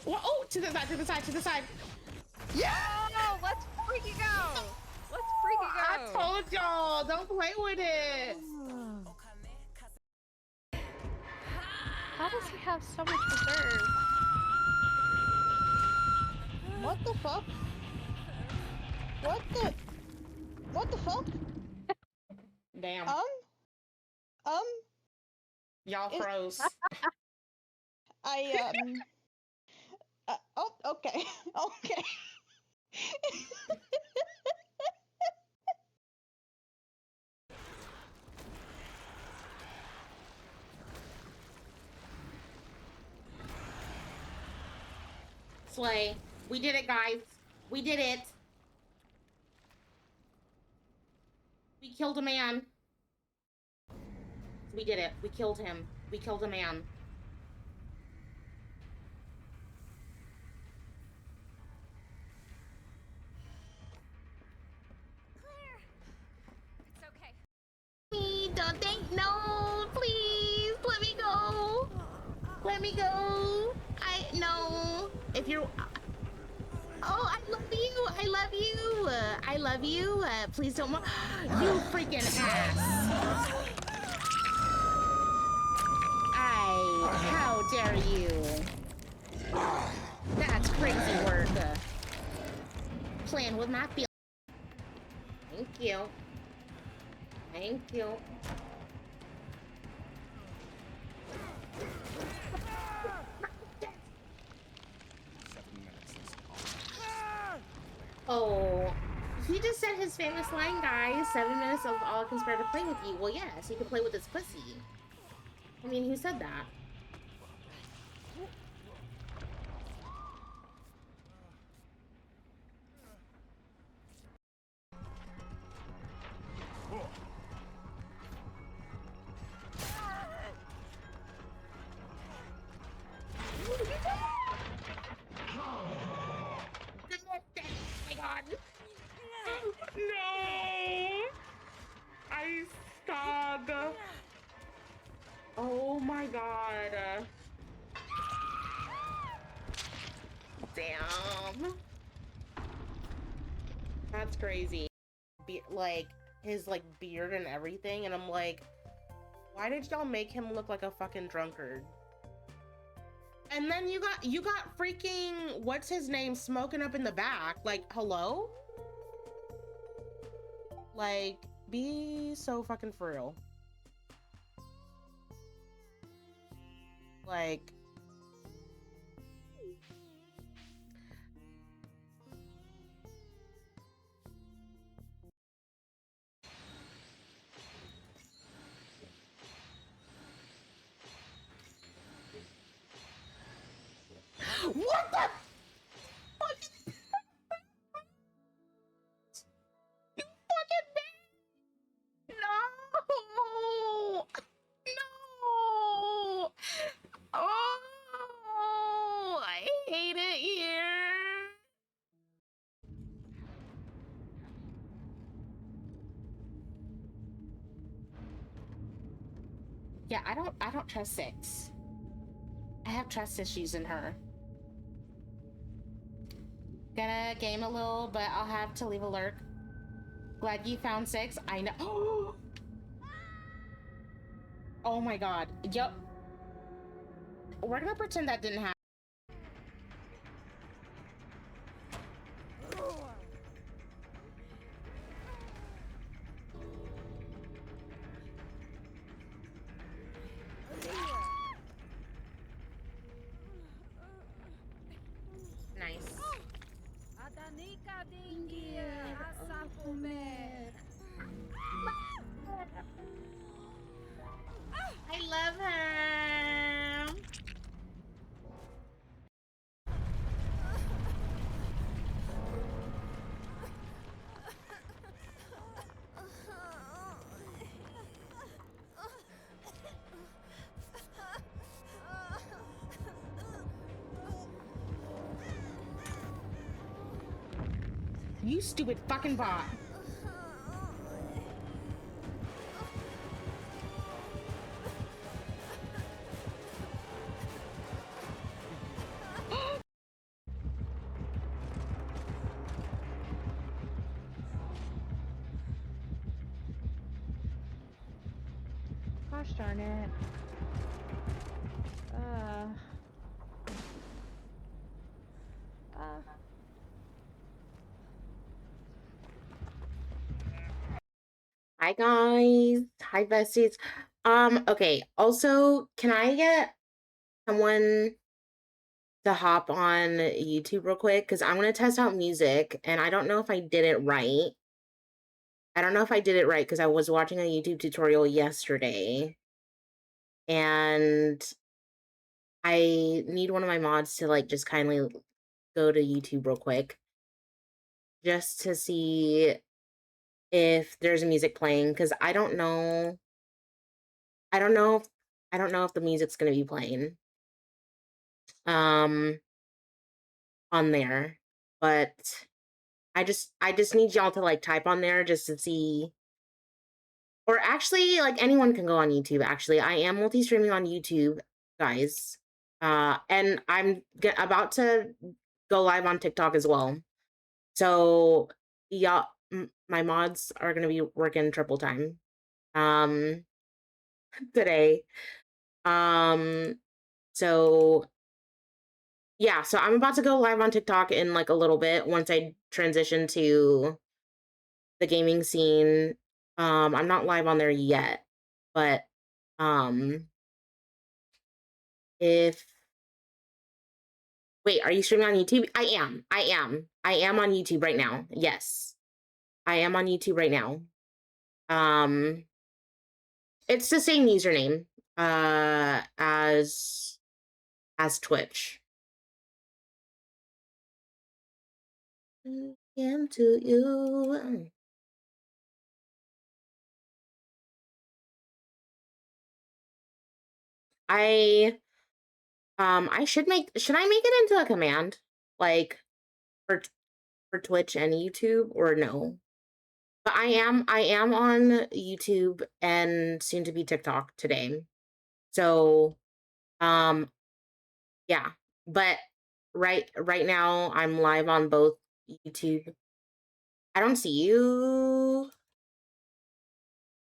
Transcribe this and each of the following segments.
Well, oh, to the side, to the side, to the side. Yeah! Oh, let's freaking go! Let's freaking go! I told y'all, don't play with it. How does he have so much reserve? What the fuck? What the fuck? Damn. Y'all froze. Oh, okay. Okay. Slay. We did it, guys. We did it. We killed a man. We did it. We killed him. We killed a man. Claire! It's okay. Me, don't think. No, please. Let me go. Let me go. No. If you're... Oh, I love you. I love you. I love you. Please don't... You freaking ass. How dare you? That's crazy work. Playing with my feelings. Thank you. Thank you. Oh, he just said his famous line, guys. 7 minutes of all I can spare to play with you. Well, yes, he can play with his pussy. I mean, who said that? No! I stopped. Oh my god. Damn. That's crazy. Like, his, like, beard and everything, and I'm like, why did y'all make him look like a fucking drunkard? And then you got freaking, what's his name, smoking up in the back. Like, hello? Like, be so fucking for real. Like, what the fuck? You fucking bitch! No! No! Oh, I hate it here. Yeah, I don't trust Six. I have trust issues in her. Gonna game a little, but I'll have to leave a lurk. Glad you found Six. I know. Oh my god. Yup. We're gonna pretend that didn't happen. Nice. I love her. You stupid fucking bot. Gosh darn it. Hi guys. Hi besties. Okay. Also, can I get someone to hop on YouTube real quick? Because I'm gonna test out music and I don't know if I did it right. I don't know if I did it right because I was watching a YouTube tutorial yesterday. And I need one of my mods to like just kindly go to YouTube real quick. Just to see if there's music playing, because I don't know. I don't know if the music's gonna be playing on there. But I just need y'all to like type on there just to see. Or actually, like anyone can go on YouTube, actually. I am multi-streaming on YouTube, guys. And I'm about to go live on TikTok as well. So y'all, my mods are gonna be working triple time today. So yeah, so I'm about to go live on TikTok in like a little bit once I transition to the gaming scene. I'm not live on there yet, but if wait, are you streaming on YouTube? I am. I am on YouTube right now. Yes. I am on YouTube right now. It's the same username as Twitch. Into you. Should I make it into a command like for Twitch and YouTube, or no? But I am on YouTube and soon to be TikTok today. So yeah, but right now I'm live on both YouTube. I don't see you.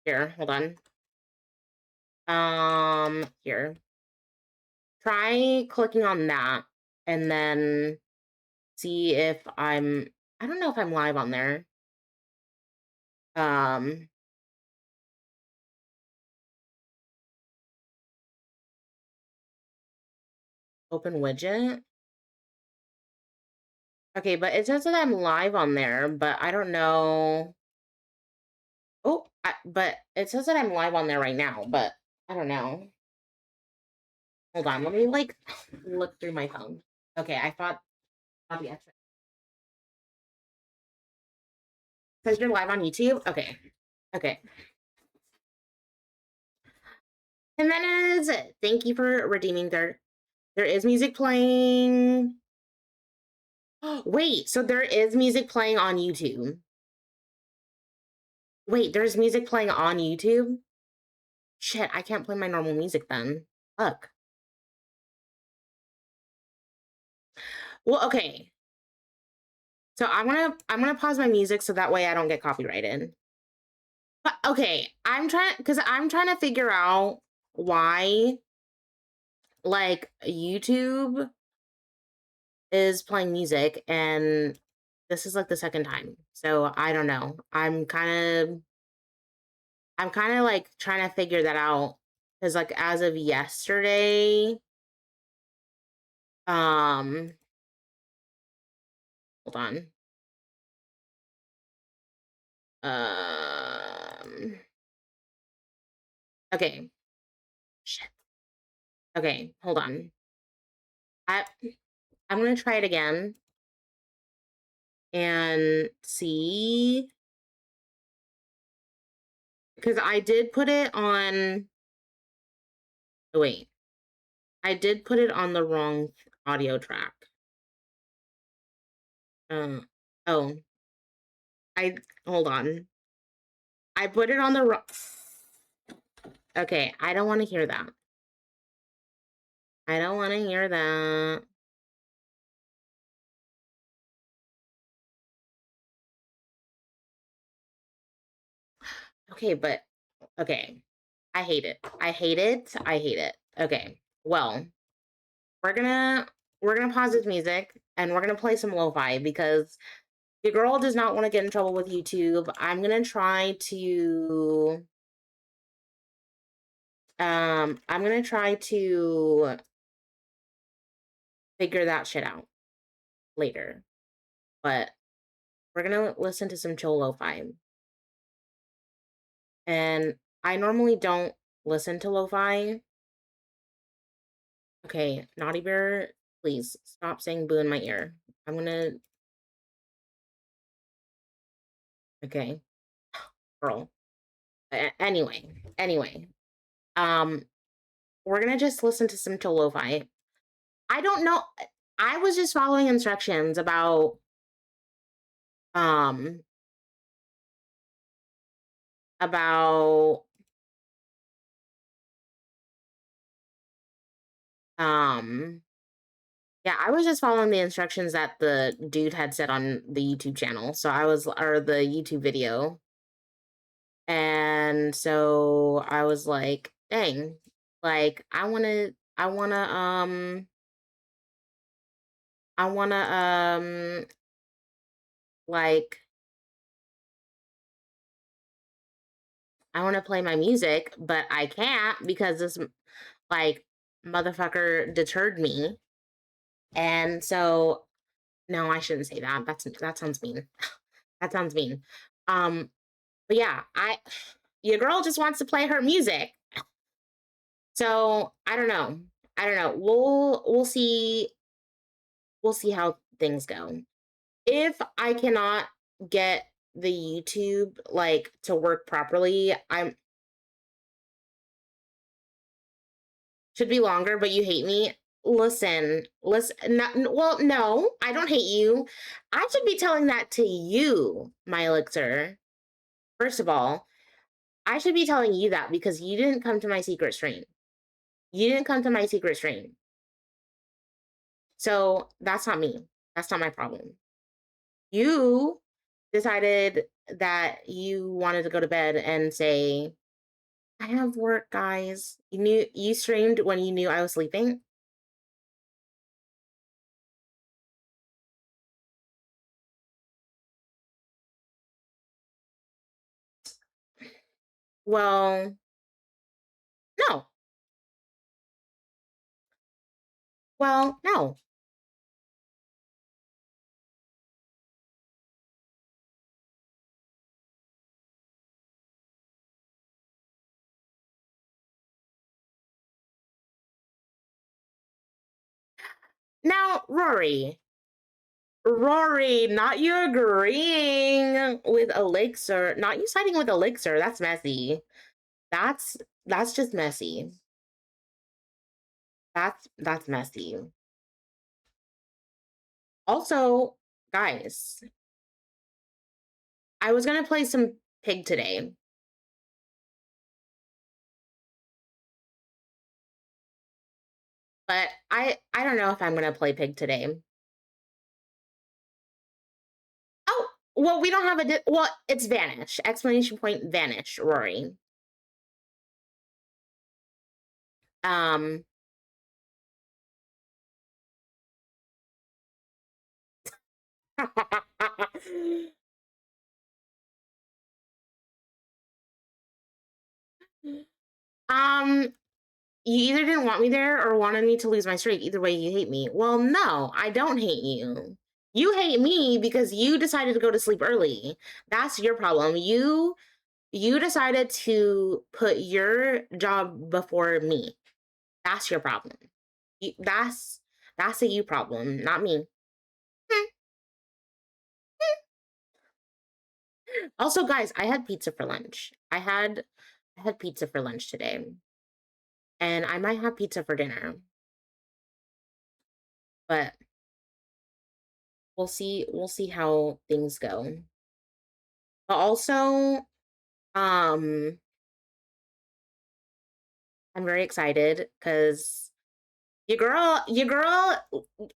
Here, hold on. Here. Try clicking on that and then see if I don't know if I'm live on there. Open widget. Okay, but it says that I'm live on there, but I don't know. Oh, but it says that I'm live on there right now, but I don't know. Hold on, let me like look through my phone. Okay, I thought I'll be extra. Says you're live on YouTube? Okay. Okay. And that is it. Thank you for redeeming there. There is music playing. Wait, so there is music playing on YouTube. Wait, there's music playing on YouTube? Shit, I can't play my normal music then. Fuck. Well, okay. So I'm gonna pause my music so that way I don't get copyrighted. But okay, I'm trying to figure out why like YouTube is playing music and this is like the second time. So I don't know. I'm kind of like trying to figure that out because like as of yesterday, hold on. Okay. Shit. Okay, hold on. I'm gonna try it again and see, because I did put it on. Oh, wait, I did put it on the wrong audio track. Oh, hold on. I put it on the wrong. Okay, I don't want to hear that. I don't want to hear that. Okay, but okay. I hate it. I hate it. I hate it. Okay. Well, we're gonna pause this music and we're gonna play some lo-fi because your girl does not want to get in trouble with YouTube. I'm gonna try to figure that shit out later. But we're gonna listen to some chill lo-fi. And I normally don't listen to lo-fi. Okay, Naughty Bear, please stop saying boo in my ear. I'm gonna... Okay. Girl. Anyway. We're gonna just listen to some chill lo-fi. I don't know. I was just following instructions about yeah, I was just following the instructions that the dude had said on the YouTube channel. So or the YouTube video. And so I was like, dang, like I wanna like I want to play my music, but I can't because this like motherfucker deterred me. And so no, I shouldn't say that. That sounds mean. That sounds mean. But yeah, your girl just wants to play her music. So I don't know. We'll see how things go. If I cannot get the YouTube like to work properly, should be longer, but you hate me. Listen. Well, no, I don't hate you. I should be telling that to you, my elixir. First of all, I should be telling you that because you didn't come to my secret stream. So that's not me. That's not my problem. You decided that you wanted to go to bed and say, I have work, guys. You streamed when you knew I was sleeping? Well, no. Well, no. Now, Rory, not you agreeing with Elixir, not you siding with Elixir. That's messy. That's just messy. That's messy. Also, guys, I was gonna play some Pig today. But I don't know if I'm gonna play Pig today. Oh, well, we don't have well, it's Vanish. Explanation point Vanish, Rory. You either didn't want me there or wanted me to lose my streak. Either way, you hate me. Well, no, I don't hate you. You hate me because you decided to go to sleep early. That's your problem. You decided to put your job before me. That's your problem. That's a you problem, not me. Also, guys, I had pizza for lunch. I had pizza for lunch today. And I might have pizza for dinner. But we'll see how things go. But also, I'm very excited because your girl,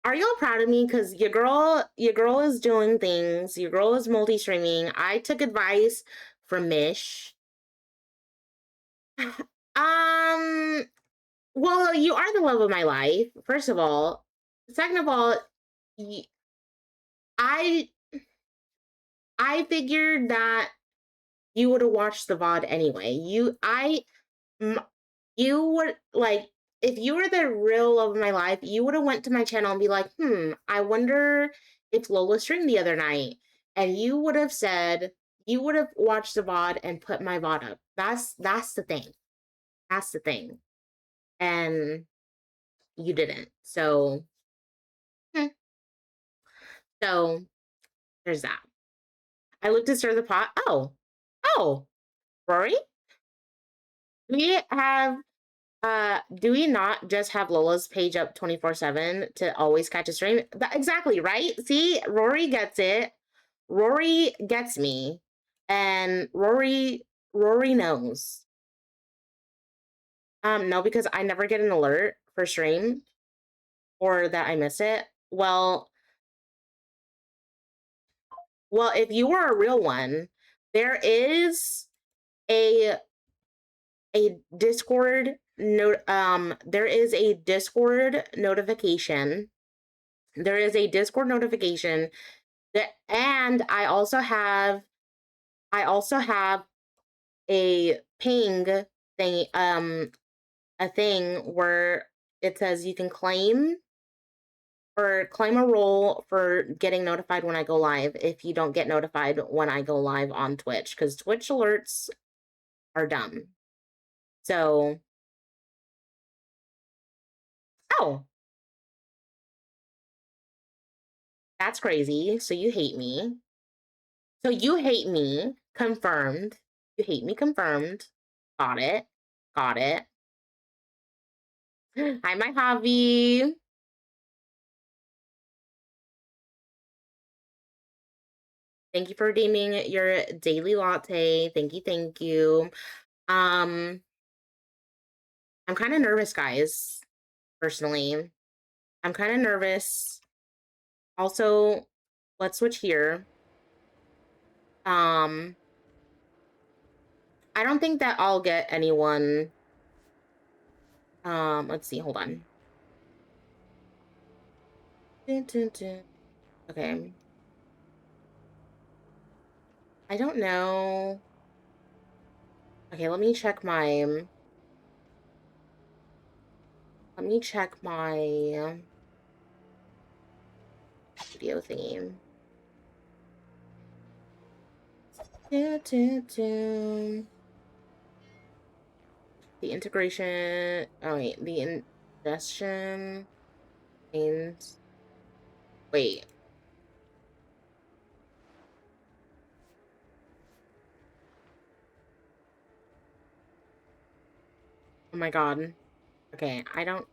are y'all proud of me? Because your girl is doing things. Your girl is multi-streaming. I took advice from Mish. Well, you are the love of my life, first of all. Second of all, I figured that you would have watched the VOD anyway. You would, like, if you were the real love of my life, you would have went to my channel and be like, I wonder if Lola streamed the other night. And you would have said, you would have watched the VOD and put my VOD up. That's the thing. That's the thing. And you didn't. So, so there's that. I looked to stir the pot. Oh, Rory? Do we not just have Lola's page up 24/7 to always catch a stream? Exactly, right? See, Rory gets it. Rory gets me. And Rory knows. No, because I never get an alert for stream or that I miss it. Well, if you were a real one, there is a Discord note. There is a Discord notification. There is a Discord notification that, and I also have a ping thing, a thing where it says you can claim a role for getting notified when I go live if you don't get notified when I go live on Twitch, because Twitch alerts are dumb. So, oh, that's crazy. So you hate me. Confirmed. You hate me, confirmed. Got it. Hi, my hobby. Thank you for redeeming your daily latte. Thank you. I'm kind of nervous, guys. Personally, I'm kind of nervous. Also, let's switch here. I don't think that I'll get anyone. Let's see. Hold on. Okay. I don't know. Okay, let me check my video thingy. The integration. Oh wait, the ingestion means. Wait. Oh my god. Okay, I don't.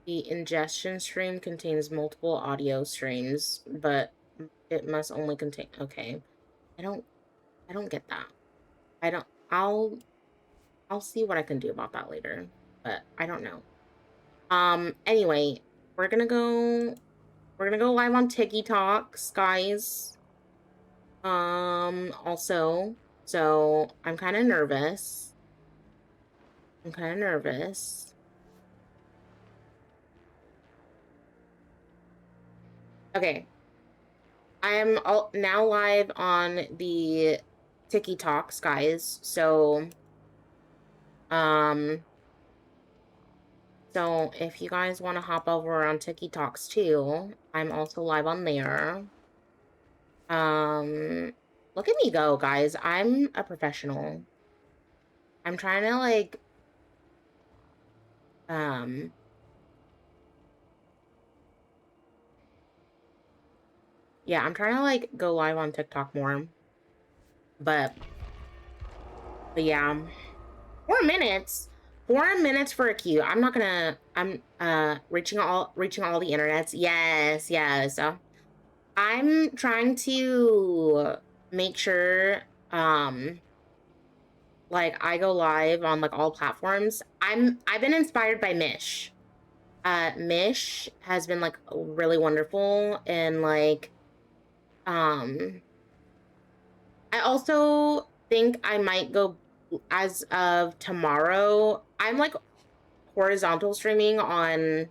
The ingestion stream contains multiple audio streams, but it must only contain. Okay, I don't get that. I'll see what I can do about that later, but I don't know. Anyway, we're gonna go live on Tiki Talks, guys. Also, so I'm kind of nervous. Okay. I am now live on the Tiki Talks, guys. So if you guys want to hop over on Tiki Talks too, I'm also live on there. Look at me go, guys. I'm a professional. I'm trying to, like, yeah, I'm trying to, like, go live on TikTok more. But yeah. 4 minutes? 4 minutes for a queue. I'm not gonna, I'm, reaching all the internets. Yes. I'm trying to make sure, like, I go live on, like, all platforms. I've been inspired by Mish. Mish has been, like, really wonderful and, like, I also think I might go as of tomorrow. I'm like horizontal streaming on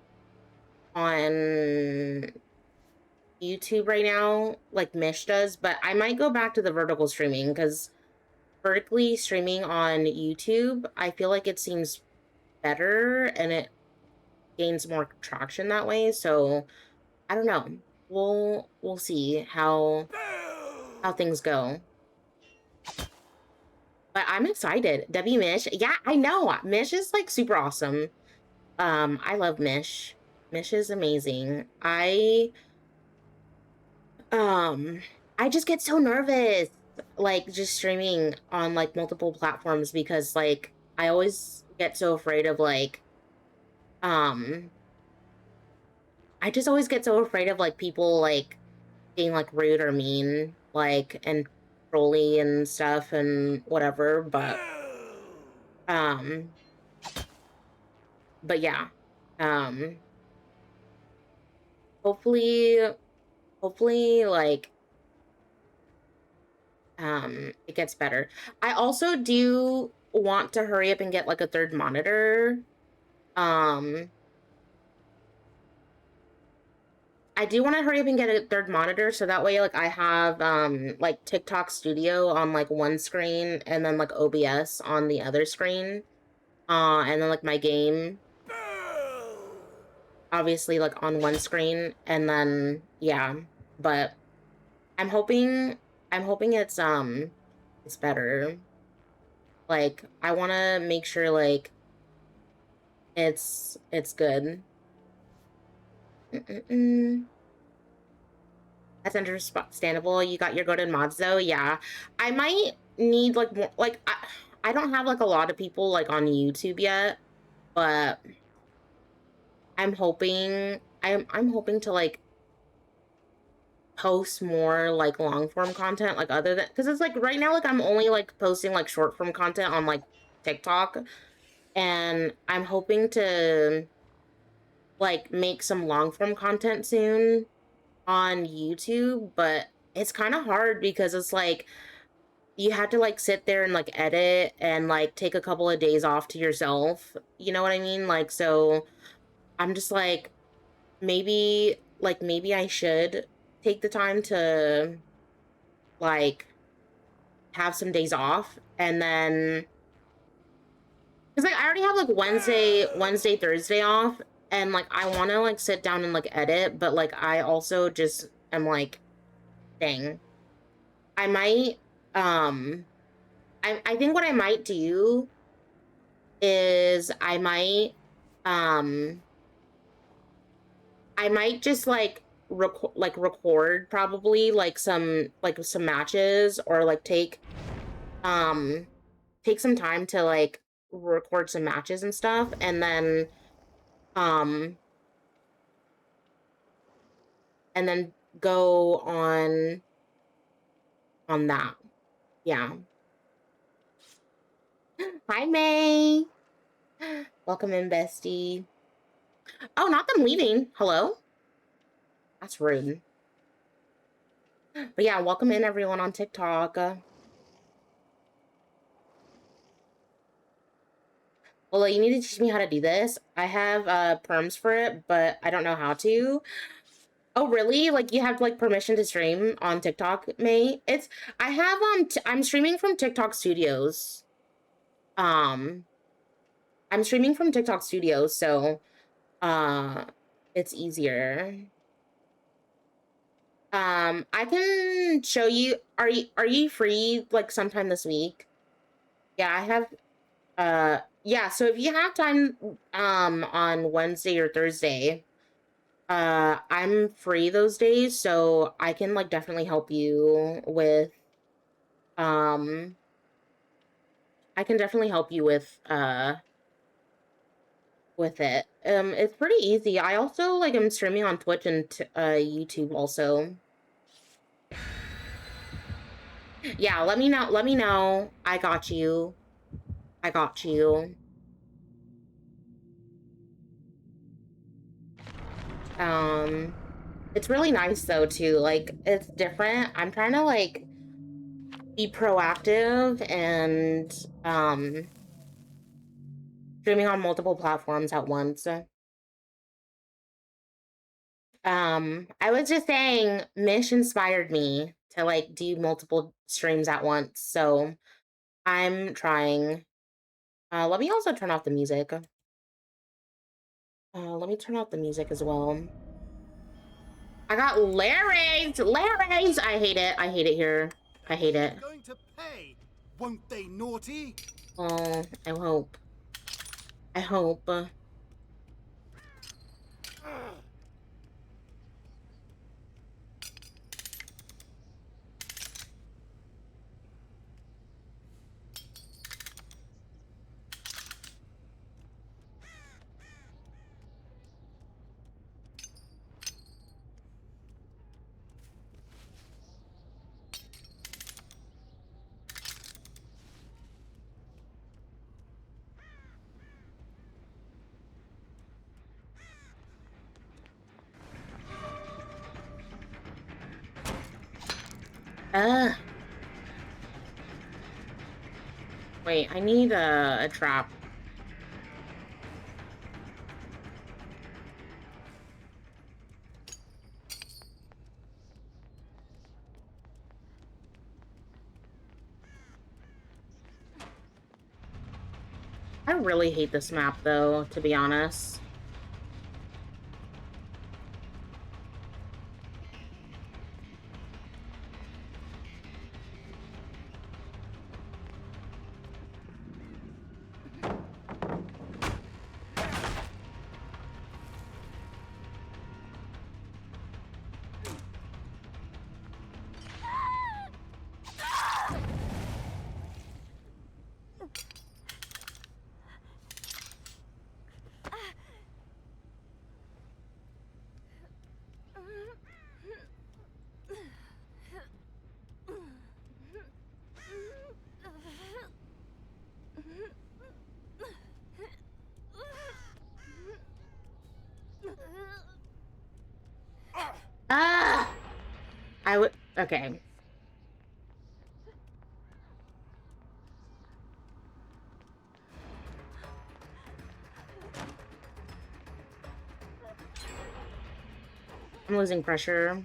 YouTube right now, like Mish does, but I might go back to the vertical streaming because vertically streaming on YouTube, I feel like it seems better and it gains more traction that way. So I don't know. We'll see how things go. But I'm excited. W Mish. Yeah, I know. Mish is like super awesome. I love Mish. Mish is amazing. I just get so nervous like just streaming on like multiple platforms because like I always get so afraid of like um I just always get so afraid of like people like being like rude or mean like and trolly and stuff and whatever, um but yeah. Um hopefully like it gets better. I also do want to hurry up and get like a third monitor. um I do want to hurry up and get a third monitor so that way like I have like TikTok Studio on like one screen and then like OBS on the other screen. And then like my game obviously like on one screen and then yeah, but I'm hoping it's better. Like I want to make sure like it's good. That's understandable. You got your golden mods though. Yeah, I might need like more. Like I don't have like a lot of people like on YouTube yet, but I'm hoping I'm hoping to like post more like long form content like other than because it's like right now like I'm only like posting like short form content on like TikTok, and I'm hoping to like make some long form content soon on YouTube, but it's kind of hard because it's like you have to like sit there and like edit and like take a couple of days off to yourself. You know what I mean? Like, so I'm just like, maybe I should take the time to like have some days off and then because like I already have like Wednesday, Thursday off, and like I want to like sit down and like edit, but like I also just am like, dang, I might I think what I might do is I might just like record probably like some matches or like take some time to like record some matches and stuff um and then go on that. Yeah. Hi May. Welcome in, bestie. Oh, not them leaving. Hello? That's rude. But yeah, welcome in everyone on TikTok. Well, you need to teach me how to do this. I have perms for it, but I don't know how to. Oh, really? Like you have like permission to stream on TikTok, May? I have I'm streaming from TikTok Studios. Um I'm streaming from TikTok Studios, so it's easier. I can show you. Are you free like sometime this week? Yeah, I have yeah, so if you have time on Wednesday or Thursday, I'm free those days, so I can like definitely help you with um I can definitely help you with it. It's pretty easy. I also like am streaming on Twitch and YouTube also. Yeah, let me know. Let me know. I got you. I got you. It's really nice though too. Like it's different. I'm trying to like be proactive and streaming on multiple platforms at once. I was just saying Mish inspired me to like do multiple streams at once, so I'm trying. Let me also turn off the music. Let me turn off the music as well. I got Larry's! Larry's! I hate it. I hate it here. I hate it. Going to pay, won't they, naughty? Oh, I hope. I hope. Wait, I need a trap. I really hate this map, though, to be honest. Ah! I would... Okay. I'm losing pressure.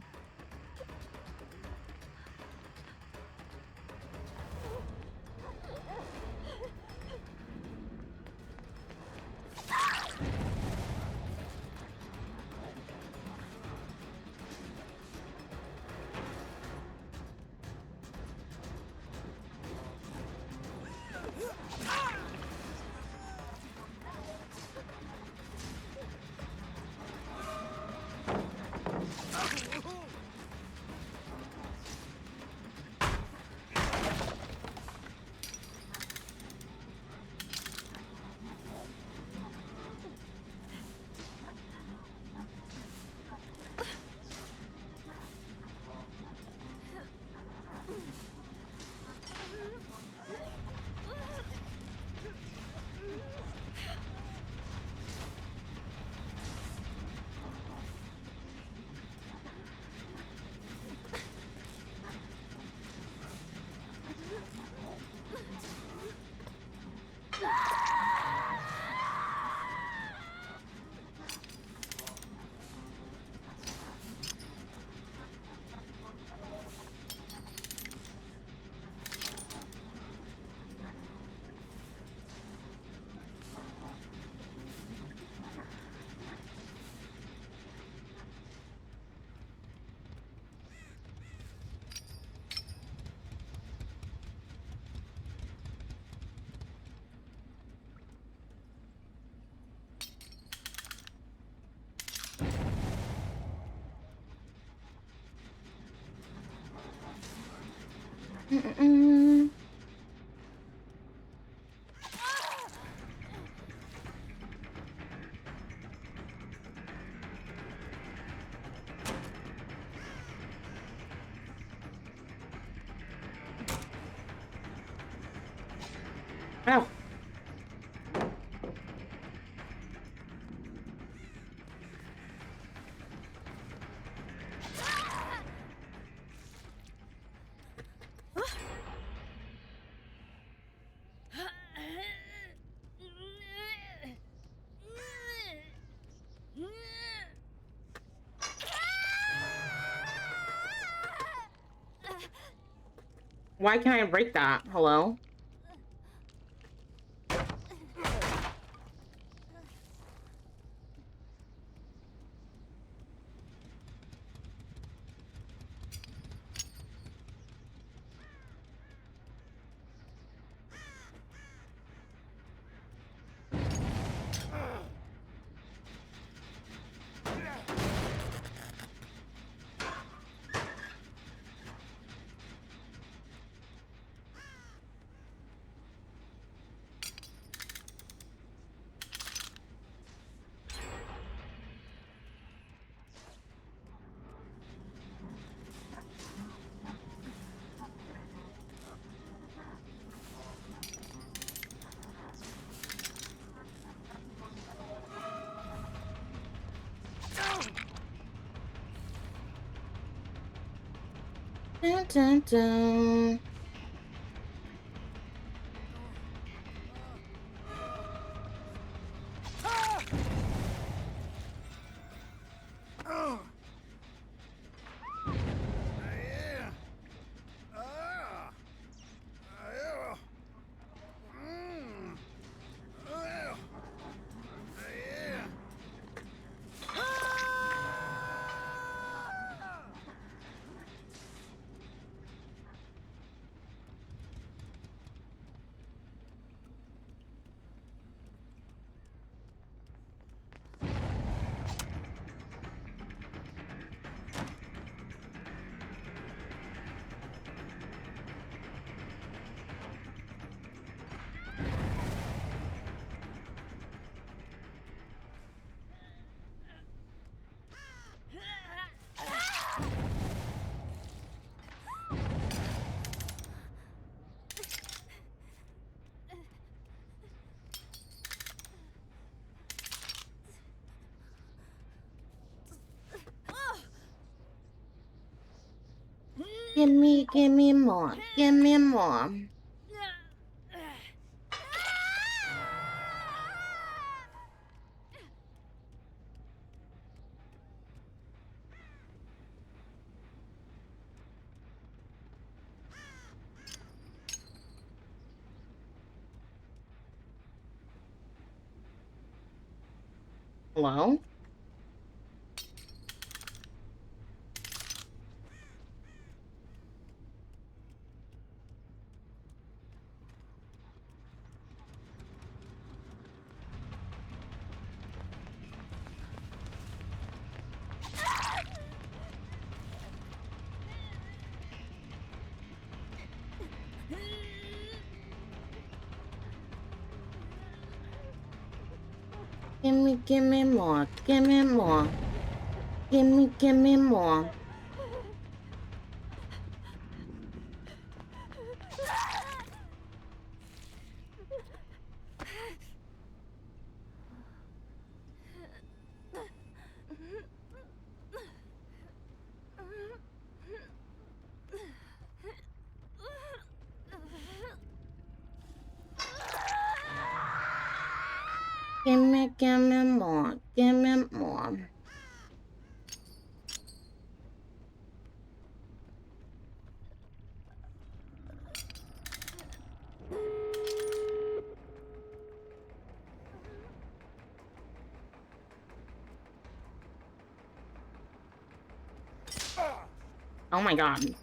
Mm-mm. Oh. Why can't I break that? Hello? Dun, dun, dun. Give me more. Give me more. Hello? Give me more. Give me more. Give me more. Give me more. Give me more. Oh my god.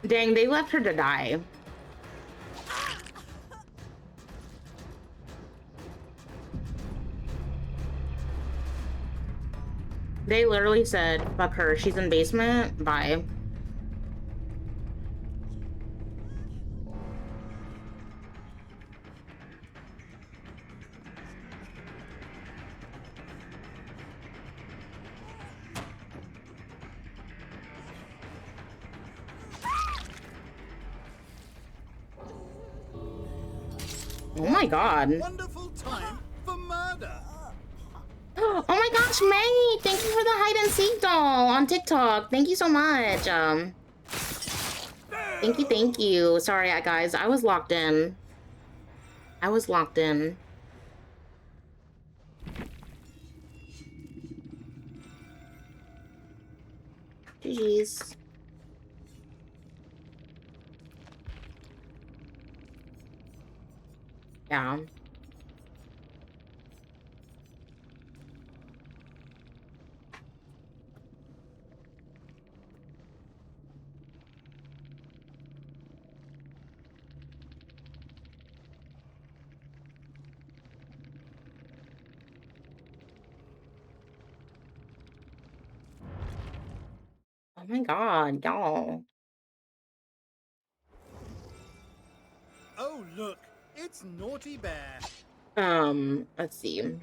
Dang, they left her to die. They literally said, fuck her, she's in basement, bye. Oh my god. Wonderful time for murder. Oh my gosh, May! Thank you for the hide and seek doll on TikTok. Thank you so much. Thank you. Sorry, guys. I was locked in. I was locked in. GG's. Yeah. Oh my god, y'all. Oh, look, it's Naughty Bear. Let's see. I'm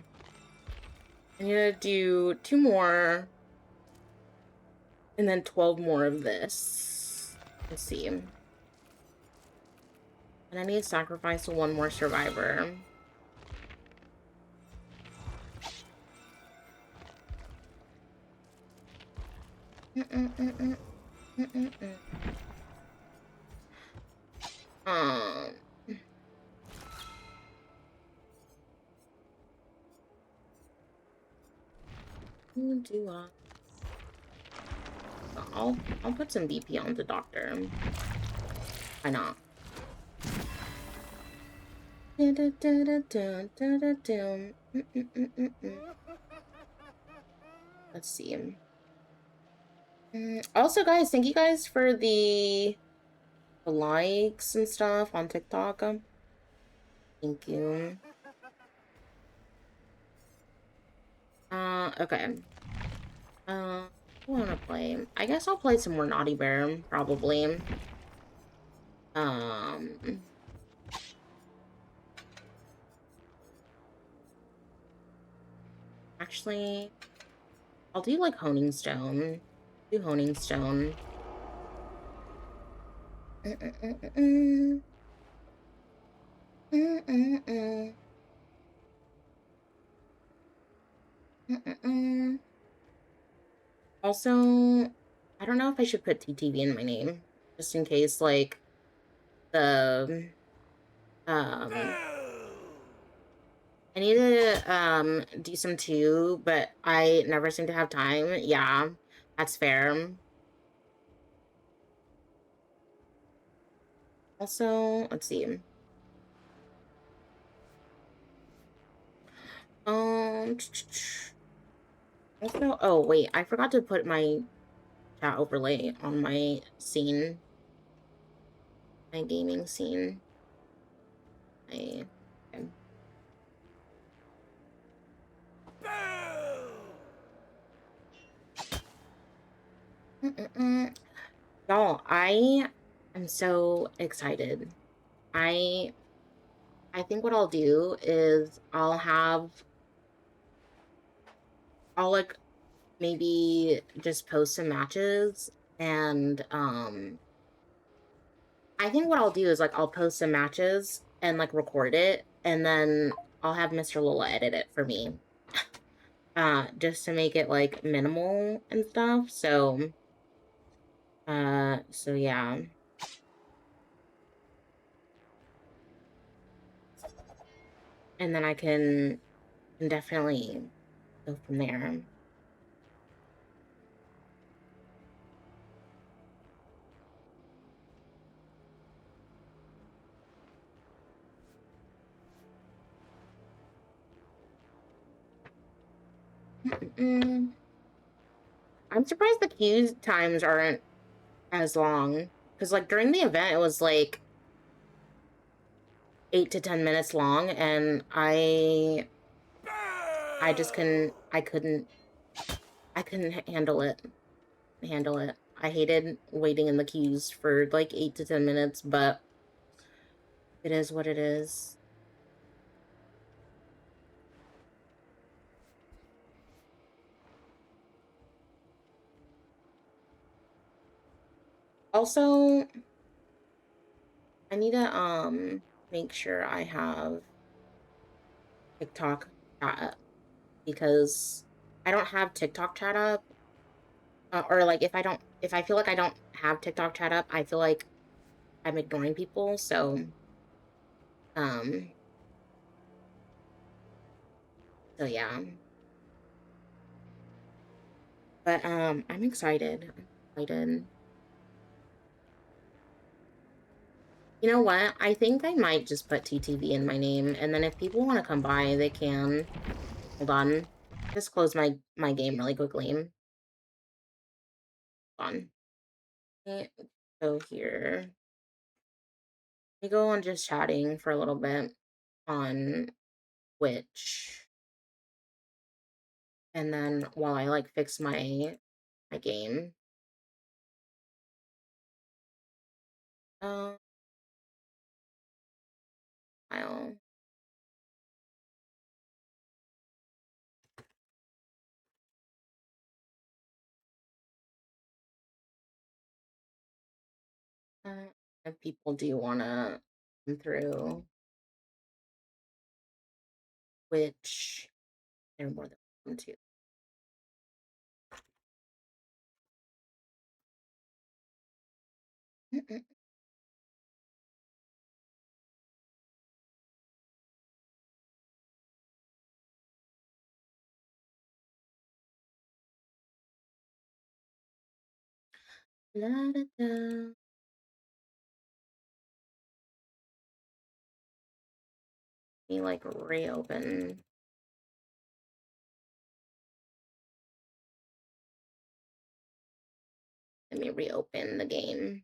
gonna do 2 more. And then 12 more of this. Let's see. And I need to sacrifice 1 more survivor. Who do I? I'll put some BP on the doctor. Why not? Let's see. Also, guys, thank you guys for the likes and stuff on TikTok. Thank you. Okay. Who I wanna play? I guess I'll play some more Naughty Bear, probably. Actually, I'll do like Honing Stone. Do Honing Stone. Also, I don't know if I should put TTV in my name, just in case, like, the, I need to, do some too, but I never seem to have time. Yeah, that's fair. Also, let's see. Also, oh, wait, I forgot to put my chat overlay on my scene. My gaming scene. Okay. Y'all, I am so excited. I think what I'll do is I'll like maybe just post some matches and I think what I'll do is like I'll post some matches and like record it and then I'll have Mr. Lola edit it for me. Just to make it like minimal and stuff. So yeah. And then I can definitely go from there. I'm surprised the queue times aren't as long. Because, like, during the event, it was, like, 8 to 10 minutes long, and I just couldn't handle it. I hated waiting in the queues for, like, 8 to 10 minutes, but it is what it is. Also, I need to, make sure I have TikTok chat up because I don't have TikTok chat up. Or like if I feel like I don't have TikTok chat up, I feel like I'm ignoring people. Um, so yeah. But I'm excited. I'm excited. You know what? I think I might just put TTV in my name, and then if people want to come by, they can. Hold on. Just close my game really quickly. Hold on. Let me go here. Let me go on just chatting for a little bit on Twitch. And then while I like fix my game. File. If people do want to come through, which they're more than welcome to. La, da, da. Let me like reopen. Let me reopen the game.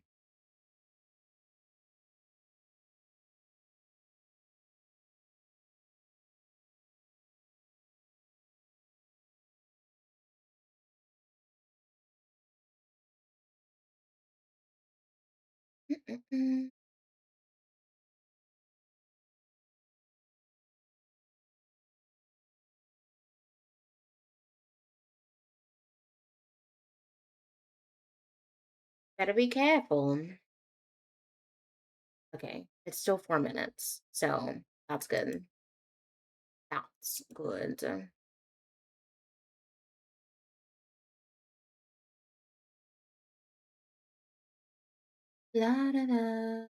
Better be careful. Okay, it's still 4 minutes, so that's good. That's good. La da da.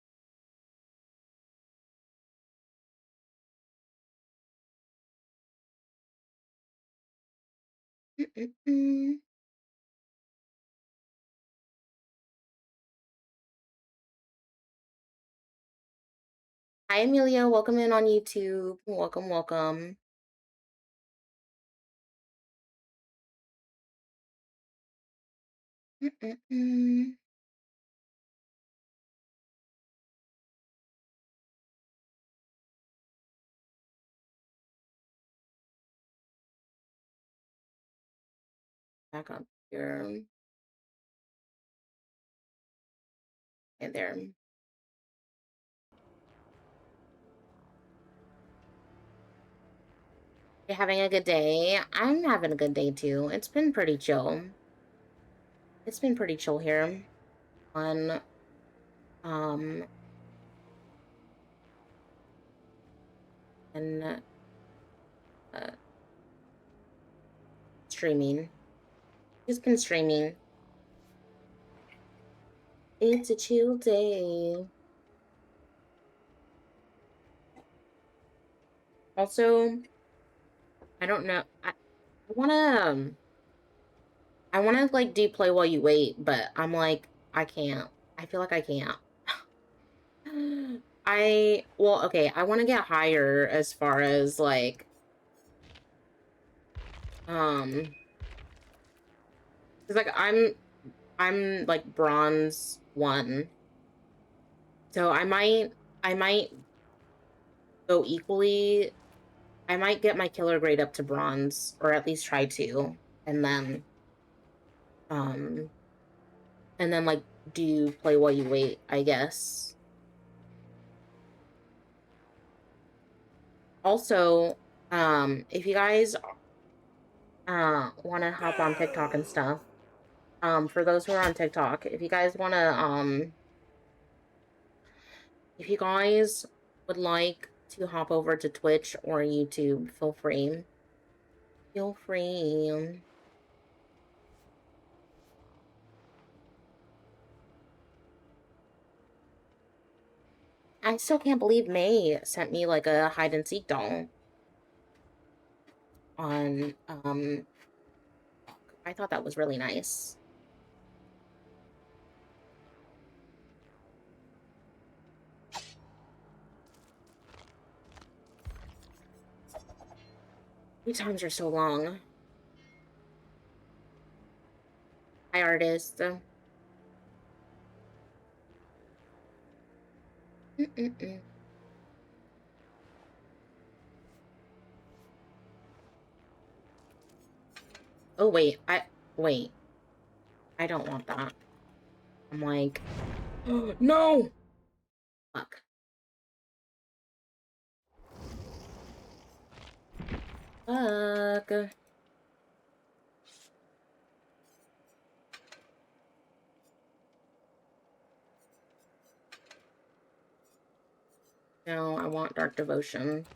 Hi, Amelia. Welcome in on YouTube. Welcome, welcome. Back up here. And there. You're having a good day? I'm having a good day too. It's been pretty chill. It's been pretty chill here on and streaming. Just been streaming. It's a chill day. Also, I don't know. I wanna like do play while you wait, but I'm like, I can't. I feel like I can't. Well, okay, I want to get higher as far as like because like I'm like bronze 1. So I might go equally. I might get my killer grade up to bronze, or at least try to, and then like do play while you wait, I guess. Also, if you guys want to hop on TikTok and stuff, for those who are on TikTok, if you guys want to if you guys would like to hop over to Twitch or YouTube, feel free. Feel free. I still can't believe May sent me like a hide and seek doll on I thought that was really nice. Lead times are so long. Hi, artist. Oh, wait. Wait. I don't want that. I'm like... No! Fuck. Fuck. No, I want Dark Devotion.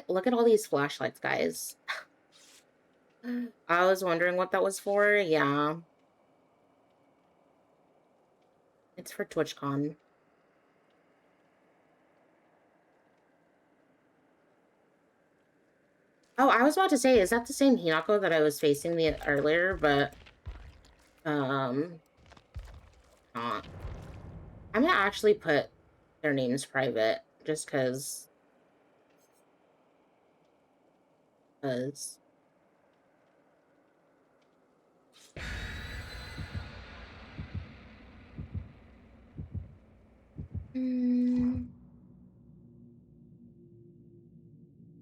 Look at all these flashlights, guys. I was wondering what that was for. Yeah. It's for TwitchCon. Oh, I was about to say, is that the same Hinako that I was facing earlier? But, not. I'm gonna actually put their names private, just because.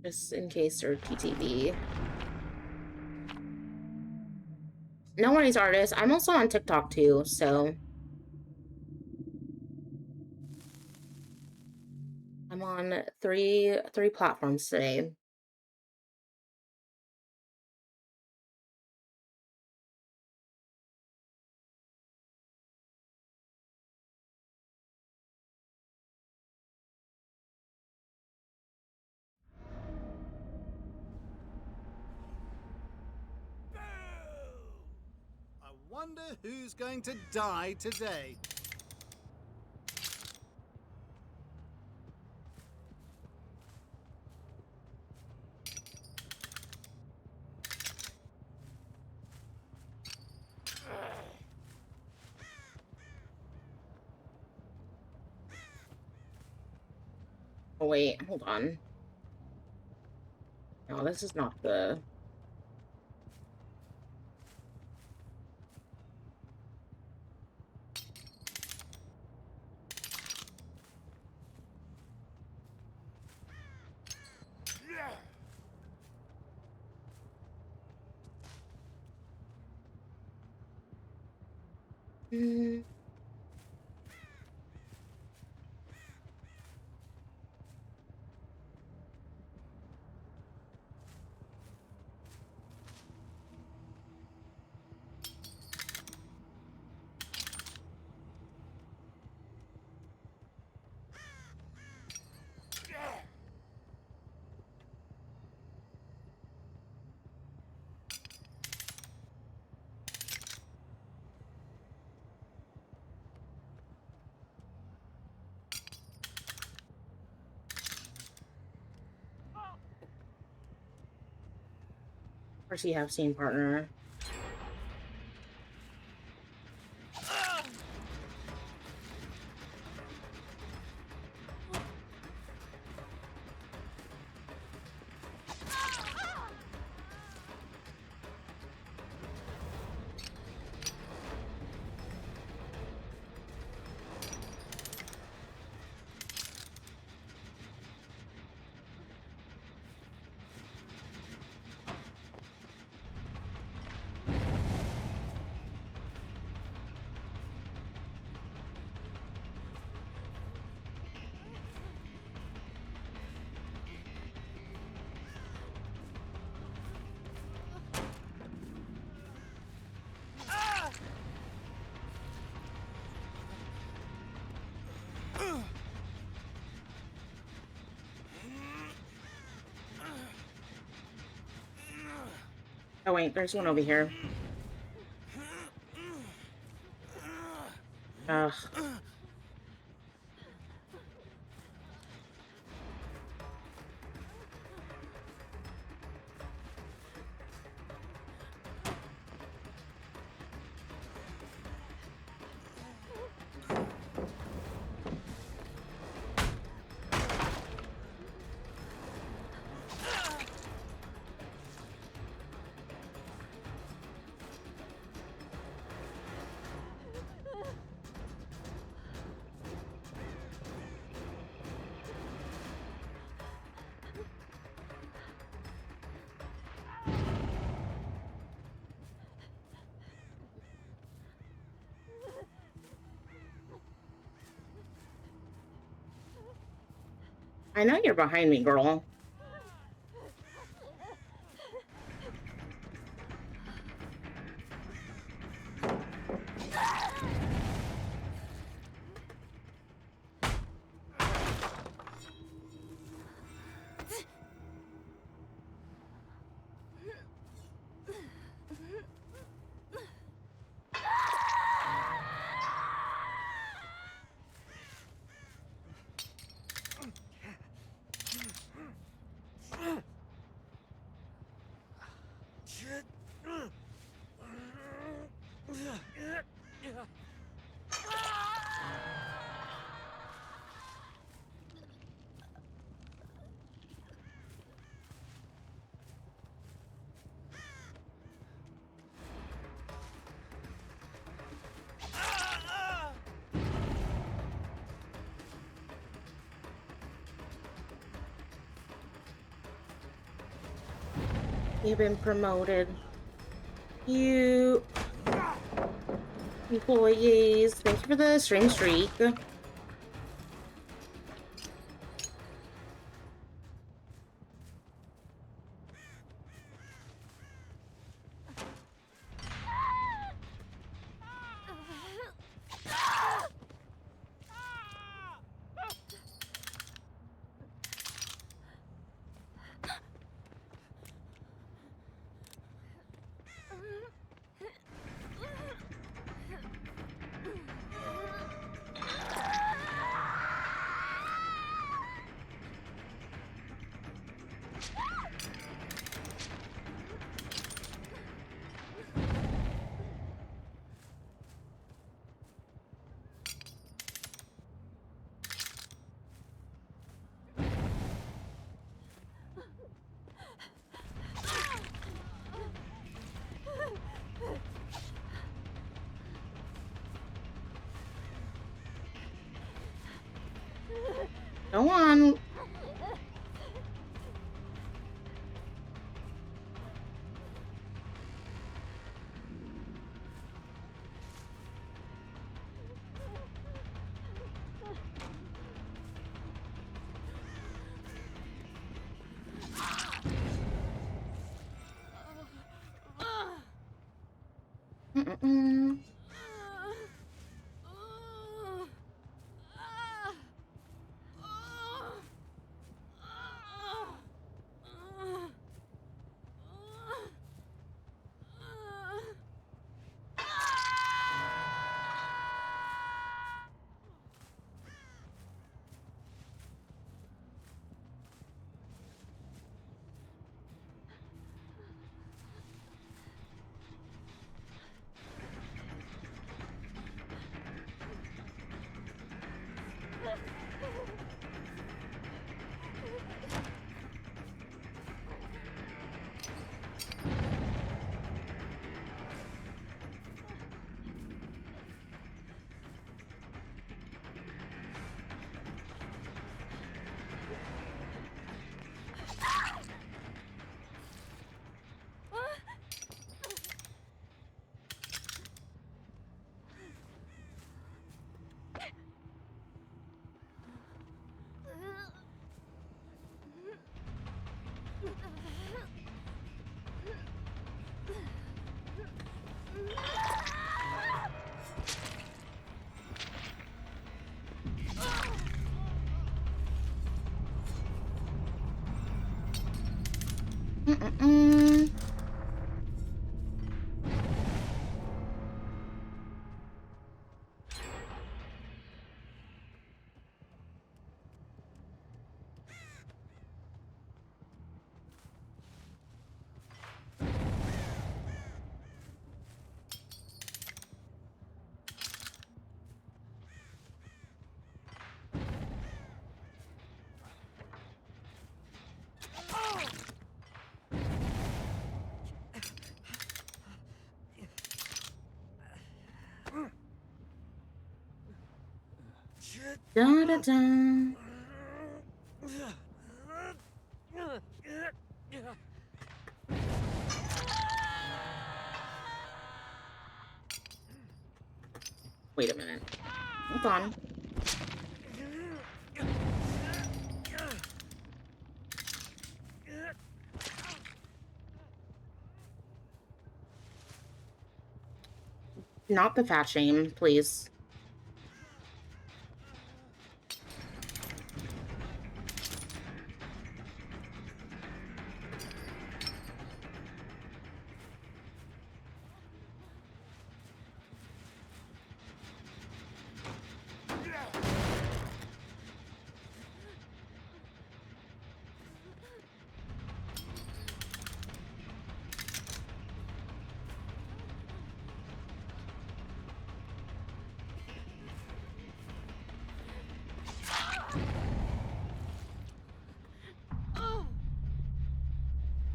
Just in case they're TTV. No worries, artist. I'm also on TikTok too, so. I'm on three platforms today. I wonder who's going to die today. Oh, wait, hold on. No, this is not the... Of course you have scene partner. Oh wait, there's one over here. Ugh. I know you're behind me, girl. You've been promoted. You employees, thank you for the stream streak. Go on. Mm-mm. Mm-mm. Da da da. Wait a minute. Hold on. Not the fat shame, please.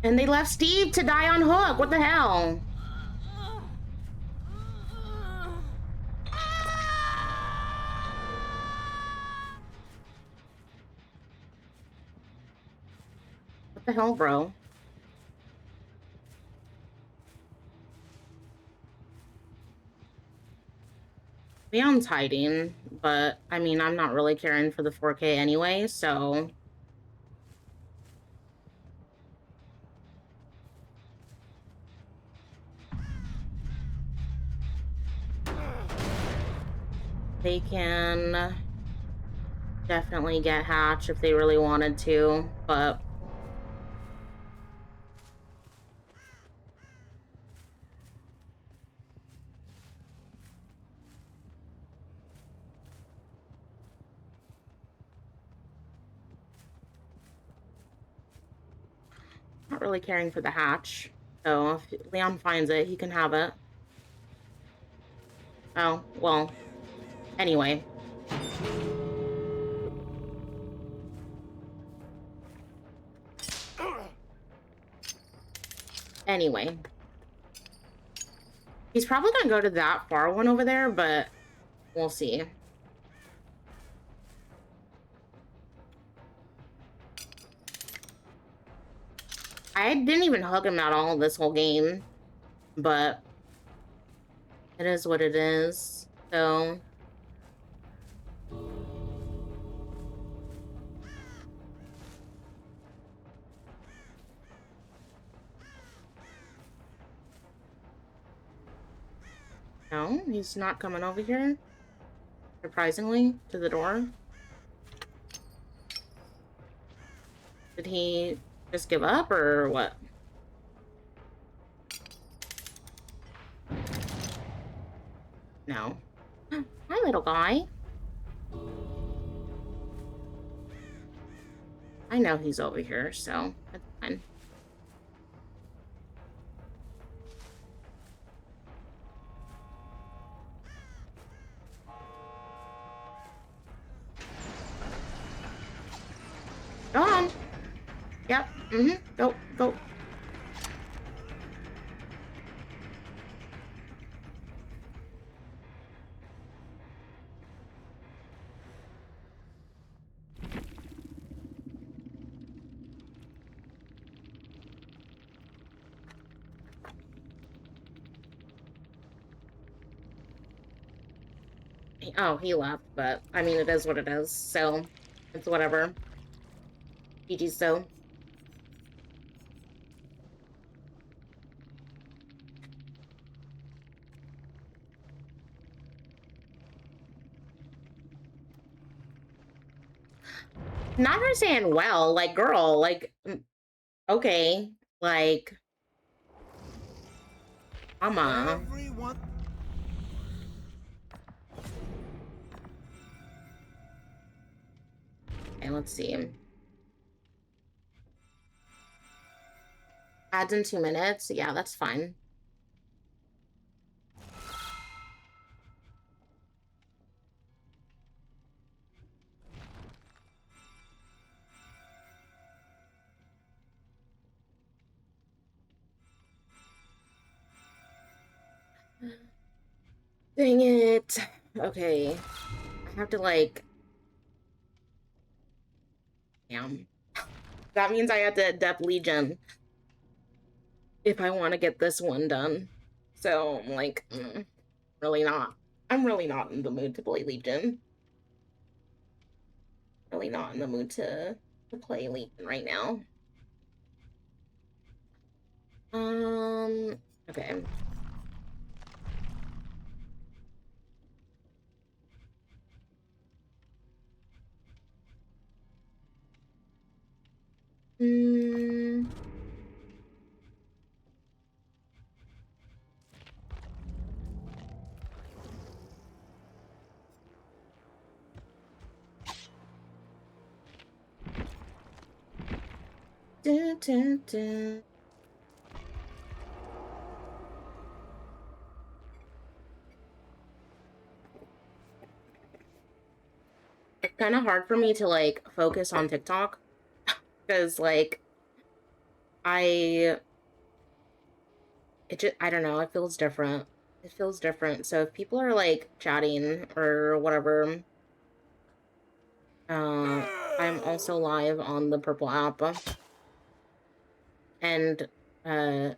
And they left Steve to die on hook. What the hell? What the hell, bro? Leon's hiding, but I mean, I'm not really caring for the 4K anyway, so. They can definitely get Hatch if they really wanted to, but. Not really caring for the Hatch. So if Leon finds it, he can have it. Oh, well. Anyway. Anyway. He's probably gonna go to that far one over there, but we'll see. I didn't even hug him at all this whole game, but it is what it is, so. No, he's not coming over here, surprisingly, to the door. Did he just give up, or what? No. Hi, little guy. I know he's over here, so that's fine. Go on. Yep. Go, go. Oh, he left, but I mean, it is what it is, so it's whatever. GG's so. Not her saying, well, like, girl, like, okay, like, mama. Everyone. Okay, let's see. Adds in 2 minutes. Yeah, that's fine. Dang it. Okay. I have to, like, Damn. That means I have to Adept Legion if I want to get this one done. So I'm like, really not. I'm really not in the mood to play Legion. Really not in the mood to play Legion right now. Okay. Dun, dun, dun. It's kind of hard for me to like focus on TikTok because like I don't know, it feels different. It feels different. So if people are like chatting or whatever, I'm also live on the purple app and the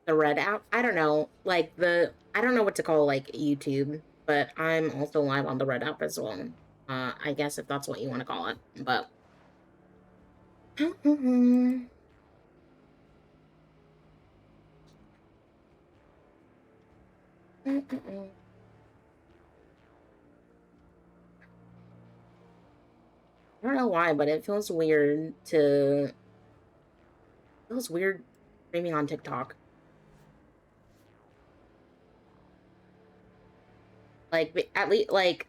red app. I don't know, like I don't know what to call like YouTube, but I'm also live on the red app as well. I guess if that's what you want to call it, but. I don't know why, but it feels weird streaming on TikTok. Like, at least, like,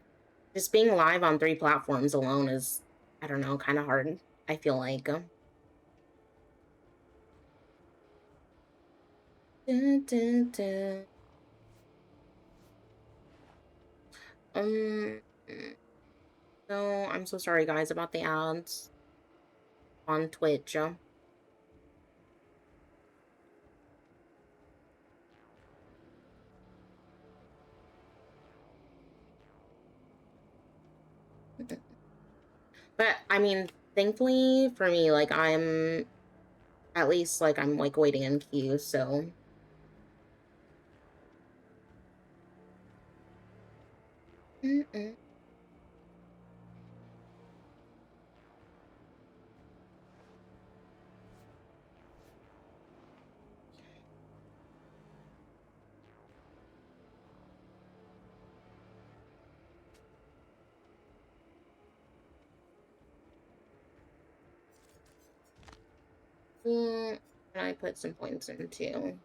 just being live on 3 platforms alone is, I don't know, kind of hard, I feel like. Dun, dun, dun. Um, so, I'm so sorry, guys, about the ads on Twitch. But, I mean, thankfully for me, like, at least, like, I'm, like, waiting in queue, so... Can I put some points in too?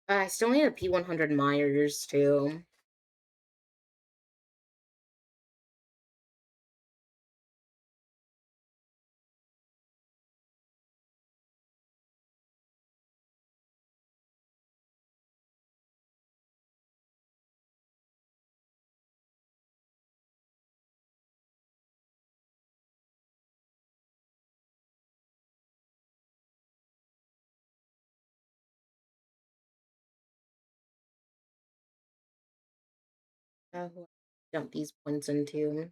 I still need a P100 Myers too. Who dump these points into?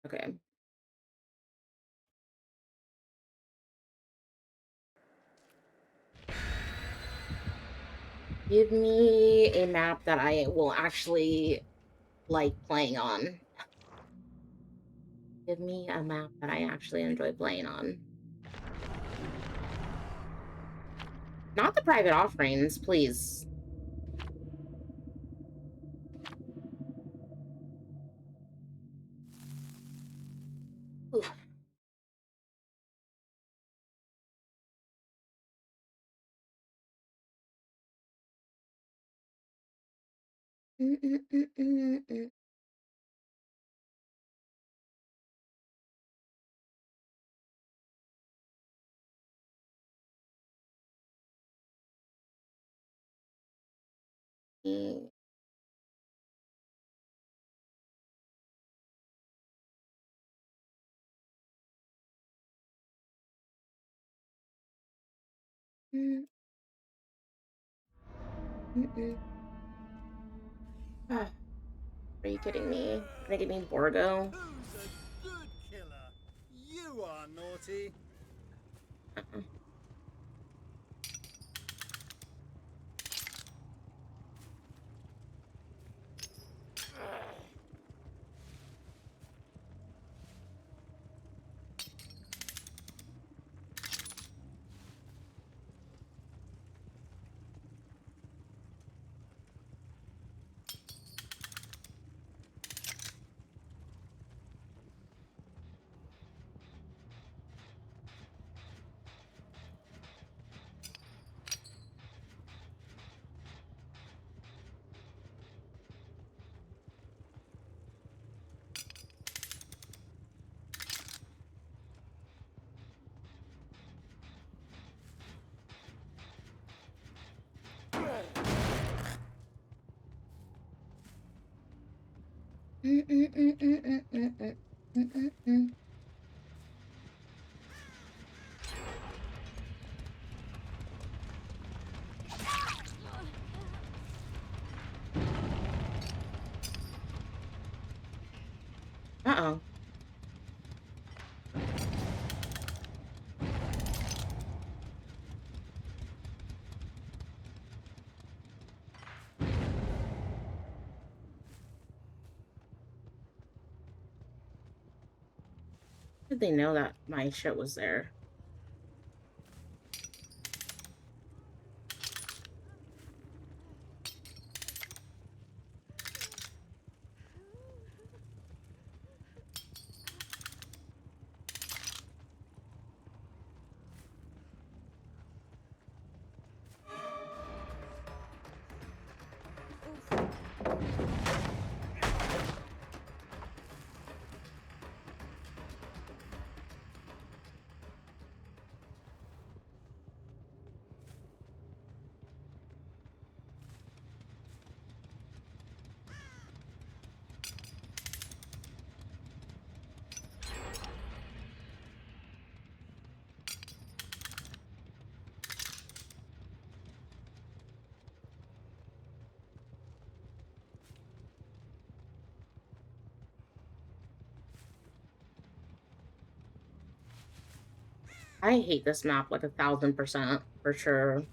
Okay. Give me a map that I will actually like playing on. Give me a map that I actually enjoy playing on. Not the private offerings, please. Ooh. Mm. Mm, Ah, are you kidding me? Gonna give me Borgo? Who's a good killer? You are naughty. Uh-uh. Uh-oh. Did they know that my shit was there? I hate this map like 1000% for sure.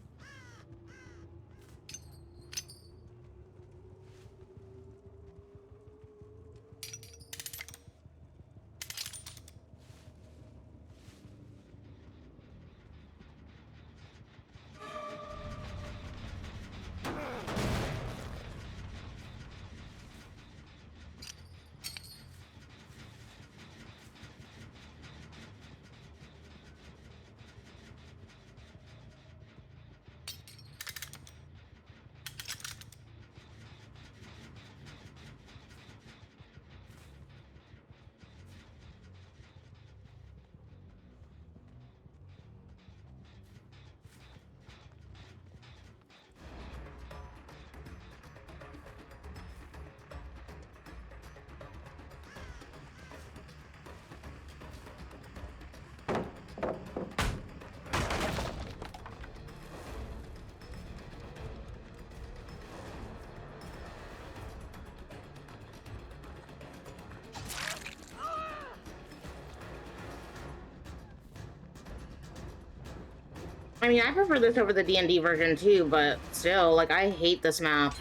I mean, I prefer this over the D&D version too, but still, like, I hate this map.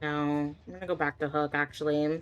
No, I'm gonna go back to Hook, actually.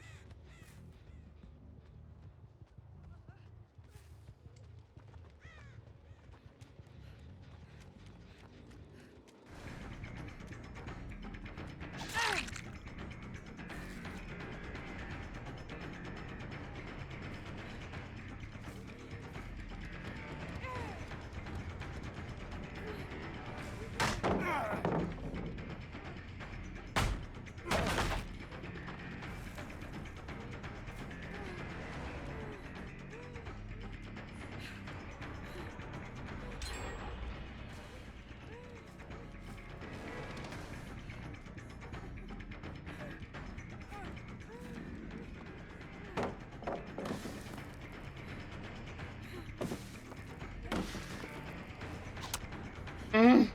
Mm.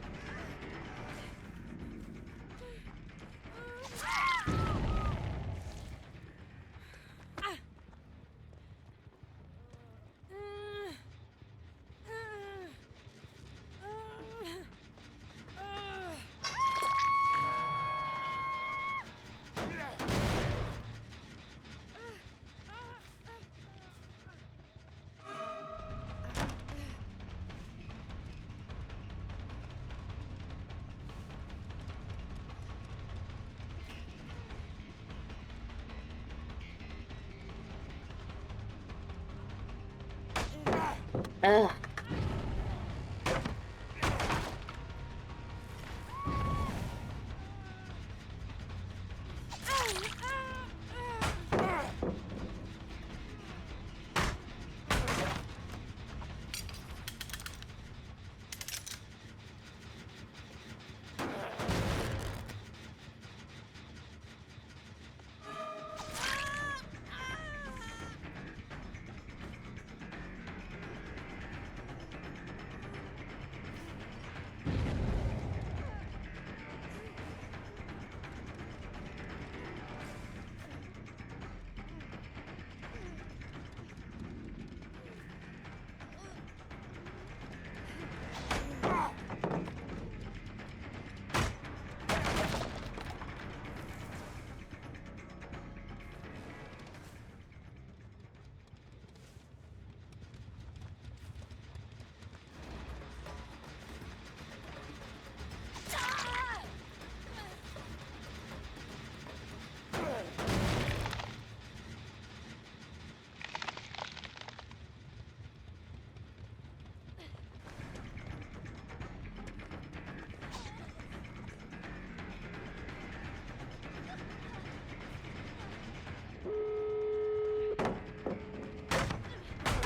Ugh.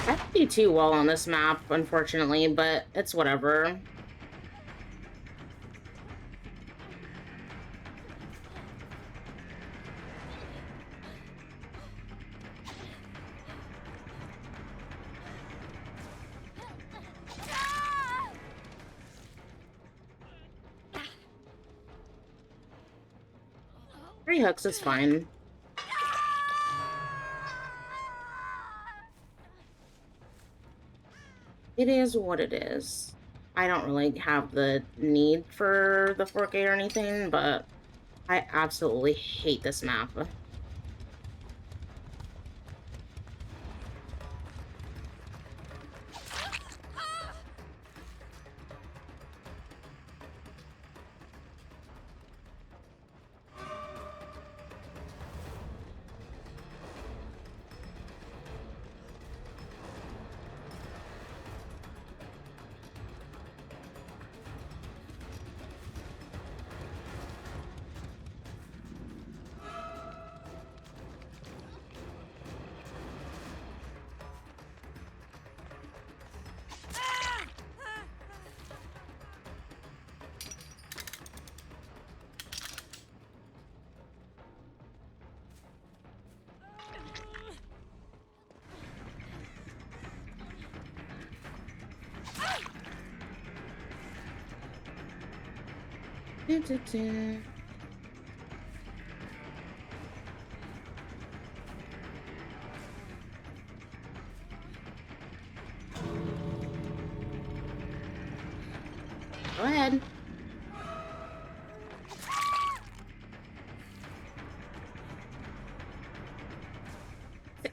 I don't do too well on this map, unfortunately, but it's whatever. Three hooks is fine. It is what it is. I don't really have the need for the 4K or anything, but I absolutely hate this map. Go ahead.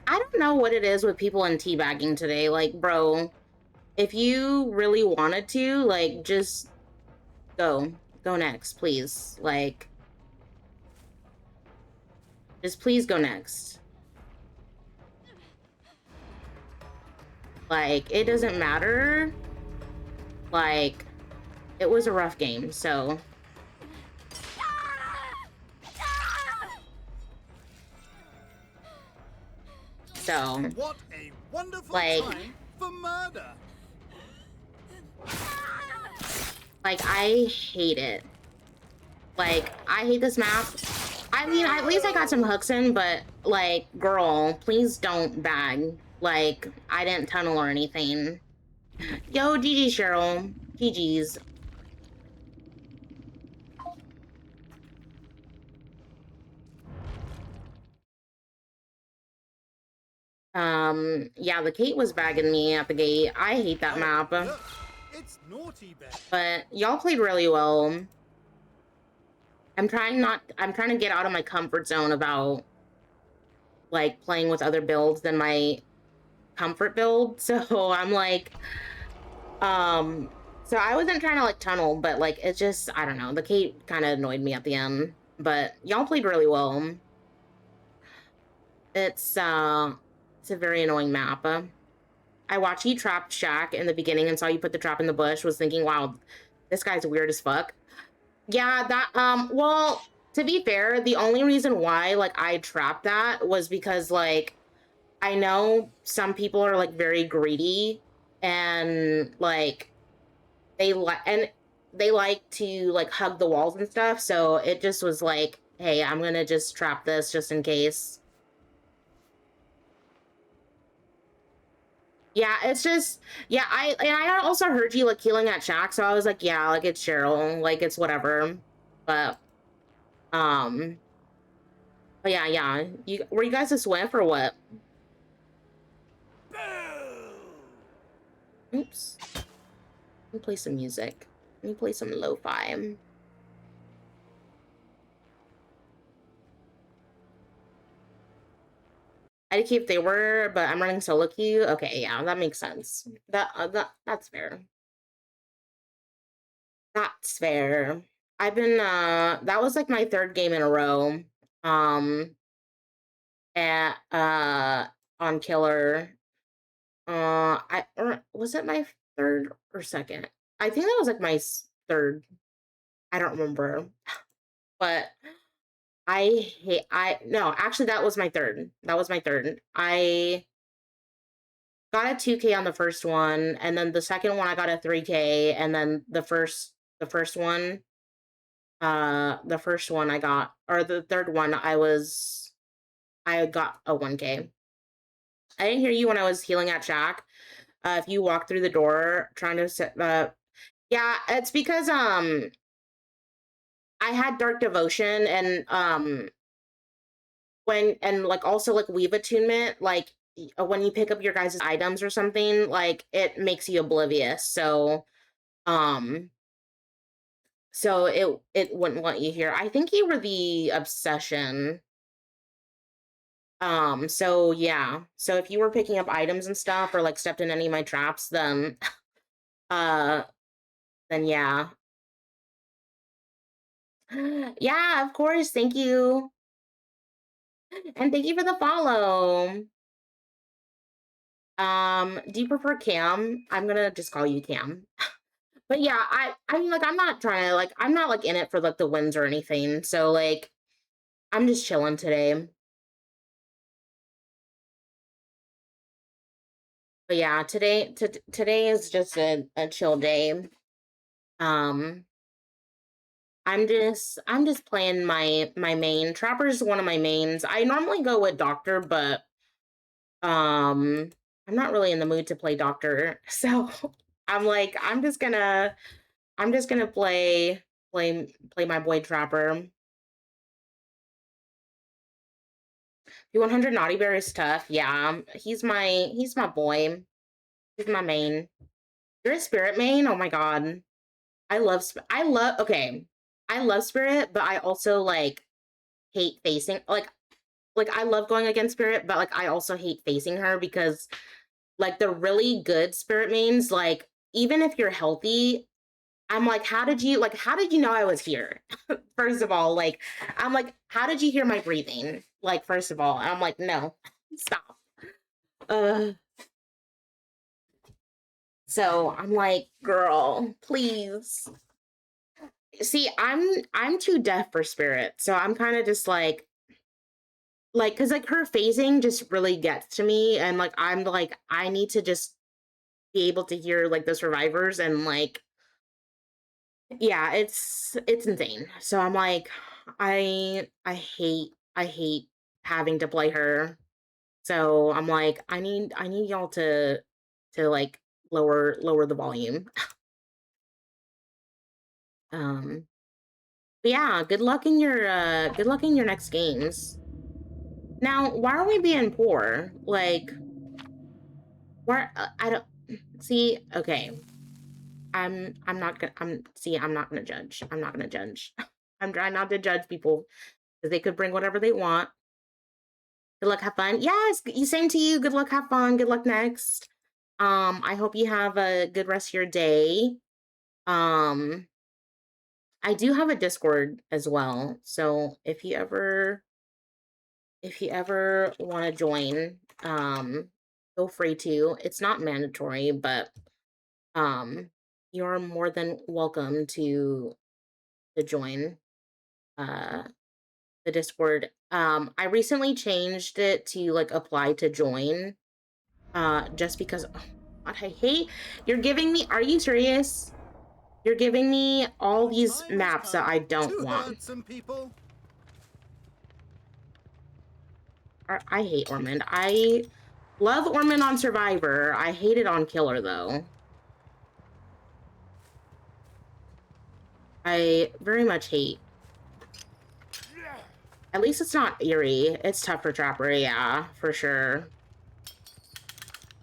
I don't know what it is with people in teabagging today. Like, bro, if you really wanted to, like, just go. Go next, please. Like, just please go next. Like, it doesn't matter. Like, it was a rough game, so. So. What a wonderful Like, time for murder. like, I hate it. Like, I hate this map. I mean, at least I got some hooks in, but, like, girl, please don't bag. Like, I didn't tunnel or anything. Yo, GG, Cheryl. GG's. Yeah, the Kate was bagging me at the gate. I hate that map. Look, it's Naughty Bear. But y'all played really well. I'm trying to get out of my comfort zone about, like, playing with other builds than my comfort build. So I'm like, so I wasn't trying to, like, tunnel, but, like, it's just, I don't know. The Kate kind of annoyed me at the end. But y'all played really well. It's a very annoying map. I watched you trap Shaq in the beginning and saw you put the trap in the bush, was thinking, wow, this guy's weird as fuck. Yeah, that, well, to be fair, the only reason why, like, I trapped that was because, like, I know some people are, like, very greedy and, like, they like to, like, hug the walls and stuff, so it just was like, hey, I'm gonna just trap this just in case. Yeah, it's just, yeah, I also heard you, like, healing at Shaq, so I was like, yeah, like, it's Cheryl, like, it's whatever. But yeah, were you guys a Swift or what? Oops. Let me play some music. Let me play some lo-fi. I'd keep if they were, but I'm running solo queue. Okay, yeah, that makes sense. That's fair. That's fair. I've been that was like my third game in a row. At on Killer. Was it my third or second? I think that was like my third. I don't remember. But no, actually that was my third. That was my third. I got a 2K on the first one, and then the second one I got a 3K, and then the first one I got, or the third one I got a 1K. I didn't hear you when I was healing at Shack. If you walk through the door trying to set yeah, it's because I had Dark Devotion and like also like Weave Attunement, like when you pick up your guys' items or something, like it makes you oblivious. So it wouldn't let you hear. I think you were the Obsession. So yeah. So if you were picking up items and stuff or like stepped in any of my traps, then then yeah. Yeah, of course. Thank you. And thank you for the follow. Do you prefer Cam? I'm gonna just call you Cam. But yeah, I mean, like, I'm not trying to, like, I'm not, like, in it for, like, the wins or anything. So, like, I'm just chilling today. But yeah, today is just a chill day. I'm just playing my main. Trapper's one of my mains. I normally go with Doctor, but I'm not really in the mood to play Doctor. So I'm like, I'm just gonna play play my boy Trapper. The 100 Naughty Bear is tough. Yeah, he's my boy. He's my main. You're a Spirit main? Oh my god. I love okay. I love Spirit, but I also like hate facing like I love going against Spirit, but like I also hate facing her because like the really good Spirit mains, like even if you're healthy, I'm like, how did you know I was here? First of all, like I'm like, how did you hear my breathing? Like, first of all, I'm like, no, stop. So I'm like, girl, please. See, I'm too deaf for Spirit, so I'm kind of just like because like her phasing just really gets to me, and like I'm like I need to just be able to hear like the survivors, and like yeah, it's insane. So I'm like, I hate having to play her. So I'm like, I need y'all to like lower the volume. But yeah, good luck in your next games. Now, why are we being poor? Like, where I don't see. Okay, I'm not gonna. I'm not gonna judge. I'm not gonna judge. I'm trying not to judge people because they could bring whatever they want. Good luck, have fun. Yes, same to you. Good luck, have fun. Good luck next. I hope you have a good rest of your day. Um, I do have a Discord as well, so if you ever want to join, feel free to. It's not mandatory, but you're more than welcome to join the Discord. I recently changed it to like apply to join, just because oh, God, I hate you're giving me. Are you serious? You're giving me all The these time has maps that come I don't to want. hurt some people. I hate Ormond. I love Ormond on Survivor. I hate it on Killer though. I very much hate. At least it's not Eerie. It's tough for Trapper, yeah, for sure.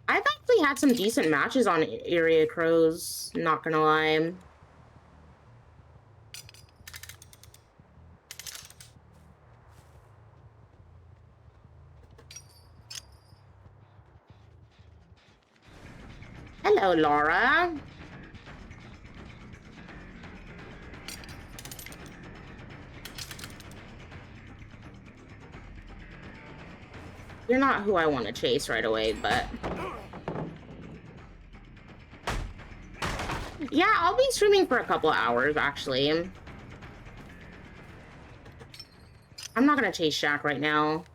I've actually had some decent matches on Area Crows, not gonna lie. Hello, Laura. You're not who I want to chase right away, but... Yeah, I'll be streaming for a couple of hours, actually. I'm not gonna chase Shaq right now.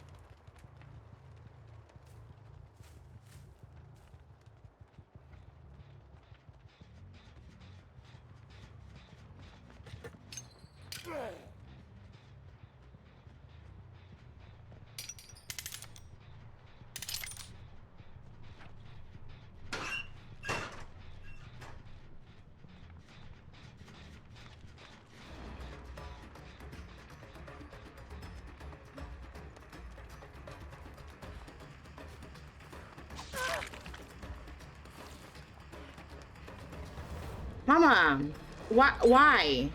Mama, why?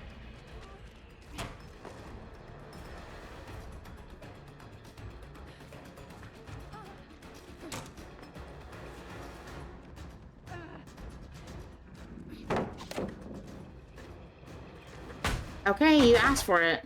Okay, you asked for it.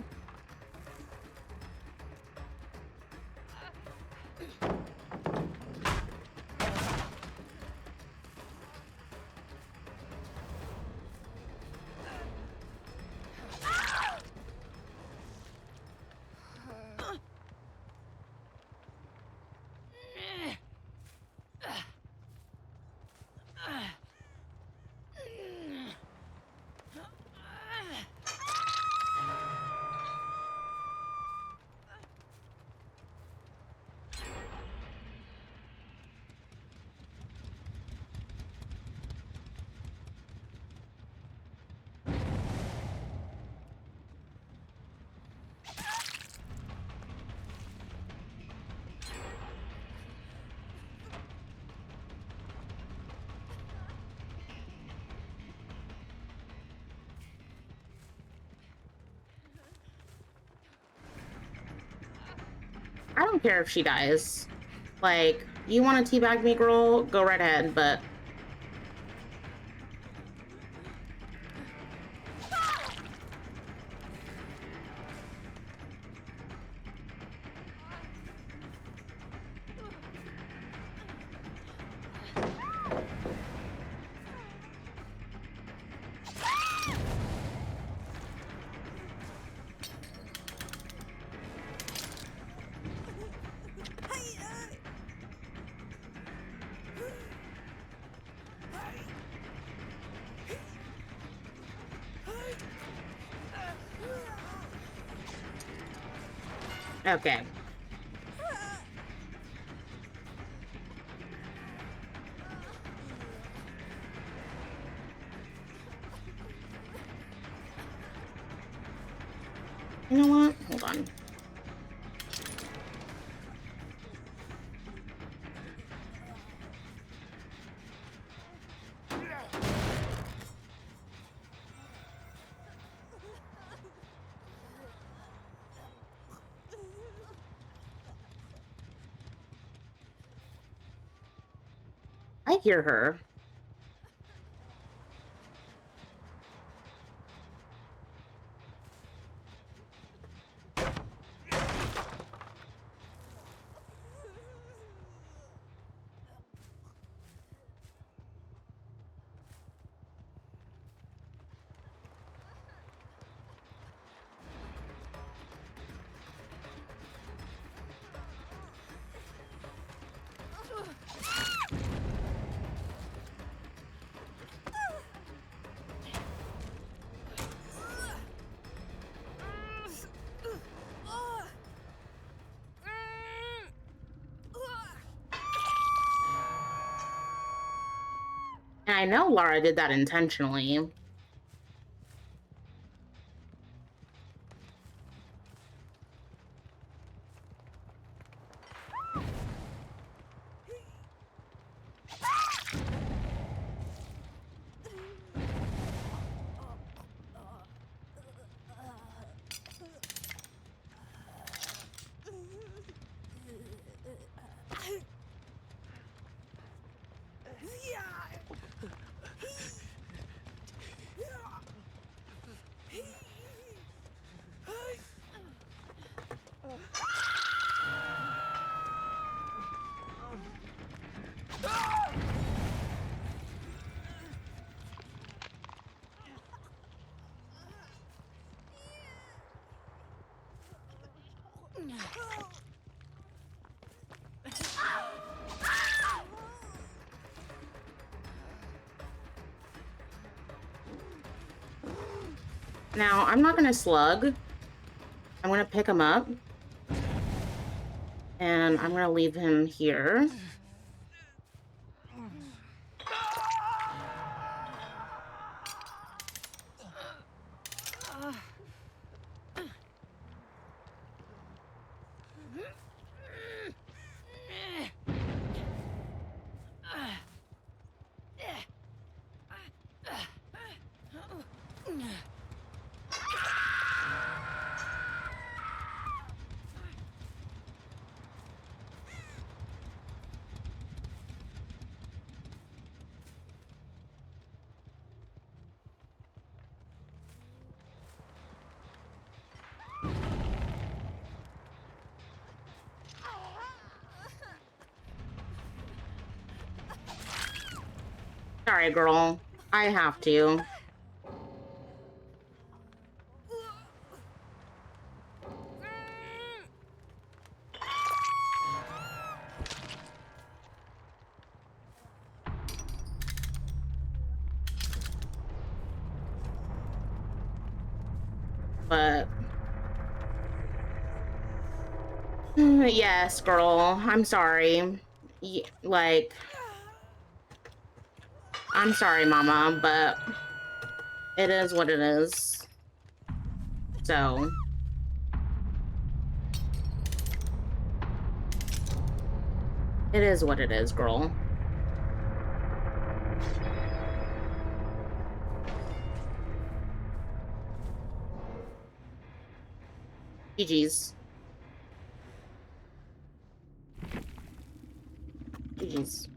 don't care if she dies. Like, you want to teabag me, girl? Go right ahead, but... Okay. You know what? Hold on. I hear her. And I know Lara did that intentionally. Now, I'm not gonna slug. I'm gonna pick him up. And I'm gonna leave him here. Sorry, girl. I have to. But... yes, girl. I'm sorry. Like... I'm sorry, Mama, but... it is what it is. So... it is what it is, girl. GG's. skills.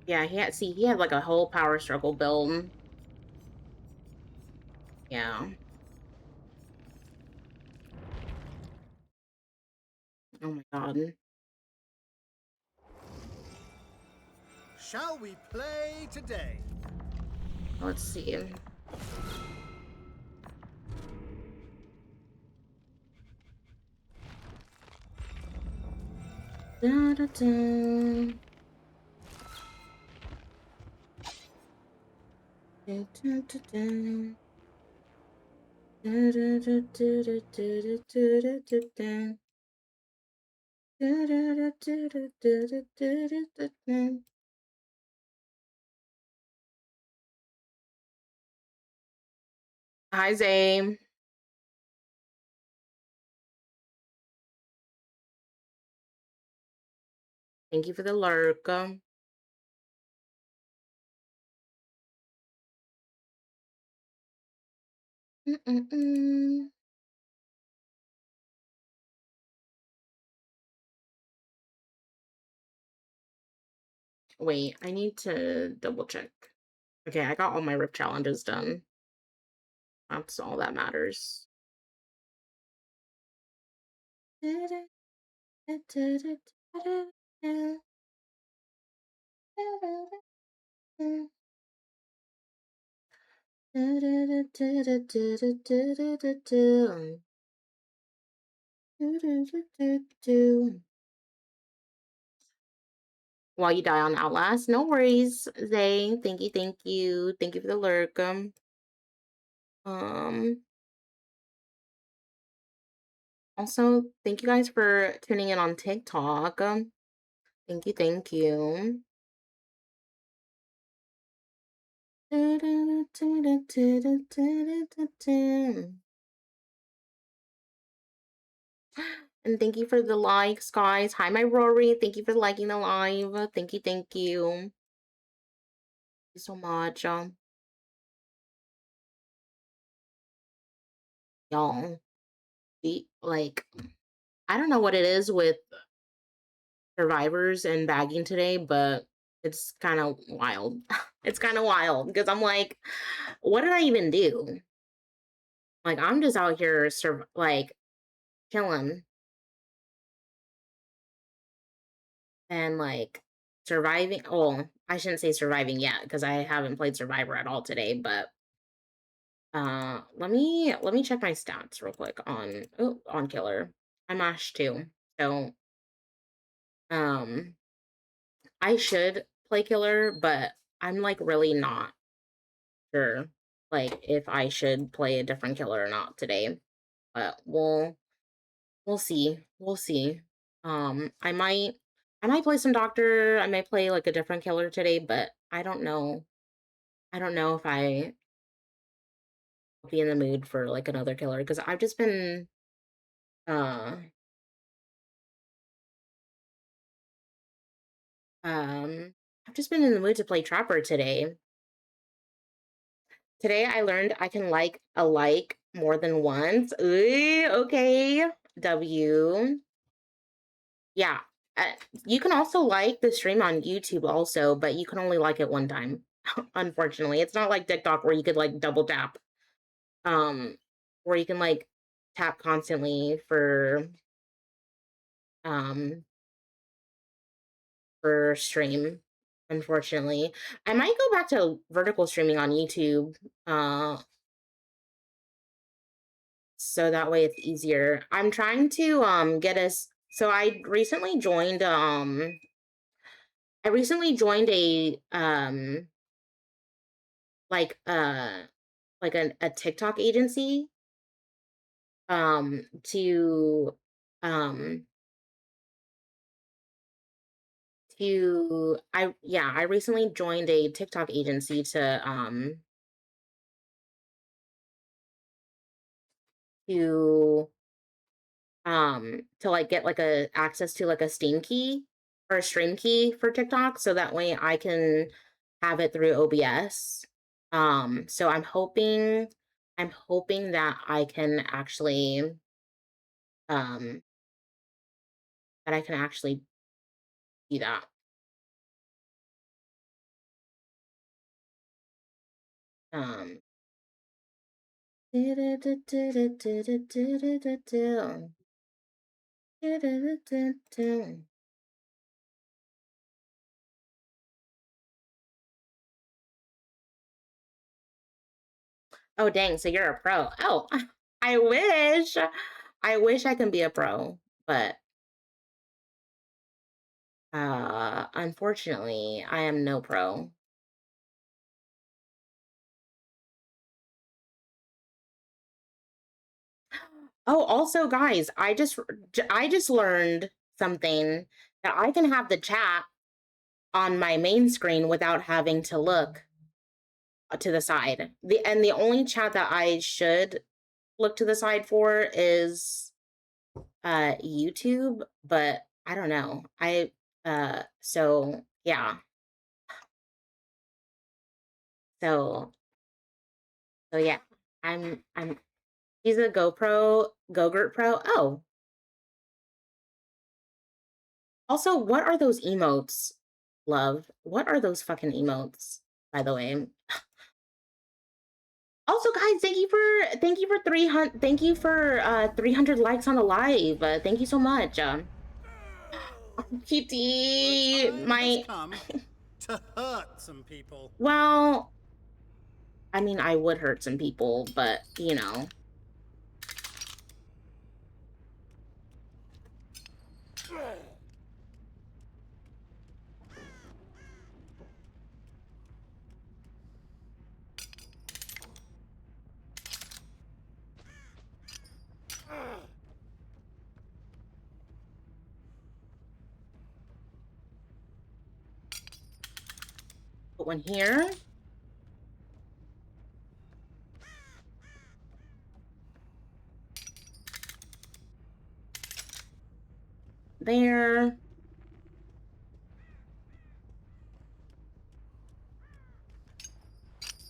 Yeah, he had like a whole power struggle build. Yeah. Oh my god. Shall we play today? Let's see. Da, da, da. Da, da, da, da. Da, da, da, da, da, da, da, da, da, da. Da, da, da, da, da, da, da, da, da, da. Hi, Zay. Thank you for the lurk. Mm-mm-mm. Wait, I need to double check. Okay, I got all my rip challenges done. That's all that matters. While you die on Outlast, no worries, Zay. Thank you, thank you. Thank you for the lurk. Also, thank you guys for tuning in on TikTok. Thank you, thank you. And thank you for the likes, guys. Hi, my Rory. Thank you for liking the live. Thank you, thank you. Thank you so much. Y'all, like, I don't know what it is with survivors and bagging today, but it's kind of wild. It's kind of wild because I'm like, what did I even do? Like, I'm just out here, like, chilling and like surviving. Well, I shouldn't say surviving yet because I haven't played Survivor at all today, but let me check my stats real quick on Killer. I'm Ash too. So I should play Killer, but I'm like really not sure like if I should play a different killer or not today. But we'll see. We'll see. I might play some doctor. I might play like a different killer today, but I don't know. I don't know if I be in the mood for like another killer because I've just been uh I've just been in the mood to play Trapper today. Today I learned I can like a like more than once. Ooh, okay. W. Yeah. You can also like the stream on YouTube also, but you can only like it one time. Unfortunately, it's not like TikTok where you could like double tap. Where you can like tap constantly um for stream. Unfortunately, I might go back to vertical streaming on YouTube. So that way it's easier. I'm trying to get us. So I recently joined a like a TikTok agency to um I recently joined a TikTok agency to to like get like a access to like a Steam key or a stream key for TikTok so that way I can have it through OBS. So I'm hoping that I can actually um that I can actually do that. Um. Oh, dang, so you're a pro. Oh, I wish. I wish I can be a pro, but unfortunately, I am no pro. Oh, also, guys, I just learned something that I can have the chat on my main screen without having to look to the side. The only chat that I should look to the side for is YouTube, but I don't know. So yeah. So yeah. I'm he's a Gogurt Pro. Oh. Also, what are those emotes, love? What are those fucking emotes, by the way? Also, guys, thank you for 300 300 likes on the live. Thank you so much. The Kitty, time has my come to hurt some people. well, I mean, I would hurt some people, but you know. Put one here. There.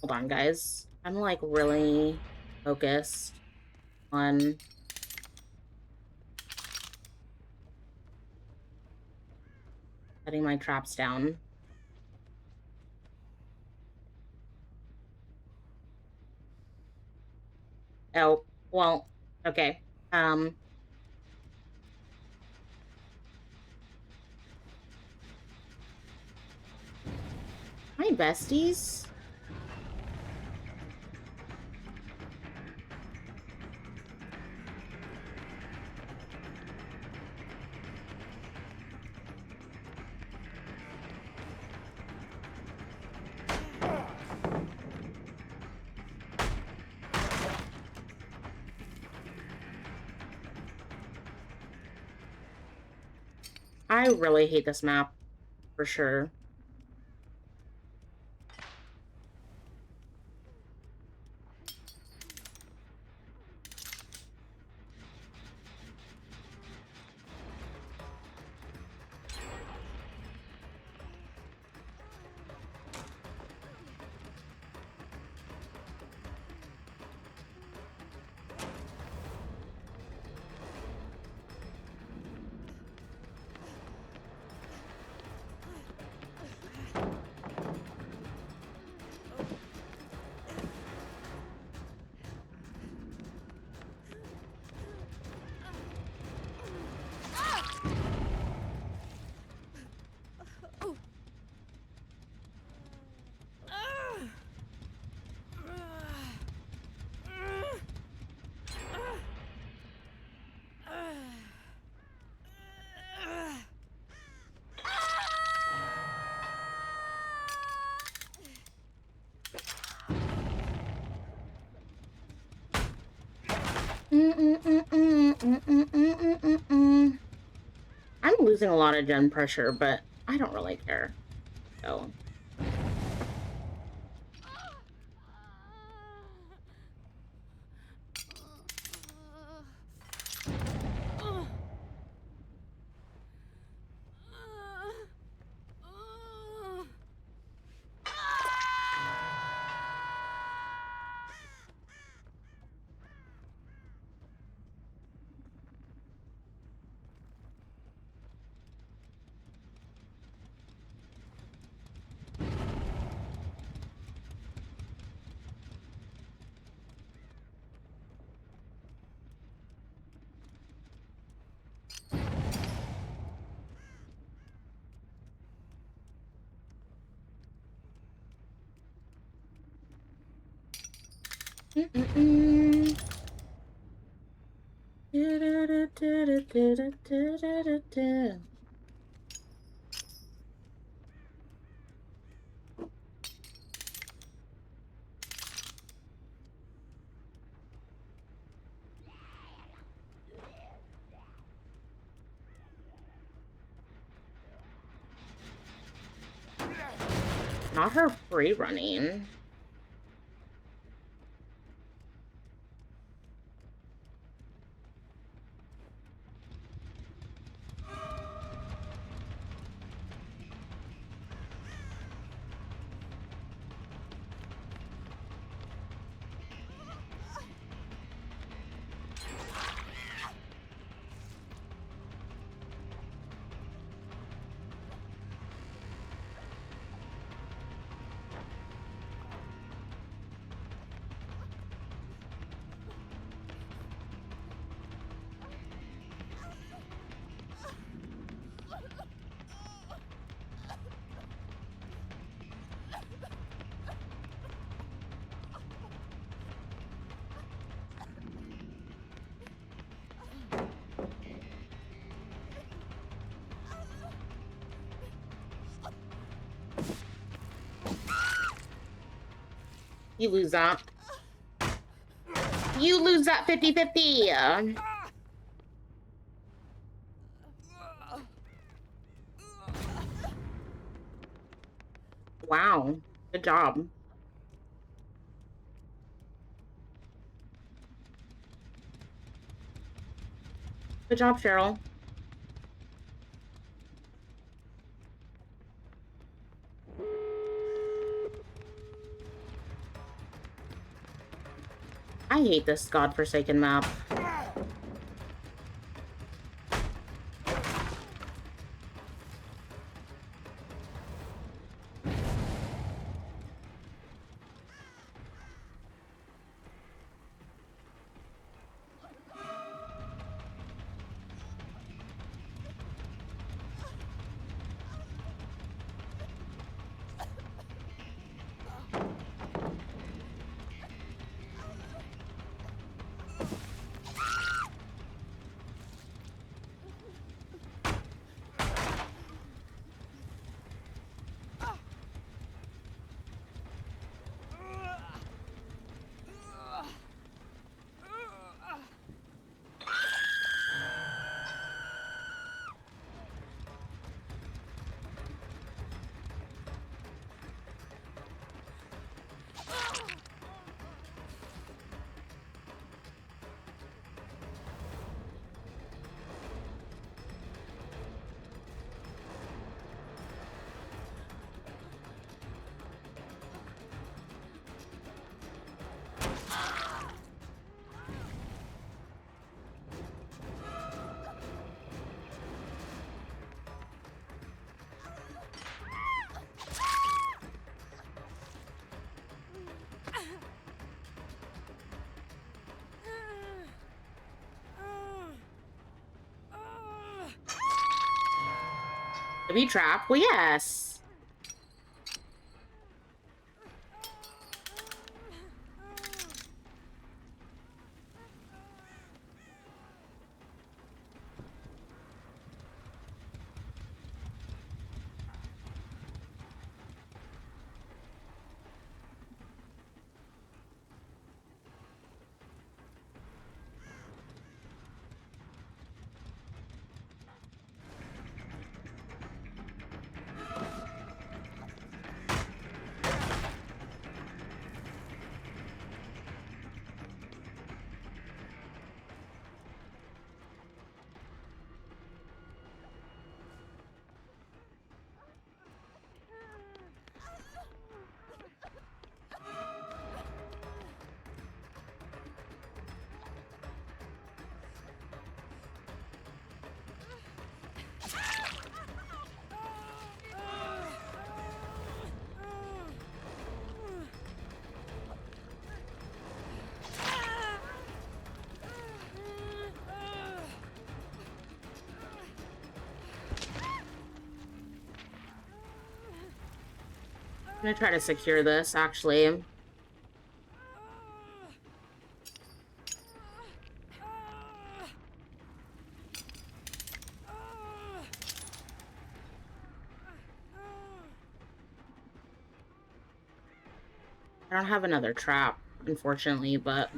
Hold on, guys. I'm like really focused on setting my traps down. Oh, well, okay. Hi, besties. I really hate this map, for sure. I'm losing a lot of gen pressure, but I don't really care. So. Mm-mm-mm. Not her free running. You lose that. You lose that 50-50. Wow. Good job. Good job, Cheryl. I hate this godforsaken map. To be trapped? Well, yes. I'm gonna try to secure this, actually. I don't have another trap, unfortunately, but...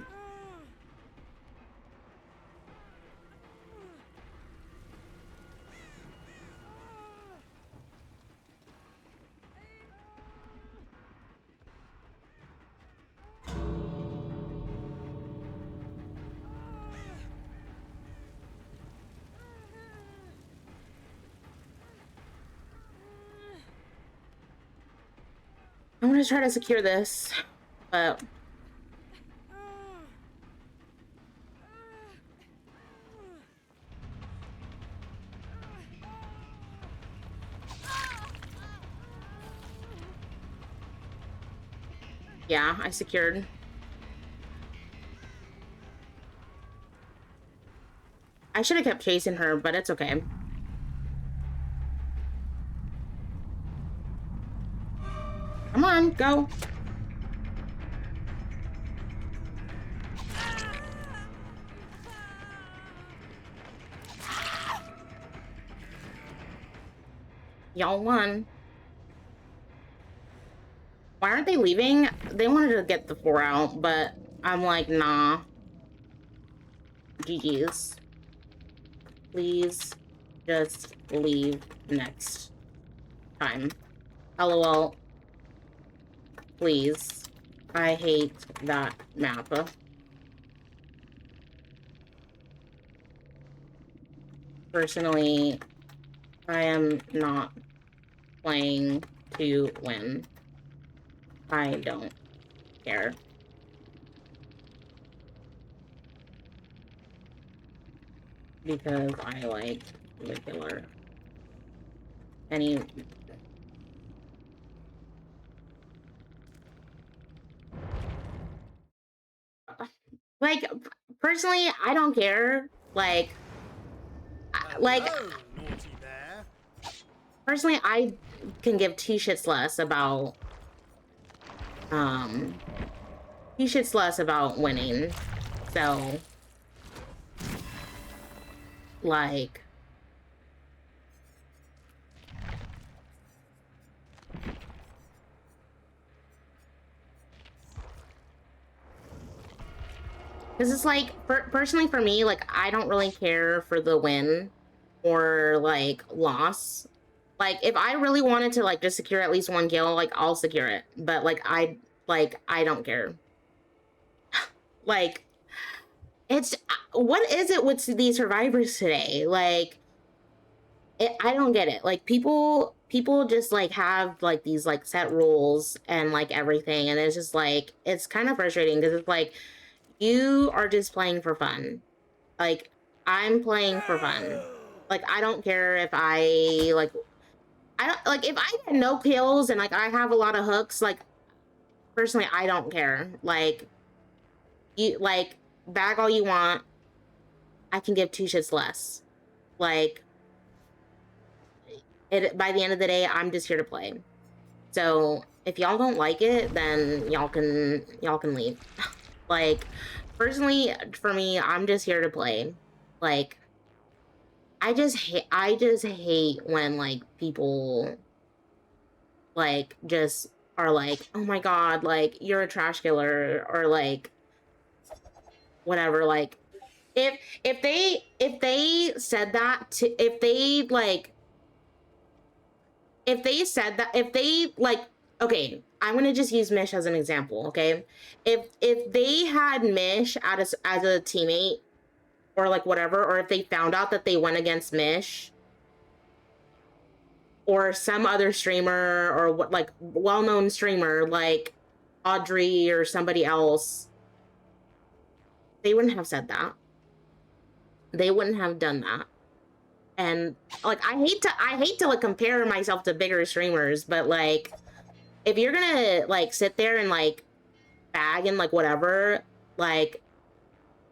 I'm gonna try to secure this, but... Yeah, I secured. I should have kept chasing her, but it's okay. Come on, go. Y'all won. Why aren't they leaving? They wanted to get the 4 out, but I'm like, nah. GG's. Please just leave next time. LOL. Please. I hate that map. Personally, I am not playing to win. I don't care. Because I like regular. Any... Like, personally, I don't care. Like, Hello, naughty bear. personally, I can give two shits less about, two shits less about winning. So, like, because it's like, personally for me, like, I don't really care for the win or, like, loss. Like, if I really wanted to, like, just secure at least 1 kill, like, I'll secure it. But, like, I don't care. Like, it's, what is it with these survivors today? Like, I don't get it. Like, people just, like, have, like, these, like, set rules and, like, everything. And it's just, like, it's kind of frustrating because it's, like, you are just playing for fun. Like, I'm playing for fun. Like, I don't care if I, like, I don't, like, if I get no kills and, like, I have a lot of hooks, like, personally, I don't care. Like, you, like, bag all you want. I can give two shits less. Like, by the end of the day, I'm just here to play. So, if y'all don't like it, then y'all can leave. Like, personally, for me, I'm just here to play. Like, I just hate when, like, people, like, just are like, oh my god, like, you're a trash killer, or, like, whatever. Like, if they said that to, if they, like, okay, I'm gonna just use Mish as an example, okay? If they had Mish as a teammate, or, like, whatever, or if they found out that they went against Mish, or some other streamer, or what, like, well-known streamer, like Audrey or somebody else, they wouldn't have said that. They wouldn't have done that. And, like, I hate to like compare myself to bigger streamers, but, like, if you're gonna, like, sit there and, like, bag and, like, whatever, like,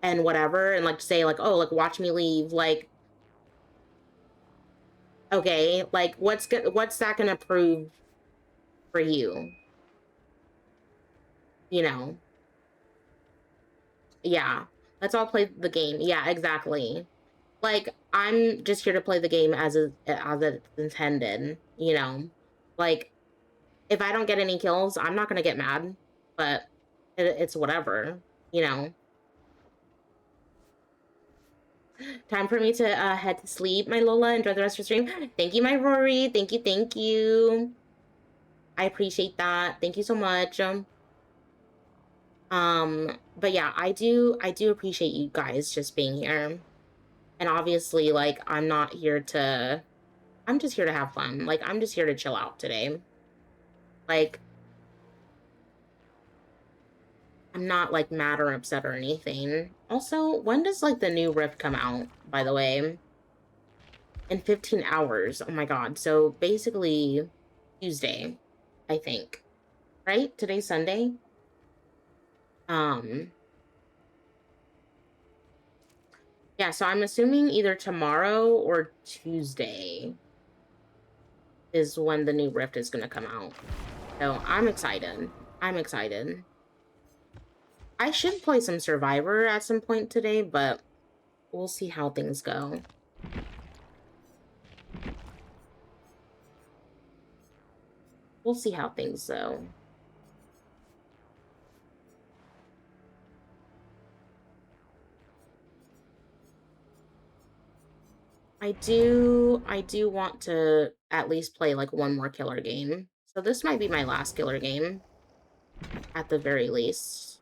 and whatever, and, like, say, like, oh, like, watch me leave, like, okay, like, what's that gonna prove for you? You know? Yeah. Let's all play the game. Yeah, exactly. Like, I'm just here to play the game as it's intended, you know? Like, if I don't get any kills, I'm not gonna get mad. but it's whatever, you know. Time for me to head to sleep, my Lola. Enjoy the rest of your stream. Thank you, my Rory. Thank you, thank you. I appreciate that. Thank you so much. But yeah, I do appreciate you guys just being here. And obviously, like, I'm just here to have fun. Like, I'm just here to chill out today. Like, I'm not, like, mad or upset or anything. Also, when does, like, the new Rift come out, by the way? In 15 hours. Oh my god. So, basically, Tuesday, I think. Right? Today's Sunday? Yeah, so I'm assuming either tomorrow or Tuesday is when the new Rift is gonna come out. So I'm excited. I'm excited. I should play some Survivor at some point today, but we'll see how things go. We'll see how things go. I do want to at least play like one more killer game. So this might be my last killer game at the very least.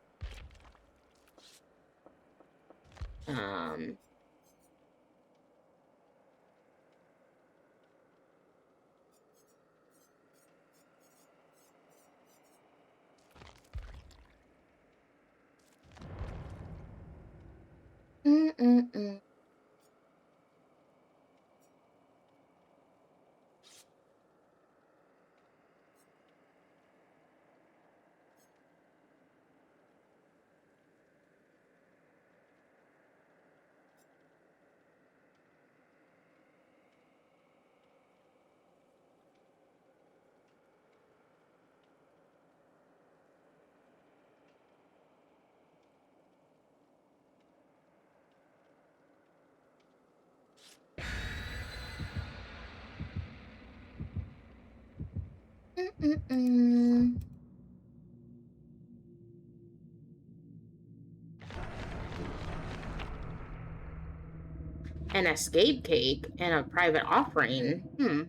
An escape cake and a private offering.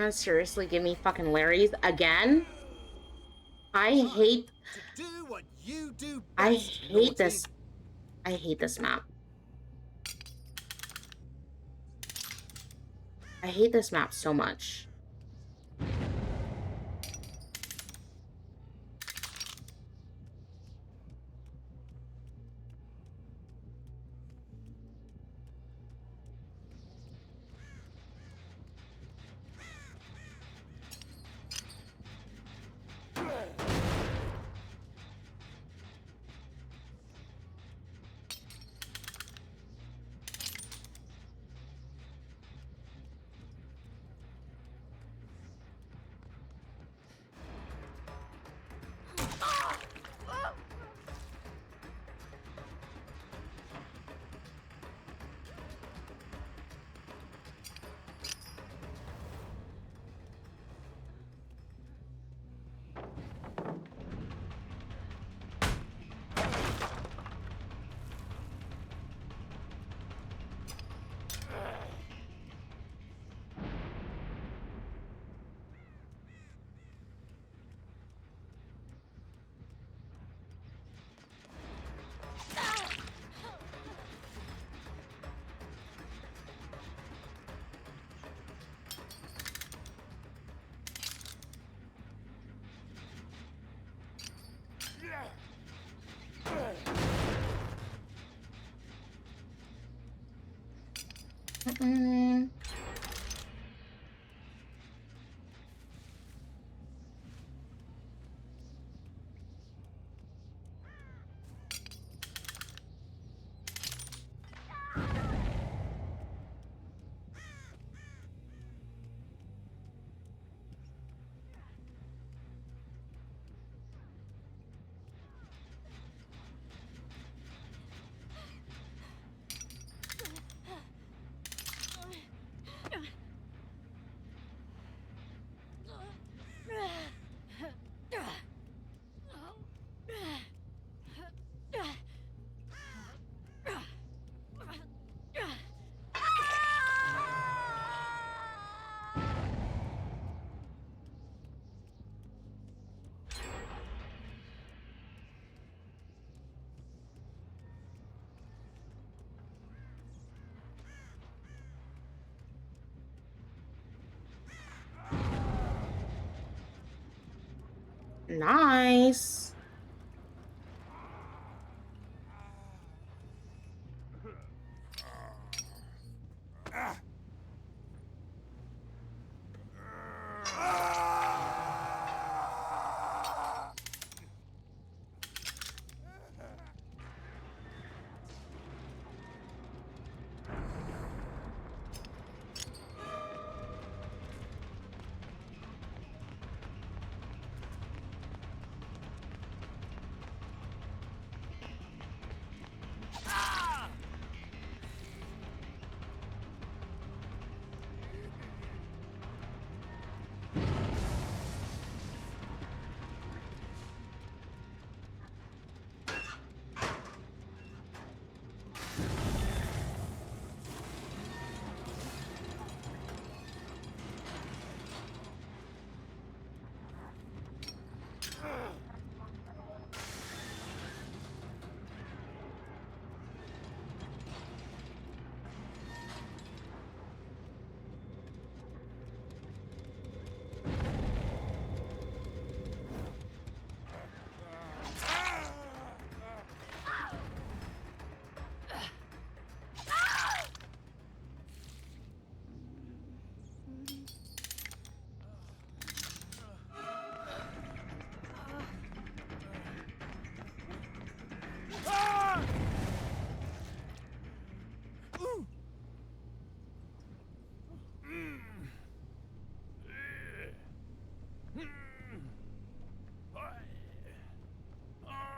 Seriously, give me fucking Larry's again? I hate To do what you do best, I hate Naughty. this. I hate this map. I hate this map so much. Nice.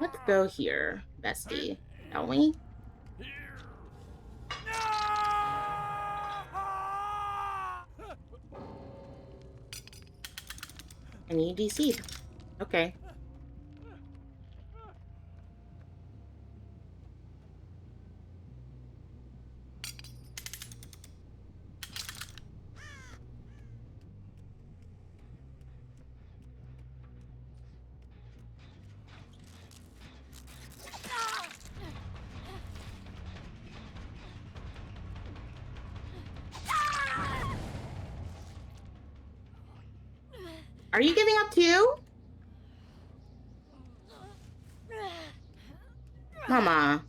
Let's go here, bestie, shall we? And you DC'd. Okay. Are you giving up too? Mama.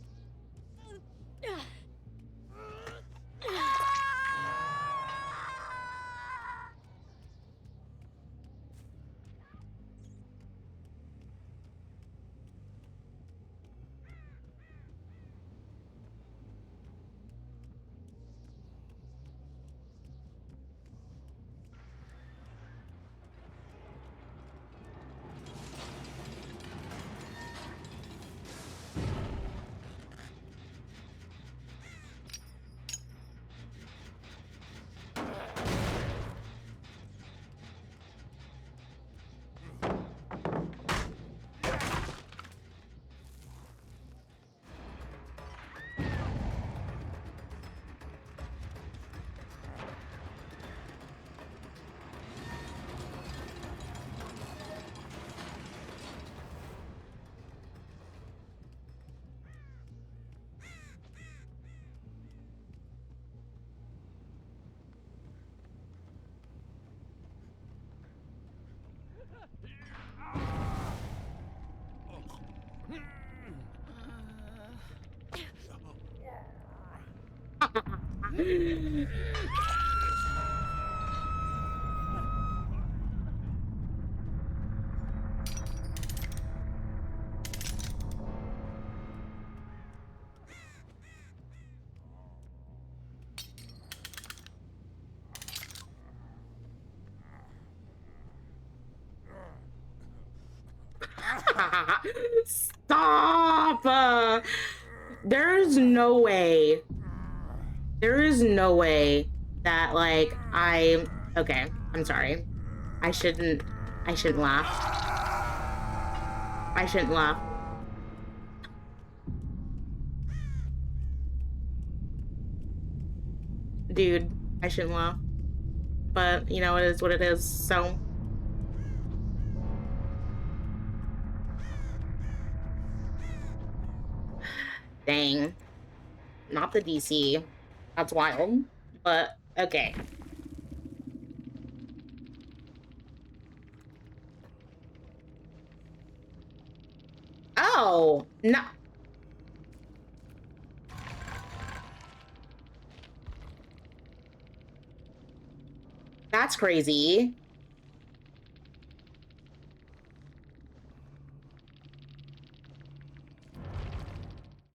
Stop! There's no way. There is no way that, like, okay, I'm sorry. I shouldn't laugh. I shouldn't laugh. Dude, I shouldn't laugh. But, you know, it is what it is, so... Dang. Not the DC. That's wild. But, okay. No, no. That's crazy.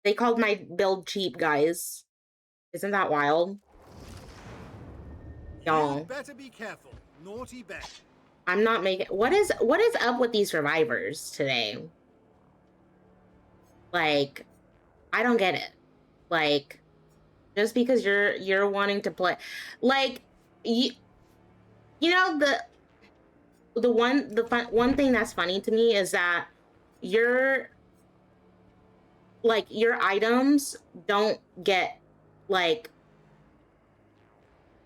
They called my build cheap, guys. Isn't that wild? Y'all. You better be careful. Naughty Bet. I'm not making... What is up with these survivors today? Like, I don't get it. Like, just because you're wanting to play... Like, you know, the one thing that's funny to me is that your items don't get, like,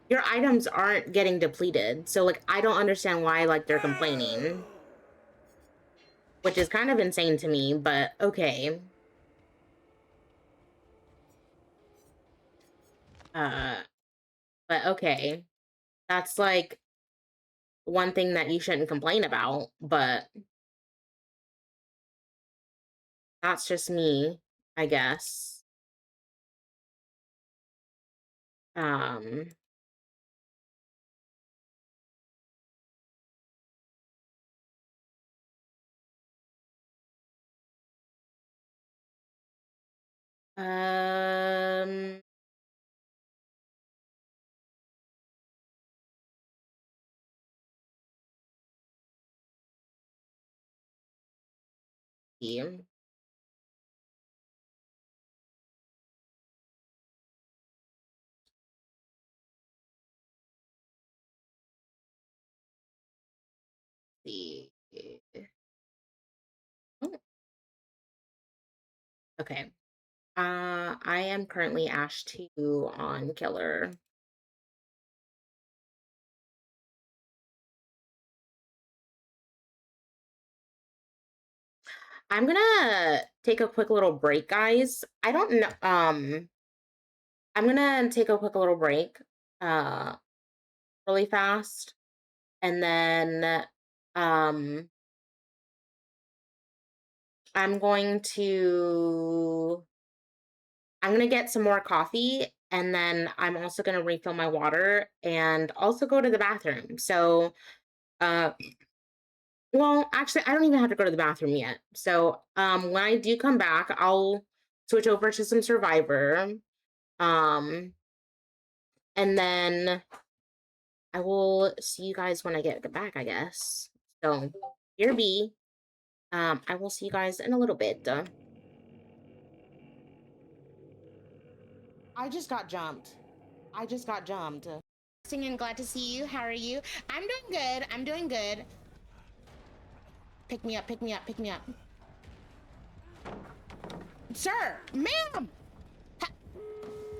your items aren't getting depleted. So, like, I don't understand why, like, they're complaining. Which is kind of insane to me, but okay. But okay. That's, like, one thing that you shouldn't complain about, but that's just me, I guess. Um... Um... yeah. See. Oh, okay. I am currently Ash 2 on Killer. I'm gonna take a quick little break, guys. I don't know. I'm gonna take a quick little break, really fast, and then, um, I'm gonna get some more coffee, and then I'm also gonna refill my water and also go to the bathroom. So, uh, well, actually, I don't even have to go to the bathroom yet. So, when I do come back, I'll switch over to some Survivor. Um, and then I will see you guys when I get back, I guess. So, here be. I will see you guys in a little bit. I just got jumped. I just got jumped. And glad to see you. How are you? I'm doing good. I'm doing good. Pick me up, pick me up, pick me up. Sir, ma'am!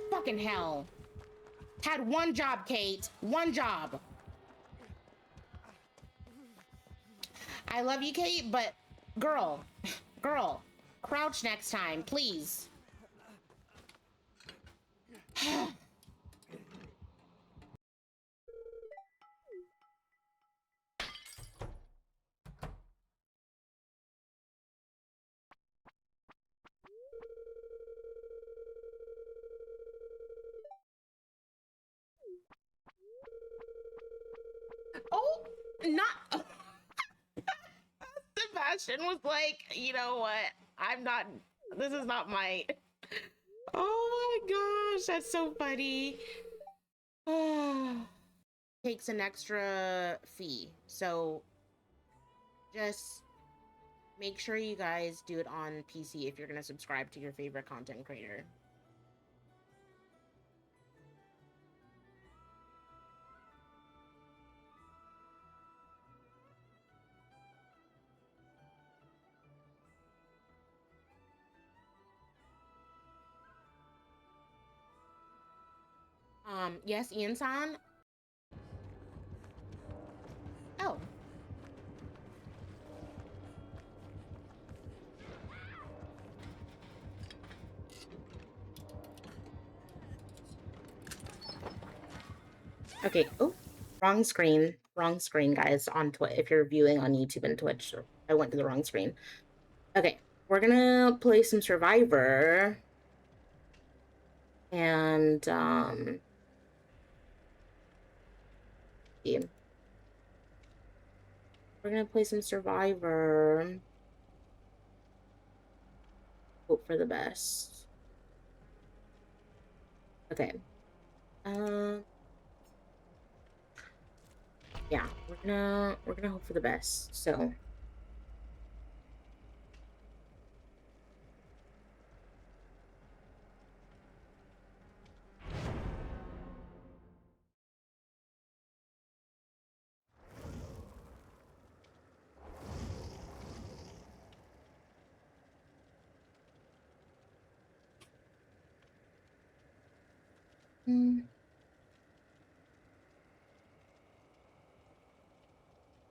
Fucking hell. Had one job, Kate. One job. I love you, Kate, but girl, crouch next time, please. Oh, not. Sebastian was like, you know what? I'm not. This is not my. Oh my gosh, that's so funny. Takes an extra fee, so just make sure you guys do it on PC if you're gonna subscribe to your favorite content creator. Yes, Ian-san? Oh. Okay. Oh, wrong screen. Wrong screen, guys, on Twitch. If you're viewing on YouTube and Twitch, I went to the wrong screen. Okay, we're gonna play some Survivor. And, yeah. We're gonna play some Survivor. Hope for the best. Okay. Yeah, we're gonna hope for the best. So.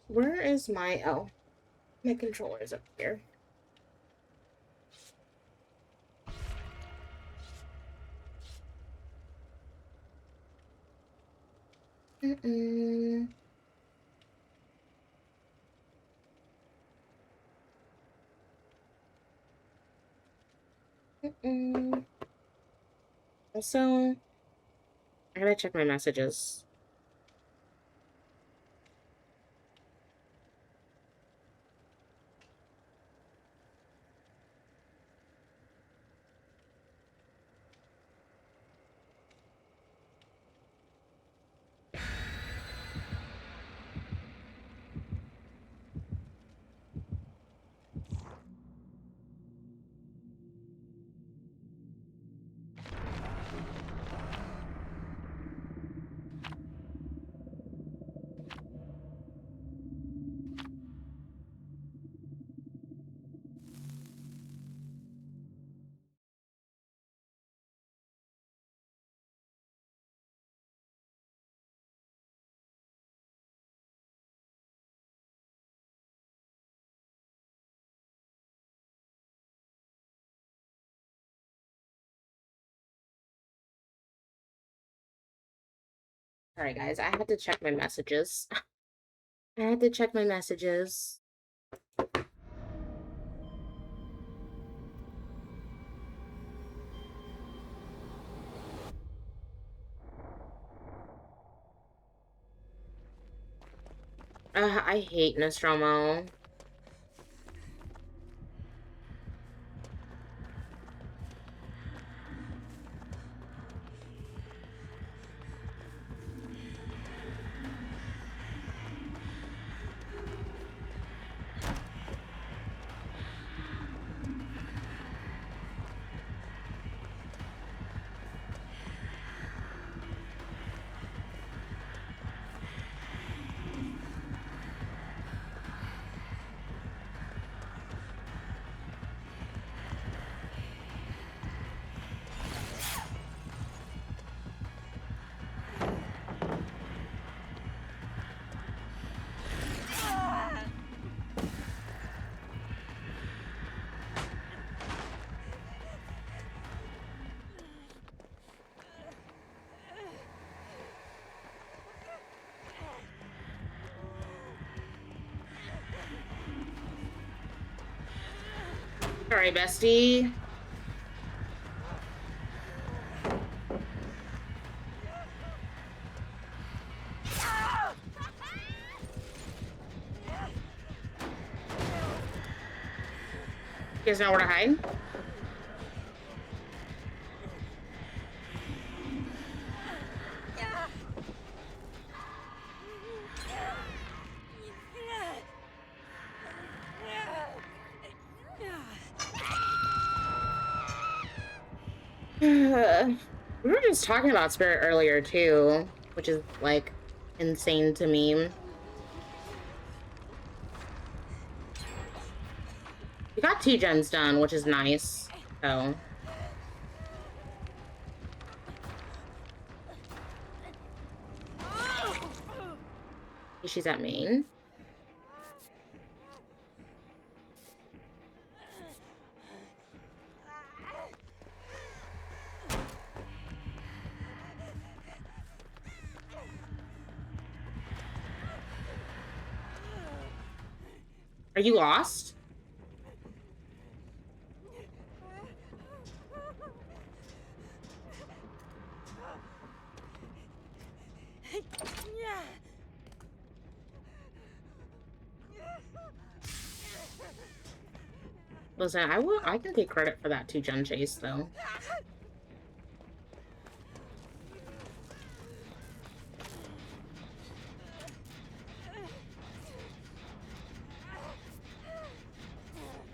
Where is my, oh, my controller's up here. Also, I gotta check my messages. Sorry, guys, I had to check my messages. I had to check my messages. I hate Nostromo. Sorry, bestie. You guys know where to hide? We were just talking about Spirit earlier, too, which is, like, insane to me. We got 2 gens done, which is nice, so. She's at main. Are you lost? Listen, I can take credit for that 2-gen chase though.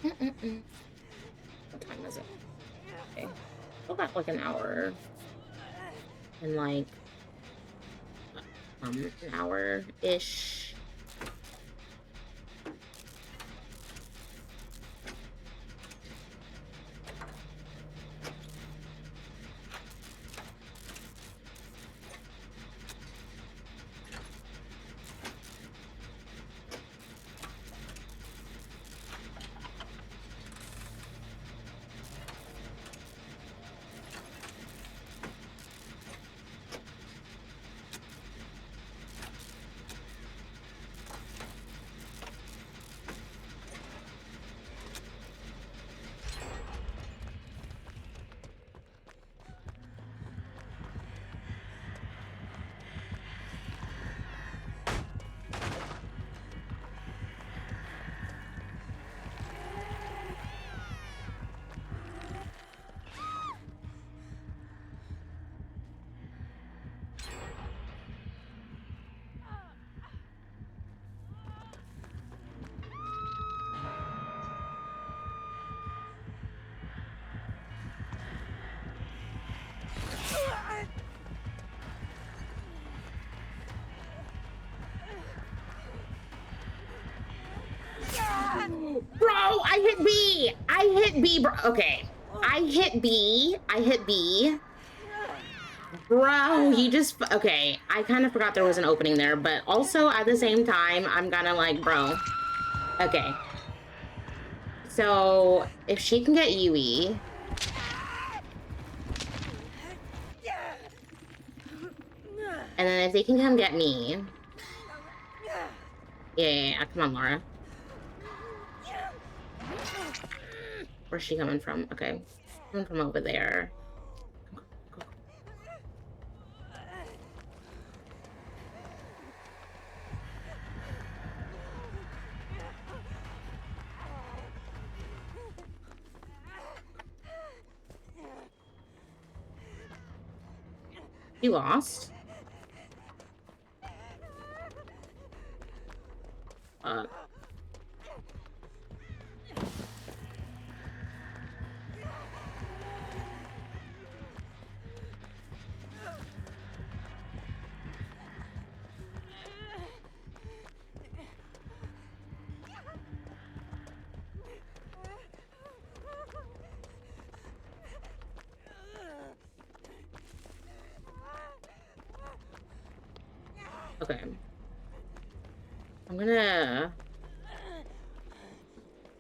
What time is it? Okay. Still got like an hour. And like an hour-ish. Bro, I hit B! I hit B, bro. Okay. I hit B. Bro, you just... Okay, I kind of forgot there was an opening there, but also at the same time, I'm gonna like, bro. Okay. So, if she can get Yui... And then if they can come get me... Yeah, come on, Laura. Where's she coming from? Okay. Coming from over there. You lost? Okay. I'm gonna...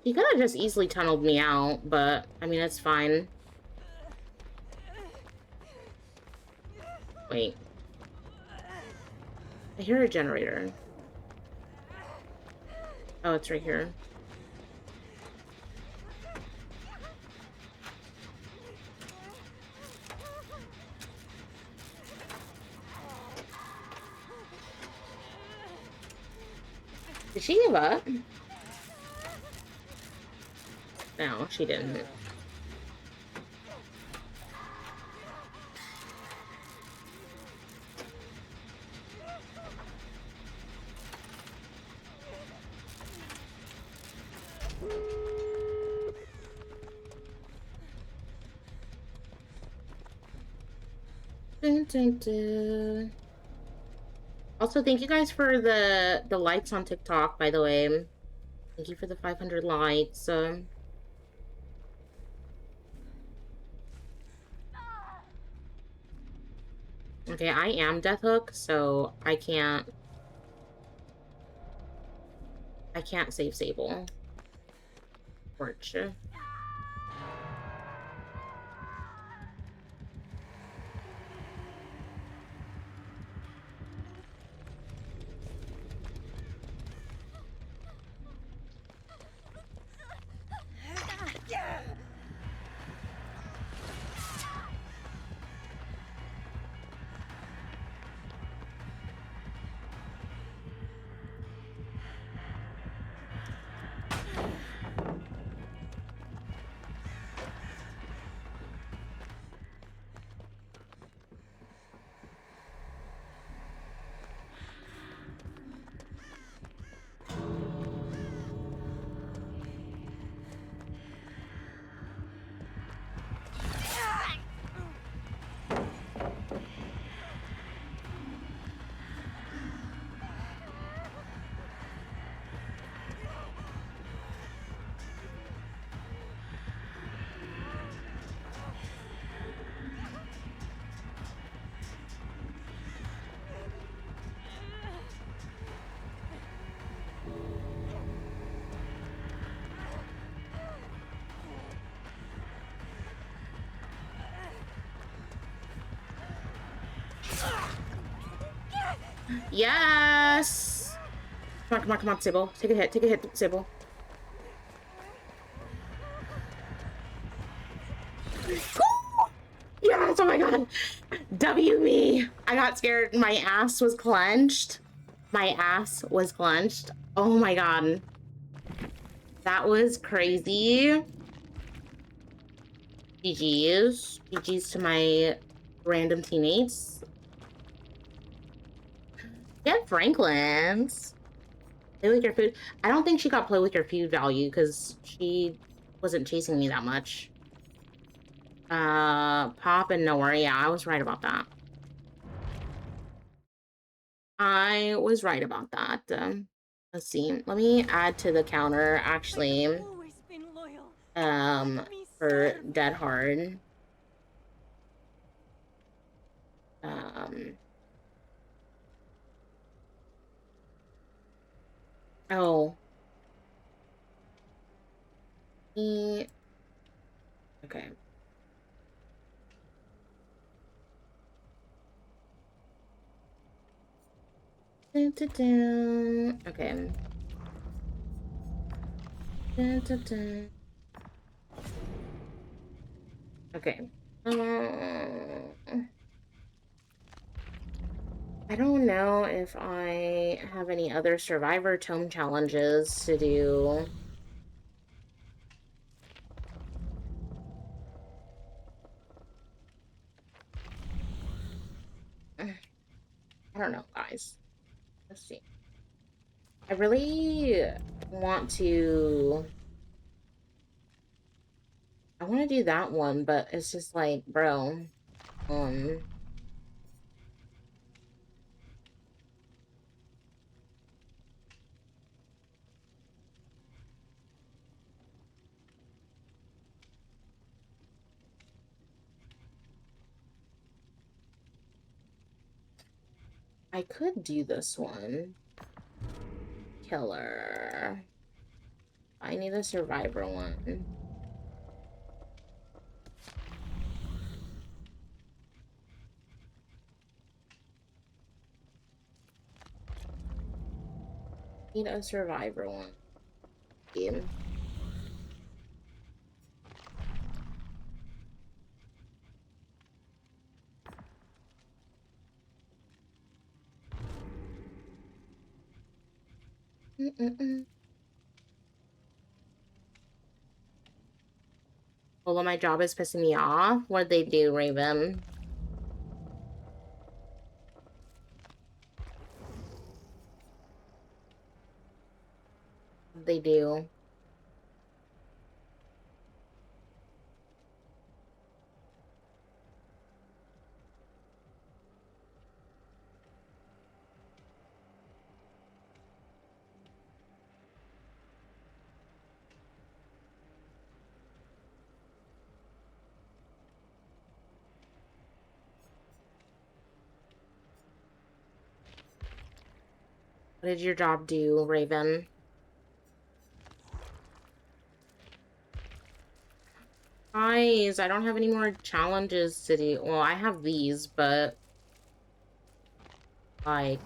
He could have just easily tunneled me out, but, I mean, it's fine. Wait. I hear a generator. Oh, it's right here. Did she give up? No, she didn't. Dun, dun, dun. Also, thank you guys for the likes on TikTok, by the way. Thank you for the 500 likes. Okay, I am Death Hook, so I can't save Sable. Porch. Yes! Come on, Sybil. Take a hit, Sybil. Yes, oh my god. W me. I got scared. My ass was clenched. My ass was clenched. Oh my god. That was crazy. GG's. GG's to my random teammates. Get Franklin's. Play with your food. I don't think she got play with your food value because she wasn't chasing me that much. Pop and nowhere. Yeah, I was right about that. I was right about that. Let's see. Let me add to the counter actually. For Dead Hard. Oh. Okay. Dun, dun, dun. Okay. Dun, dun, dun. Okay. I don't know if I have any other Survivor Tome challenges to do. I don't know, guys. Let's see. I really want to... I want to do that one, but it's just like, bro, I could do this one. Killer. I need a Survivor one. Need a Survivor one. Game. Well, my job is pissing me off. What'd they do, Raven? What'd they do? What did your job do, Raven? Guys, I don't have any more challenges to do. Well, I have these, but... like...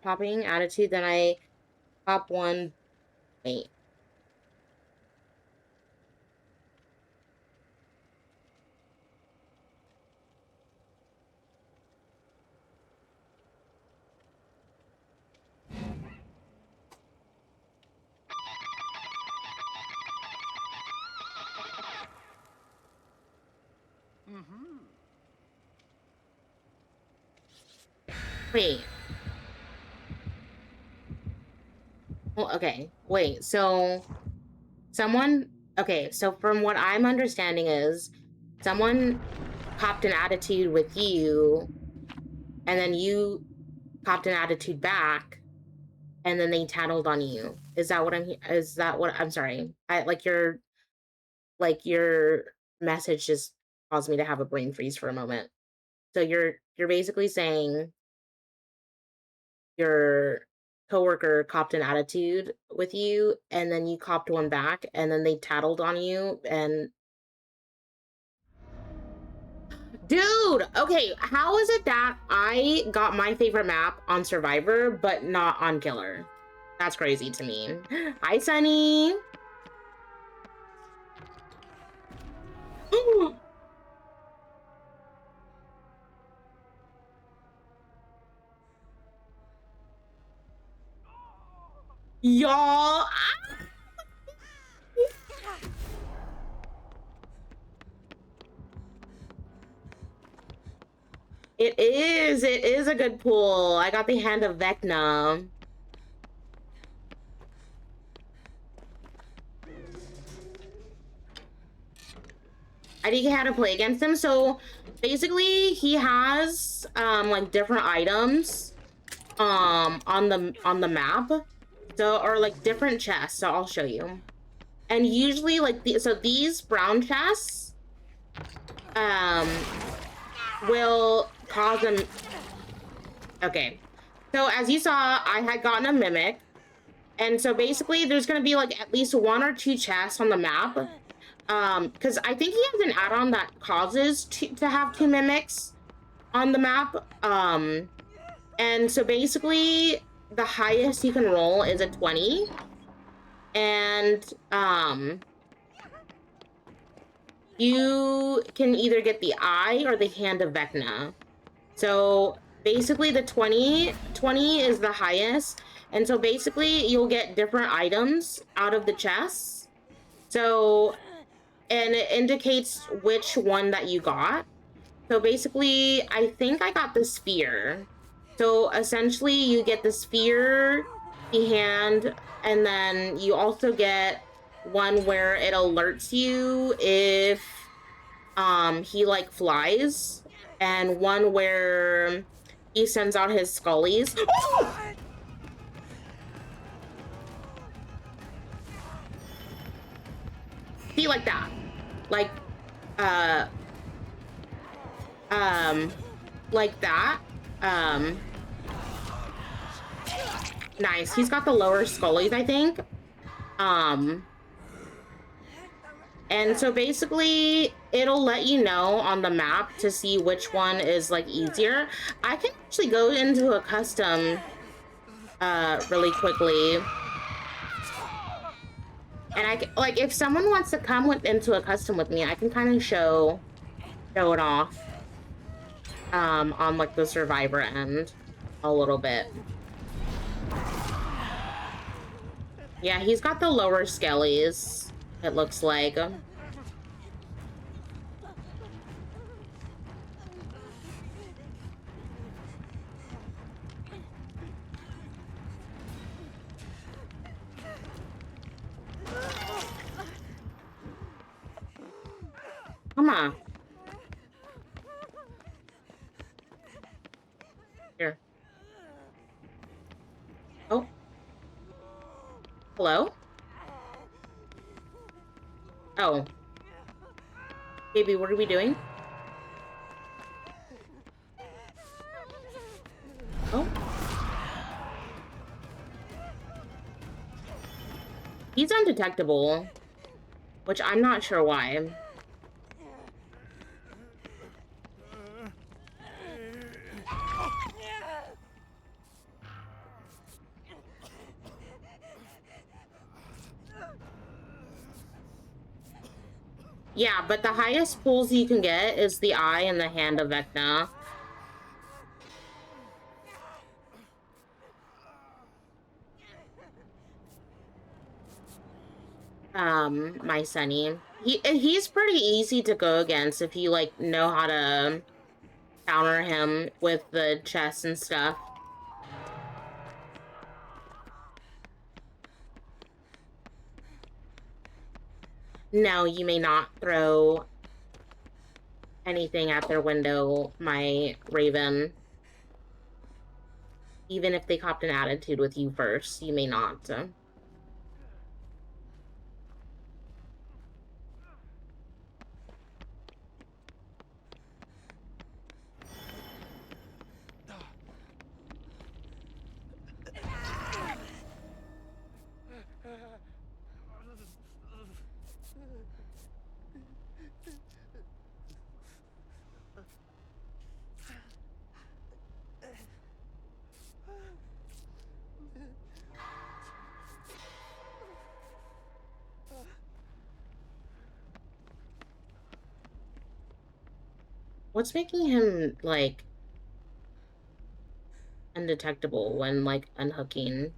Popping attitude, then I pop one. Wait. Wait. Well, okay, wait, so someone, okay, so from what I'm understanding is someone copped an attitude with you, and then you copped an attitude back, and then they tattled on you. Is that what I'm sorry. Your message just caused me to have a brain freeze for a moment. So you're basically saying your coworker copped an attitude with you, and then you copped one back, and then they tattled on you, and dude, okay, how is it that I got my favorite map on Survivor, but not on Killer? That's crazy to me. Hi, Sunny. Y'all. It is a good pull. I got the hand of Vecna. I didn't get how to play against him. So basically he has like different items on the map. So, or like different chests. So I'll show you. And usually like these brown chests will cause them. Okay. So as you saw, I had gotten a mimic. And so basically there's gonna be like at least 1 or 2 chests on the map. Because I think he has an add-on that causes to have 2 mimics on the map. And so basically the highest you can roll is a 20. And you can either get the eye or the hand of Vecna. So basically the 20 is the highest. And so basically you'll get different items out of the chests. So, and it indicates which one that you got. So basically, I think I got the sphere. So essentially you get the sphere, the hand, and then you also get one where it alerts you if he like flies, and one where he sends out his scullies. See, like that. Like like that. Nice. He's got the lower scullies, I think. And so basically it'll let you know on the map to see which one is like easier. I can actually go into a custom really quickly. And I can, like, if someone wants to come into a custom with me, I can kind of show it off on like the Survivor end a little bit. Yeah, he's got the lower skellies, it looks like. Come on. Here. Oh. Hello? Oh. Baby, what are we doing? Oh. He's undetectable, which I'm not sure why. Yeah, but the highest pulls you can get is the eye and the hand of Vecna. My Sunny. He's pretty easy to go against if you, like, know how to counter him with the chest and stuff. No, you may not throw anything at their window, my Raven. Even if they copped an attitude with you first, you may not. What's making him, like, undetectable when, like, unhooking?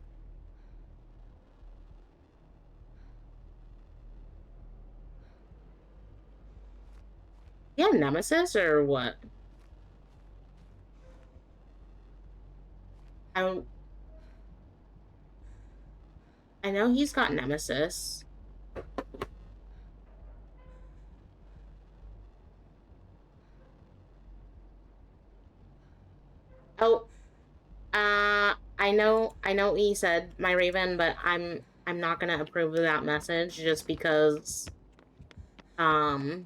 Yeah, Nemesis or what? I know he's got Nemesis. Oh, I know what he said, my Raven, but I'm not gonna approve of that message just because, oh,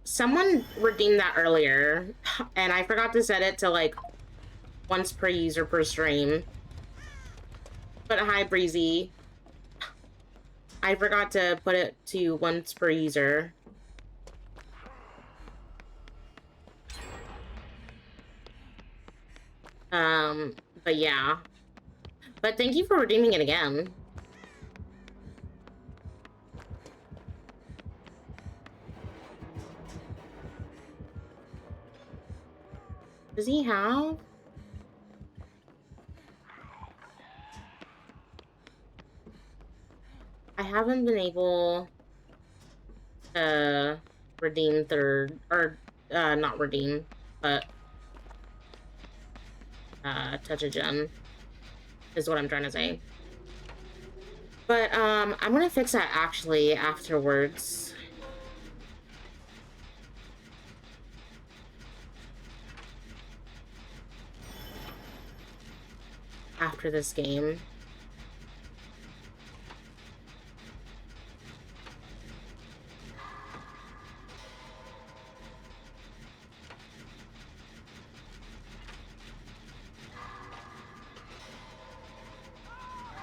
someone redeemed that earlier, and I forgot to set it to, like, once per user per stream. But hi, Breezy. I forgot to put it to once per user. But yeah. But thank you for redeeming it again. Does he have? I haven't been able to redeem third, or, not redeem, but, touch a gem, is what I'm trying to say. But, I'm gonna fix that actually afterwards. After this game.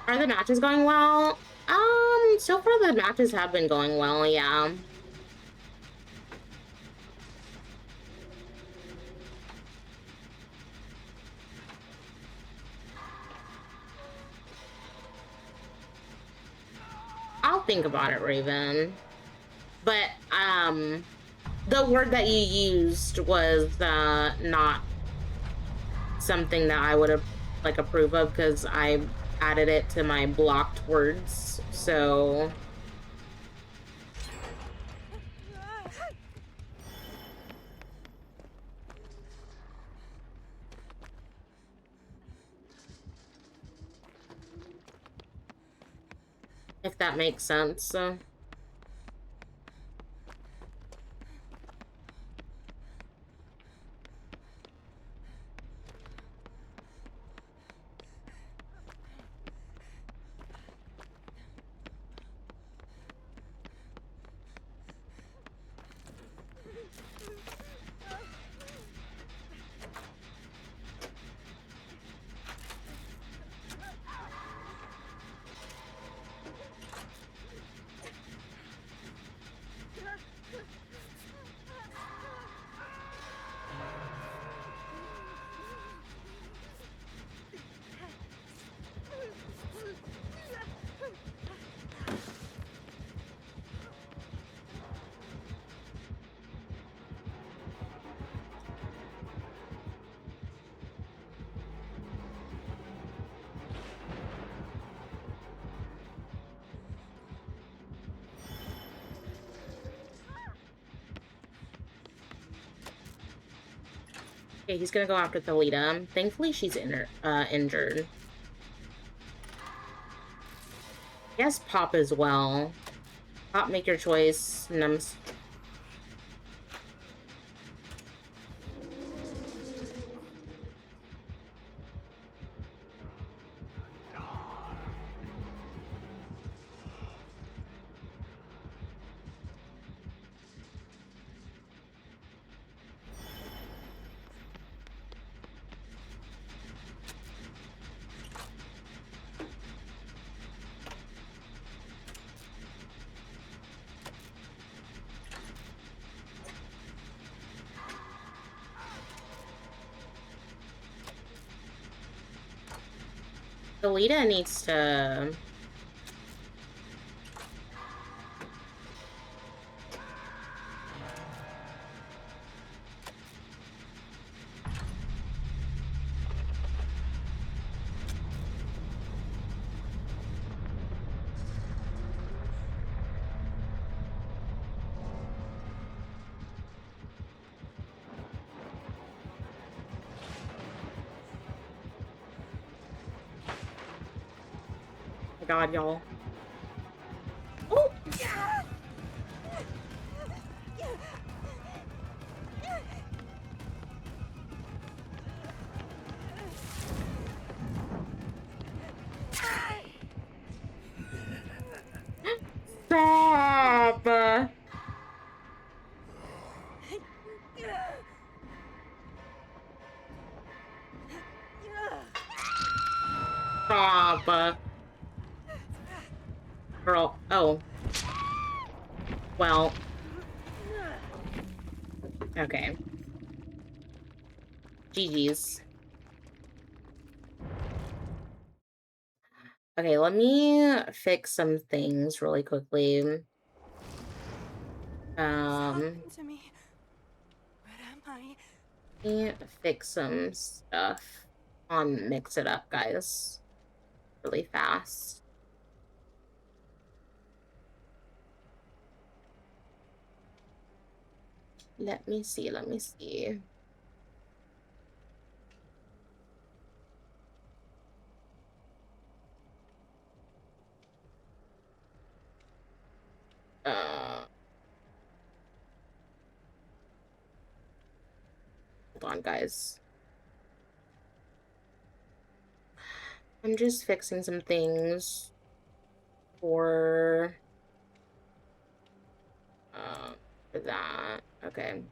Are the matches going well? So far the matches have been going well, yeah. I'll think about it, Raven. But, the word that you used was, not something that I would have, like, approve of, because I added it to my blocked words, so... if that makes sense. Okay, he's gonna go after Thalita. Thankfully, she's injured. guess Pop as well. Pop, make your choice. Nums. Alita needs to... Oh my God, y'all. Oh! Stop! Stop! Girl. Oh. Well. Okay. GG's. Okay, let me fix some things really quickly. To me. Where am I? Let me fix some stuff on Mix It Up, guys. Really fast. Let me see, let me see. Hold on, guys. I'm just fixing some things for that. Okay.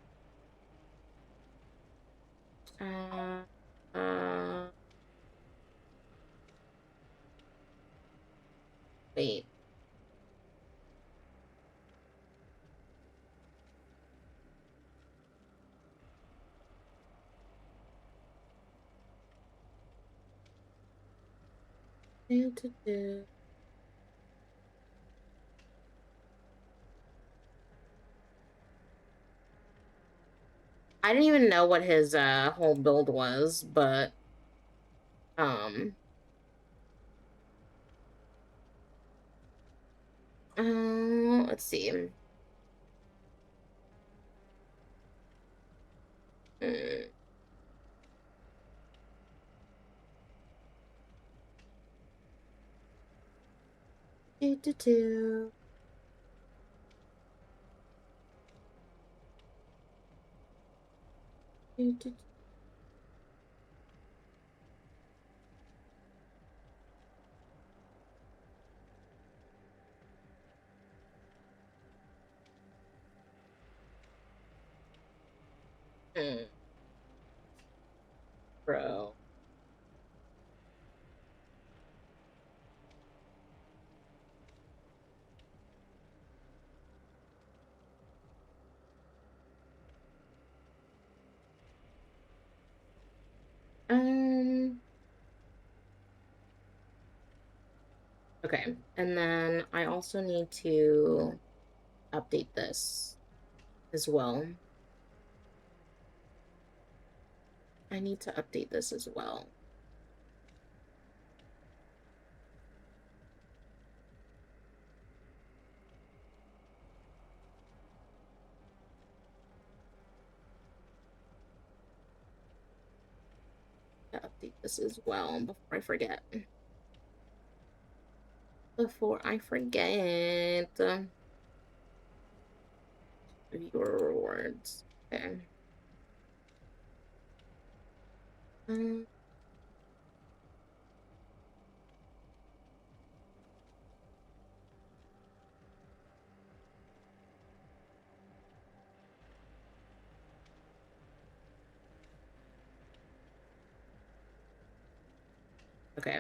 Wait. I didn't even know what his whole build was, but let's see. Mm. Do, do, do. Do, do, do. Mm. Bro. Okay, and then I also need to update this as well. I need to update this as well. To update this as well before I forget. before I forget. Viewer rewards. Okay. Um, okay.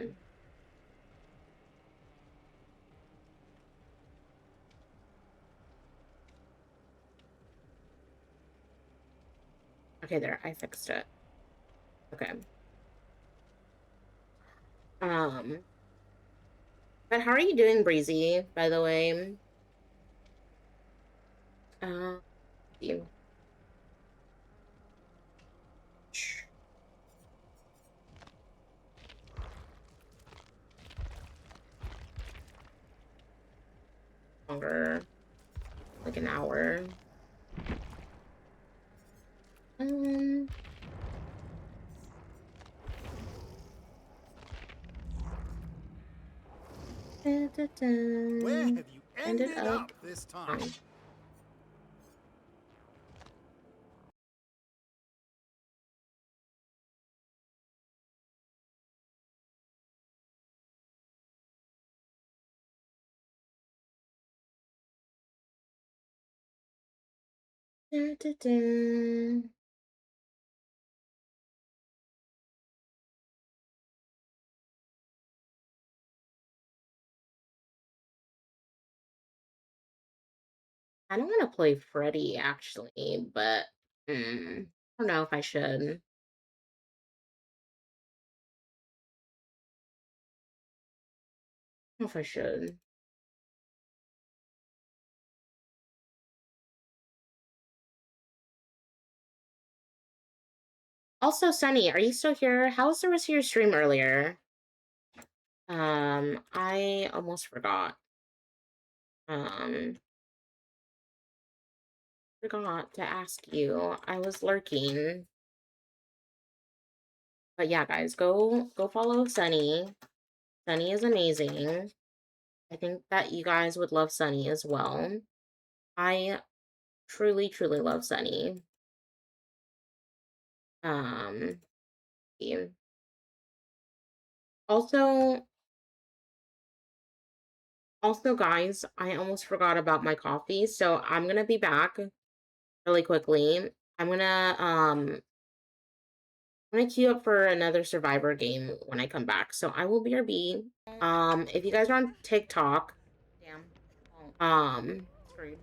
Okay, there, I fixed it. Okay. But how are you doing, Breezy, by the way? You. Longer. Like an hour. Where have you ended up this time? I don't want to play Freddy, actually, but I don't know if I should. I don't know if I should. Also, Sunny, are you still here? How was the rest of your stream earlier? I almost forgot. Forgot to ask you. I was lurking. But yeah, guys, go follow Sunny. Sunny is amazing. I think that you guys would love Sunny as well. I truly, truly love Sunny. Yeah. Also, guys, I almost forgot about my coffee, so I'm gonna be back really quickly. I'm gonna queue up for another Survivor game when I come back. So I will BRB. If you guys are on TikTok, screwed.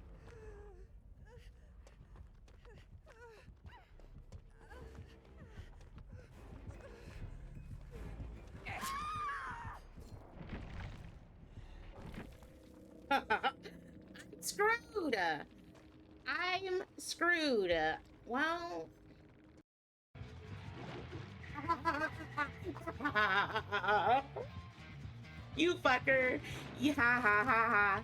I'm screwed. I'm screwed. Well. You fucker. Yeah, ha ha ha.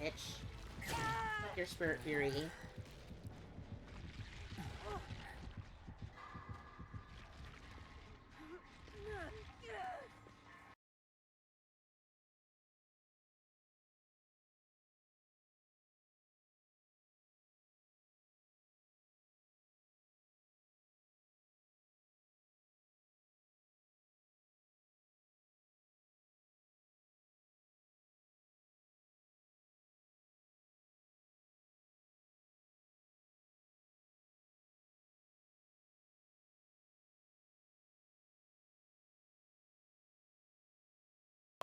Bitch. Fuck your spirit fury.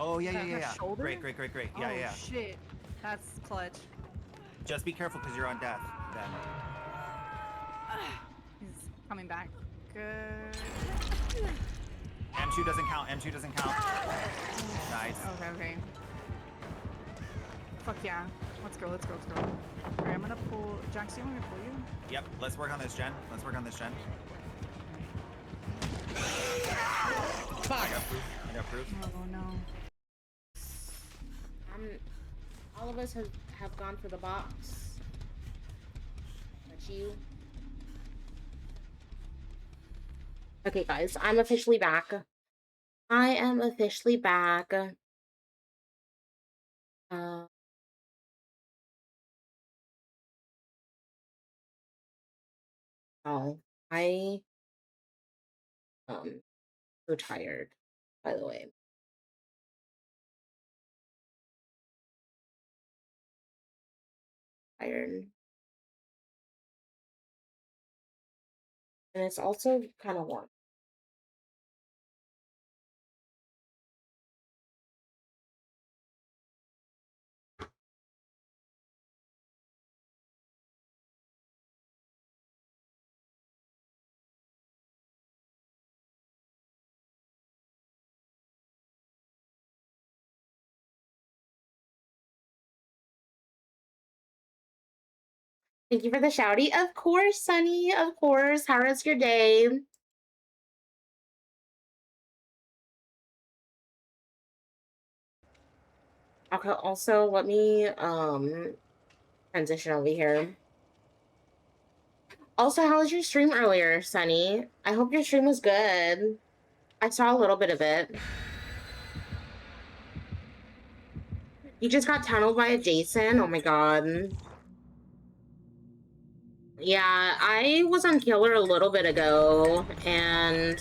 Oh, yeah, yeah, Her yeah, yeah. shoulder? Great, great, great, great. Yeah, Oh, yeah. shit. That's clutch. Just be careful because you're on death then. He's coming back. Good. M2 doesn't count. M2 doesn't count. Nice. Okay, okay. Fuck yeah. Let's go, let's go, let's go. Alright, I'm gonna pull... Jax, do you want me to pull you? Yep, let's work on this, Jen. Let's work on this, Jen. Fuck. I got proof. I got proof. Oh, no. All of us have gone for the box. But you. Okay, guys, I'm officially back. I am officially back. Oh, I so tired, by the way. Tired. And it's also kind of warm. Thank you for the shouty. Of course, Sunny. Of course. How was your day? Okay, also let me transition over here. Also, how was your stream earlier, Sunny? I hope your stream was good. I saw a little bit of it. You just got tunneled by a Jason? Oh my god. Yeah, I was on Killer a little bit ago, and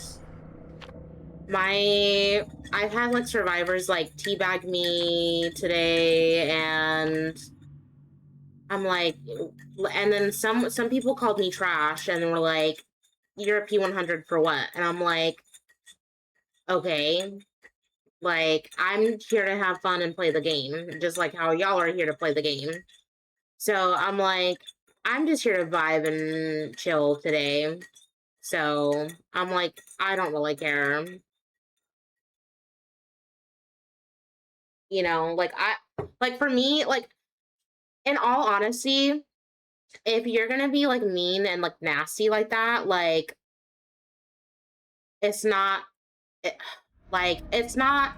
I've had like survivors like teabag me today, and I'm like, and then some people called me trash and were like, "You're a P100 for what?" And I'm like, okay, like I'm here to have fun and play the game, just like how y'all are here to play the game. So I'm like, I'm just here to vibe and chill today. So I'm like, I don't really care. You know, like for me, like in all honesty, if you're gonna be like mean and like nasty like that, like it's not it, like it's not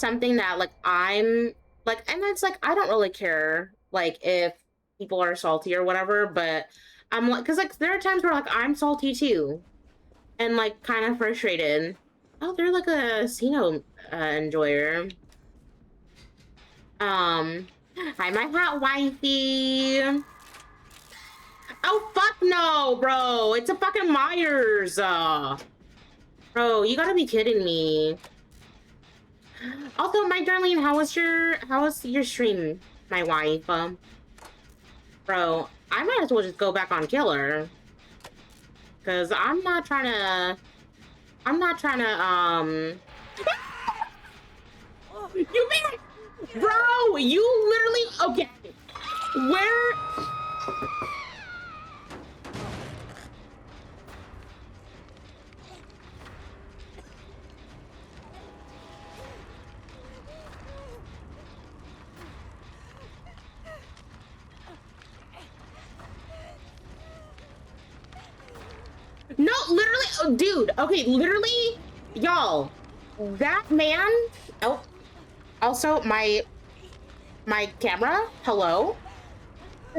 something that like I'm like, and it's like I don't really care like if people are salty or whatever, but I'm like, because like there are times where like I'm salty too and like kind of frustrated. Oh, they're like a casino enjoyer. Hi, my hot wifey. Oh, fuck no, bro. It's a fucking Myers. Bro, you gotta be kidding me. Also, my darling, how was your stream, my wife? Bro, I might as well just go back on Killer. Cause I'm not trying to, you mean, bro, you literally, okay, where, no, literally, oh, dude, okay, literally, y'all, that man, oh, also, my camera, hello?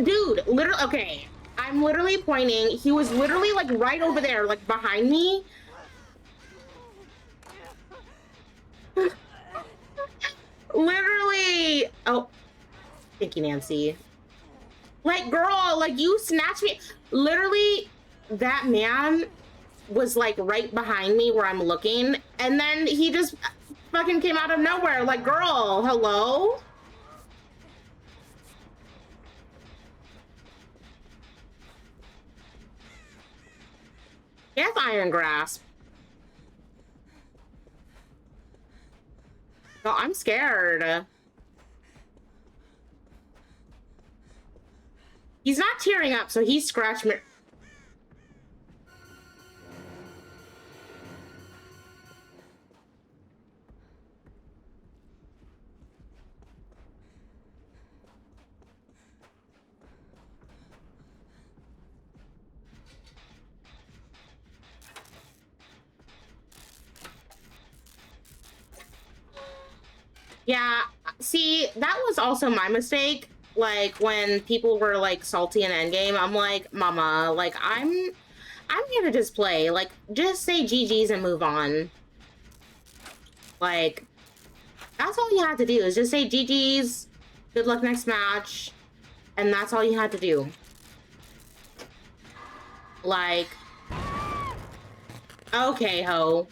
Dude, literally, okay, I'm literally pointing, he was literally, like, right over there, like, behind me. Literally, oh, thank you, Nancy. Like, girl, like, you snatched me, literally, that man was like right behind me where I'm looking, and then he just fucking came out of nowhere. Like, girl, hello? Yes, Iron Grasp. No, I'm scared. He's not tearing up, so he scratched me. Yeah, see, that was also my mistake. Like, when people were, like, salty in Endgame, I'm like, mama, like, I'm here to just play. Like, just say GG's and move on. Like, that's all you had to do, is just say GG's, good luck next match, and that's all you had to do. Like, okay, ho.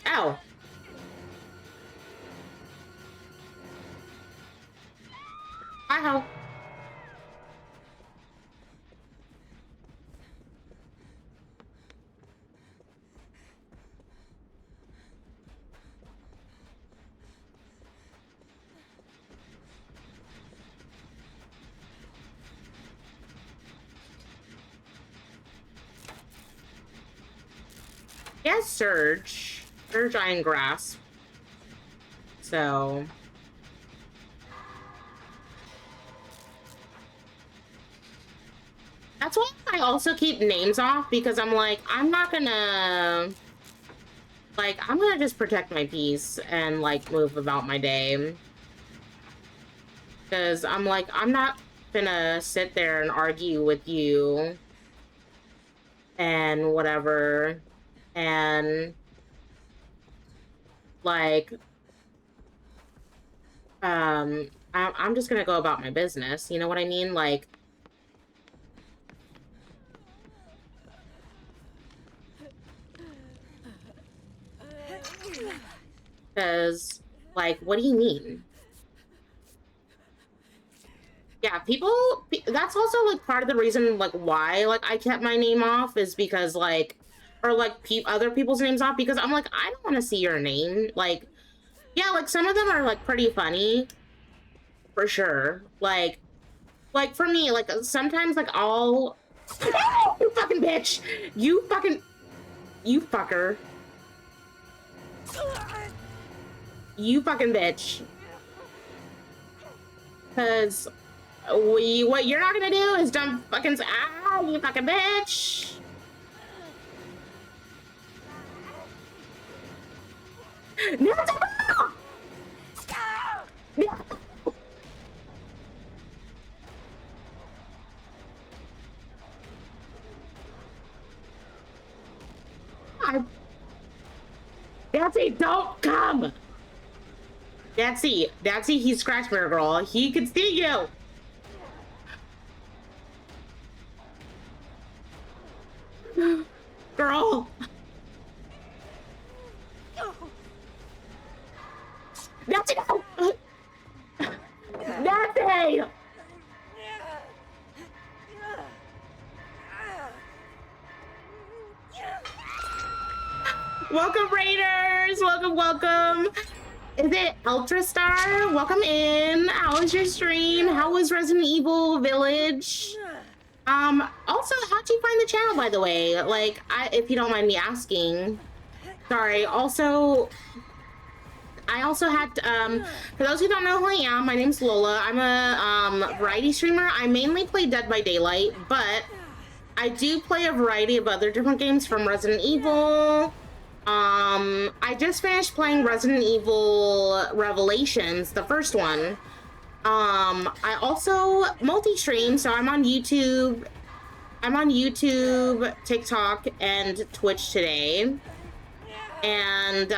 Ow. Hi, ho. Yes, Surge. Surge Iron Grasp. So... That's why I also keep names off, because I'm like, I'm not gonna... Like, I'm gonna just protect my peace and, like, move about my day. Because I'm like, I'm not gonna sit there and argue with you and whatever. And, like, I'm just gonna go about my business. You know what I mean? Like, because, like, what do you mean? Yeah, that's also, like, part of the reason, like, why, like, I kept my name off is because, like, or, like, other people's names off, because I'm like, I don't want to see your name. Like, yeah, like, some of them are, like, pretty funny, for sure. Like, for me, like, sometimes, like, I'll... You fucking bitch! You fucking... You fucker. You fucking bitch. Because... what you're not gonna do is dump fucking... Ah, you fucking bitch! No! No! Datsy, don't come! Datsy, he's Scratch Mirror Girl. He can see you! Girl! Datsy, no! Datsy! Welcome, Raiders! Welcome, welcome! Is it Ultra Star? Welcome in. How was your stream? How was Resident Evil Village? Also, how'd you find the channel, by the way? Like, if you don't mind me asking. Sorry, also... I also had, for those who don't know who I am, my name's Lola. I'm a, variety streamer. I mainly play Dead by Daylight, but I do play a variety of other different games from Resident Evil. I just finished playing Resident Evil Revelations, the first one. I also multi-stream, so I'm on YouTube, TikTok, and Twitch today. And,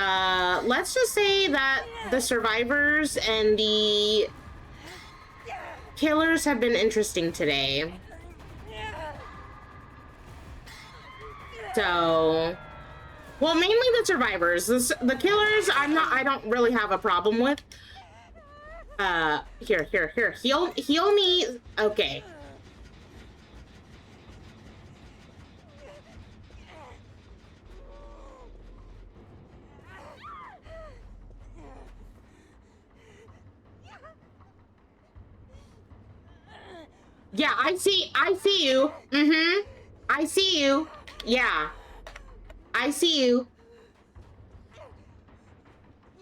let's just say that the survivors and the killers have been interesting today. So... Well, mainly the survivors. The killers, I don't really have a problem with. Here. Heal me. Okay. Yeah, I see you. Mm-hmm. I see you. Yeah. I see you.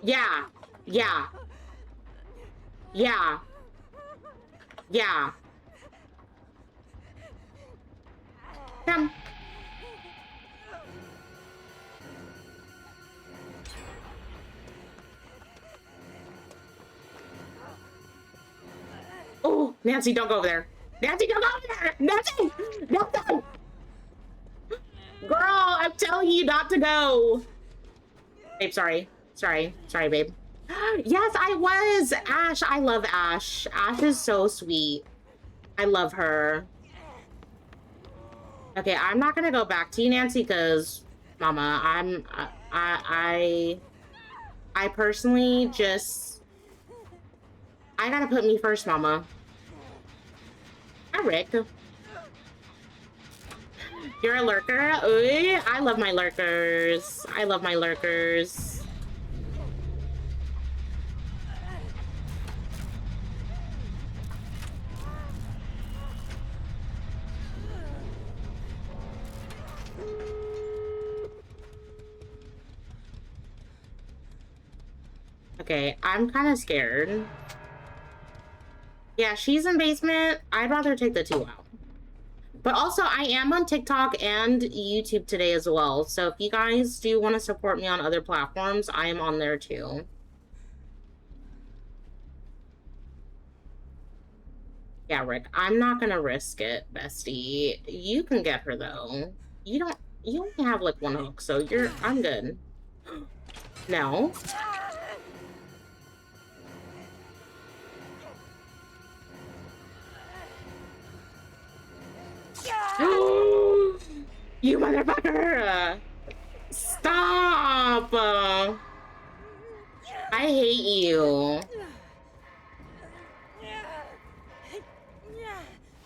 Yeah. Yeah. Yeah. Yeah. Come. Oh. Nancy, don't go over there. Nancy, don't go over there! Nancy! Nancy! Girl, I'm telling you not to go. Babe, sorry. Sorry, babe. Yes, I was! Ash, I love Ash. Ash is so sweet. I love her. Okay, I'm not gonna go back to you, Nancy, because, Mama, I personally just... I gotta put me first, Mama. Hi, Rick. You're a lurker? Ooh, I love my lurkers. I love my lurkers. Okay, I'm kind of scared. Yeah, she's in basement. I'd rather take the 2 out. But also, I am on TikTok and YouTube today as well. So if you guys do want to support me on other platforms, I am on there too. Yeah, Rick, I'm not gonna risk it, bestie. You can get her though. You only have like 1 hook, so I'm good. No. You motherfucker! Stop! I hate you.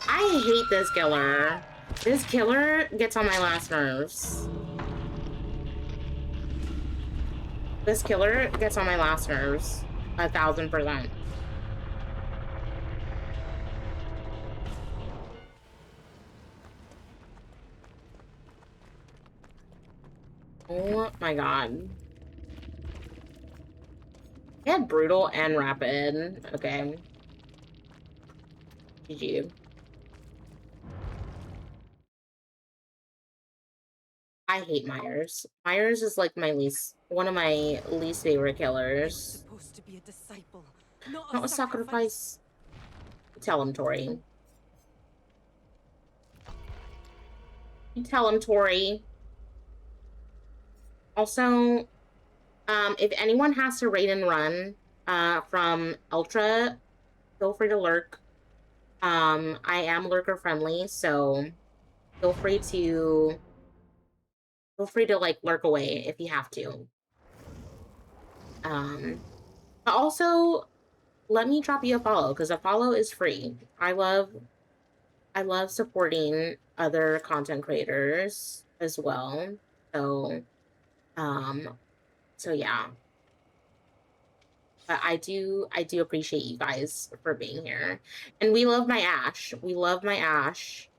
I hate this killer. This killer gets on my last nerves. This killer gets on my last nerves. 1000%. Oh my god. He had brutal and rapid. Okay. GG. I hate Myers. Myers is like one of my least favorite killers. Supposed to be a disciple, not a sacrifice. Tell him, Tori. You tell him, Tori. Also, if anyone has to raid and run from Ultra, feel free to lurk. I am lurker friendly, so feel free to like lurk away if you have to. But also let me drop you a follow because a follow is free. I love supporting other content creators as well. So yeah. But I do appreciate you guys for being here. And we love my Ash. We love my Ash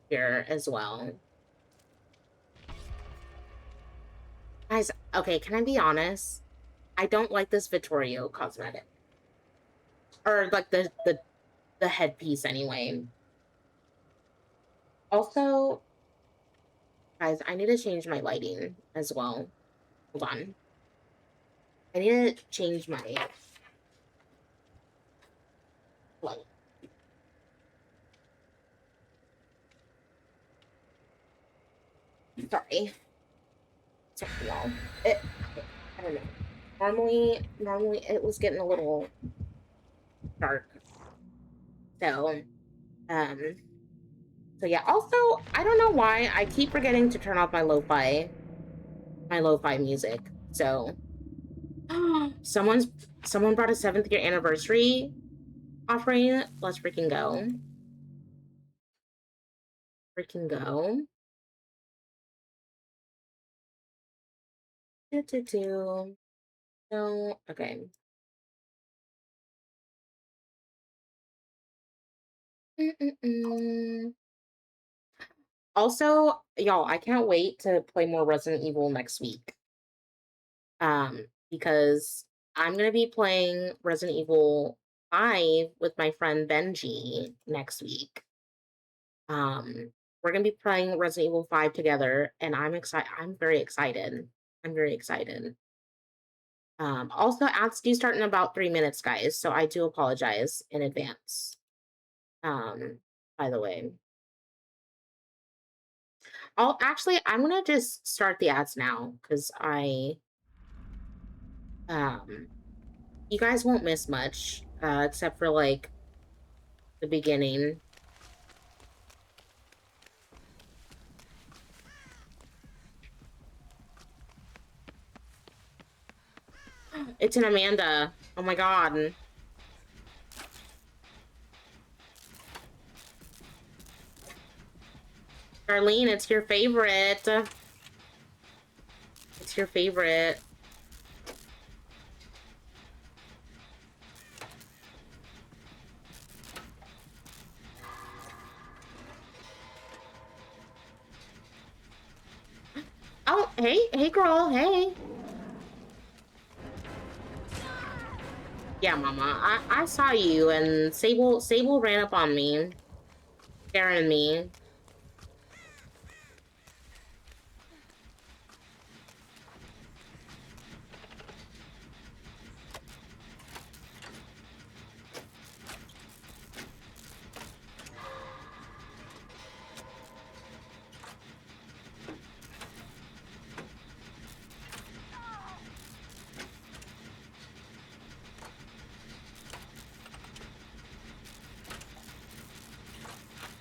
here as well. Guys, okay, can I be honest? I don't like this Vittorio cosmetic. Or like the headpiece anyway. Also, guys, I need to change my lighting as well. Hold on. I need to change my light. Sorry, y'all. I don't know. Normally it was getting a little dark. So yeah. Also, I don't know why I keep forgetting to turn off my lo-fi music. So someone brought a 7th year anniversary offering. Let's freaking go. No, okay. Also, y'all, I can't wait to play more Resident Evil next week. Because I'm gonna be playing Resident Evil 5 with my friend Benji next week. We're gonna be playing Resident Evil 5 together, and I'm excited. I'm very excited. Also, ads do start in about 3 minutes, guys, so I do apologize in advance. By the way. I'm gonna just start the ads now, because you guys won't miss much, except for, like, the beginning. It's an Amanda. Oh my god. Darlene, it's your favorite. It's your favorite. Oh, hey girl, hey. Yeah, mama, I saw you, and Sable ran up on me, scaring me.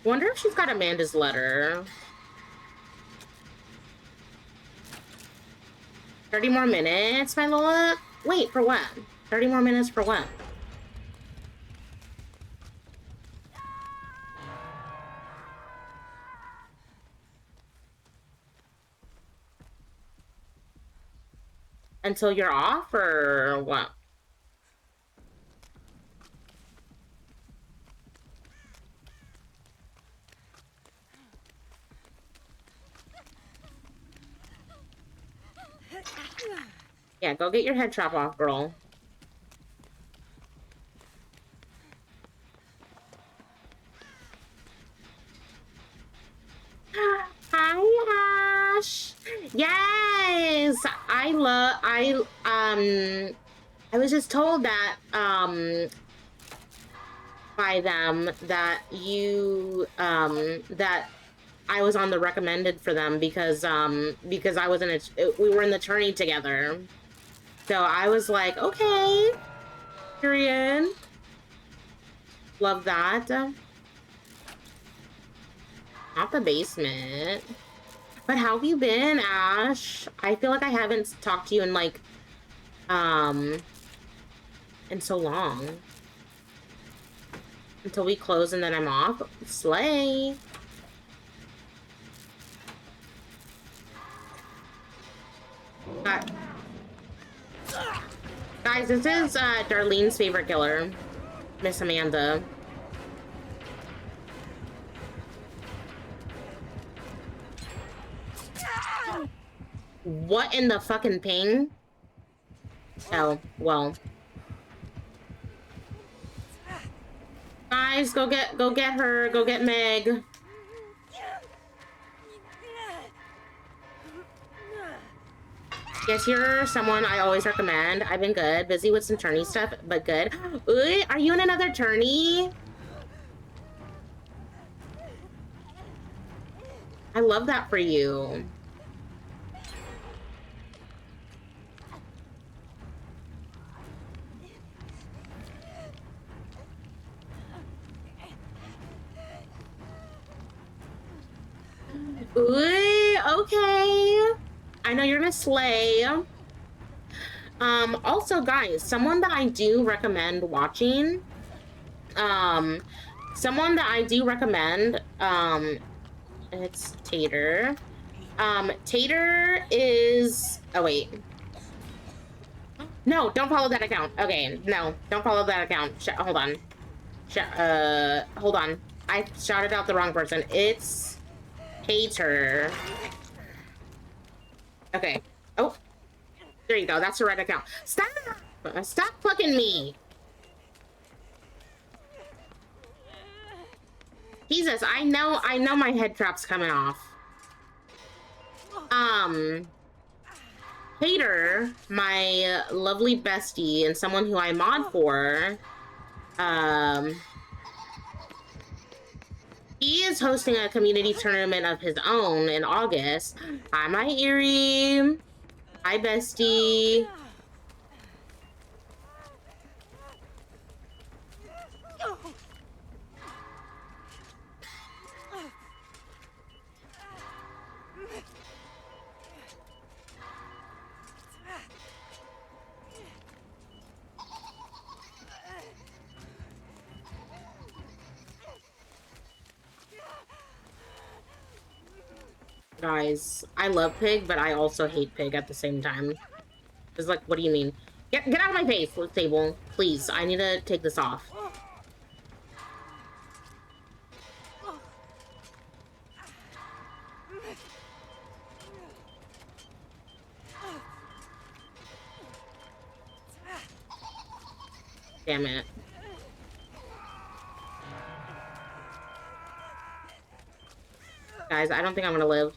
Wonder if she's got Amanda's letter. 30 more minutes, my lord? Wait, for what? 30 more minutes for what? Until you're off, or what? Yeah, go get your head chop off, girl. Hi, Ash. Yes, I was just told that, by them that that I was on the recommended for them because I was we were in the tourney together. So I was like, okay, period. Love that. Not the basement. But how have you been, Ash? I feel like I haven't talked to you in like, in so long. Until we close and then I'm off. Slay. Guys, this is Darlene's favorite killer, Miss Amanda. What in the fucking ping? Oh, well. Guys, go get her, go get Meg. Yes, you're someone I always recommend. I've been good, busy with some tourney stuff, but good. Ooh, are you in another tourney? I love that for you. Ooh, okay. I know you're gonna slay. Also, guys, someone that I do recommend watching, someone that I do recommend, it's Tater. Tater is, oh wait. No, don't follow that account. Okay, no, don't follow that account. Hold on. Hold on. I shouted out the wrong person. It's Tater. Okay. Oh, there you go. That's the right account. Stop! Stop fucking me! Jesus, I know my head trap's coming off. Hater, my lovely bestie and someone who I mod for, he is hosting a community tournament of his own in August. Hi, my Eerie. Hi, bestie. Guys, I love Pig, but I also hate Pig at the same time. It's like, what do you mean? Get out of my face, table. Please, I need to take this off. Damn it. Guys, I don't think I'm gonna live.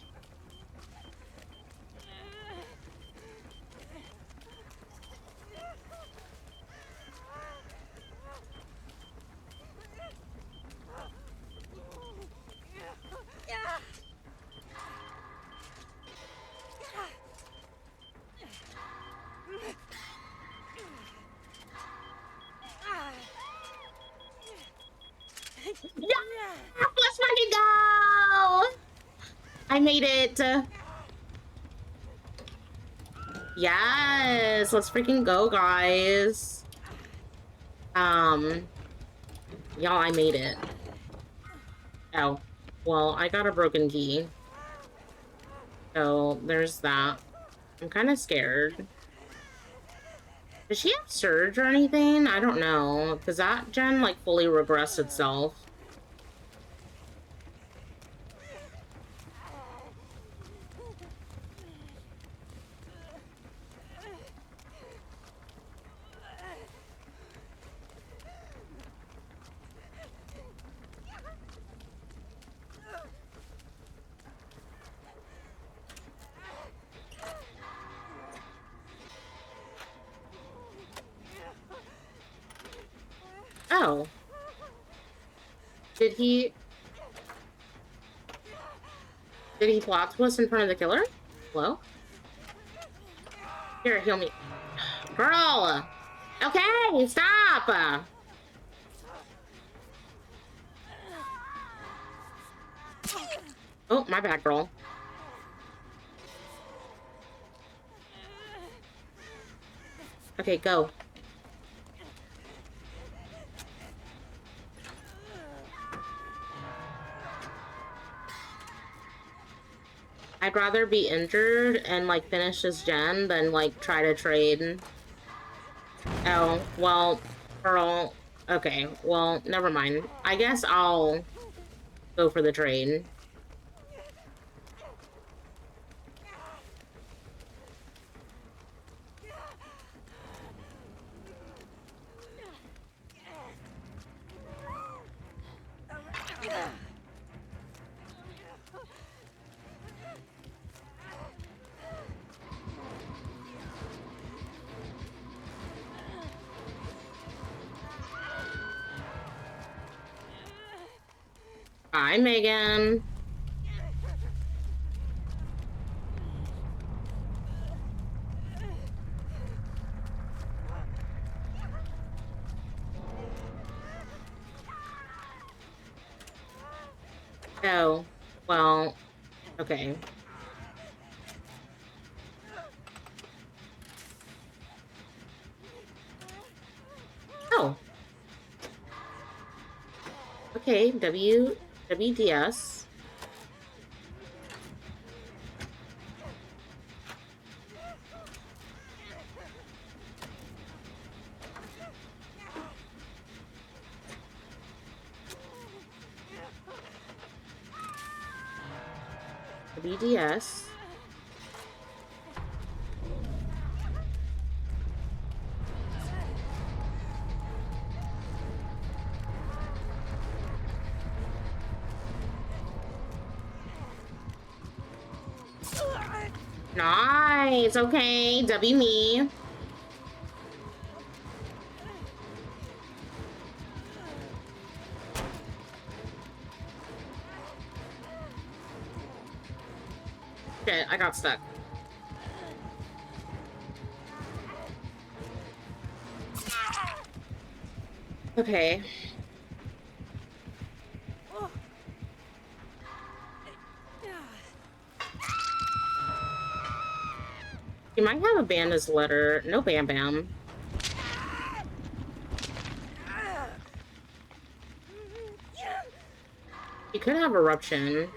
Yeah! Let's fucking go! I made it. Yes, let's freaking go, guys. Y'all, I made it. Oh, well, I got a broken key. So, there's that. I'm kind of scared. Does she have surge or anything? I don't know. Because that gen, like, fully regressed itself. Oh. Did he plot twist in front of the killer? Hello? Here, heal me. Girl! Okay, stop! Oh, my bad, girl. Okay, go. I'd rather be injured and, like, finish this gen than, like, try to trade. Oh, well, girl. Okay, well, never mind. I guess I'll go for the trade. Hi, Megan. Oh, well, okay. Oh. Okay, WDS. WDS. Nice. Okay, W me. Shit, I got stuck. Okay. You might have a Banda's letter. No Bam Bam. You could have Eruption.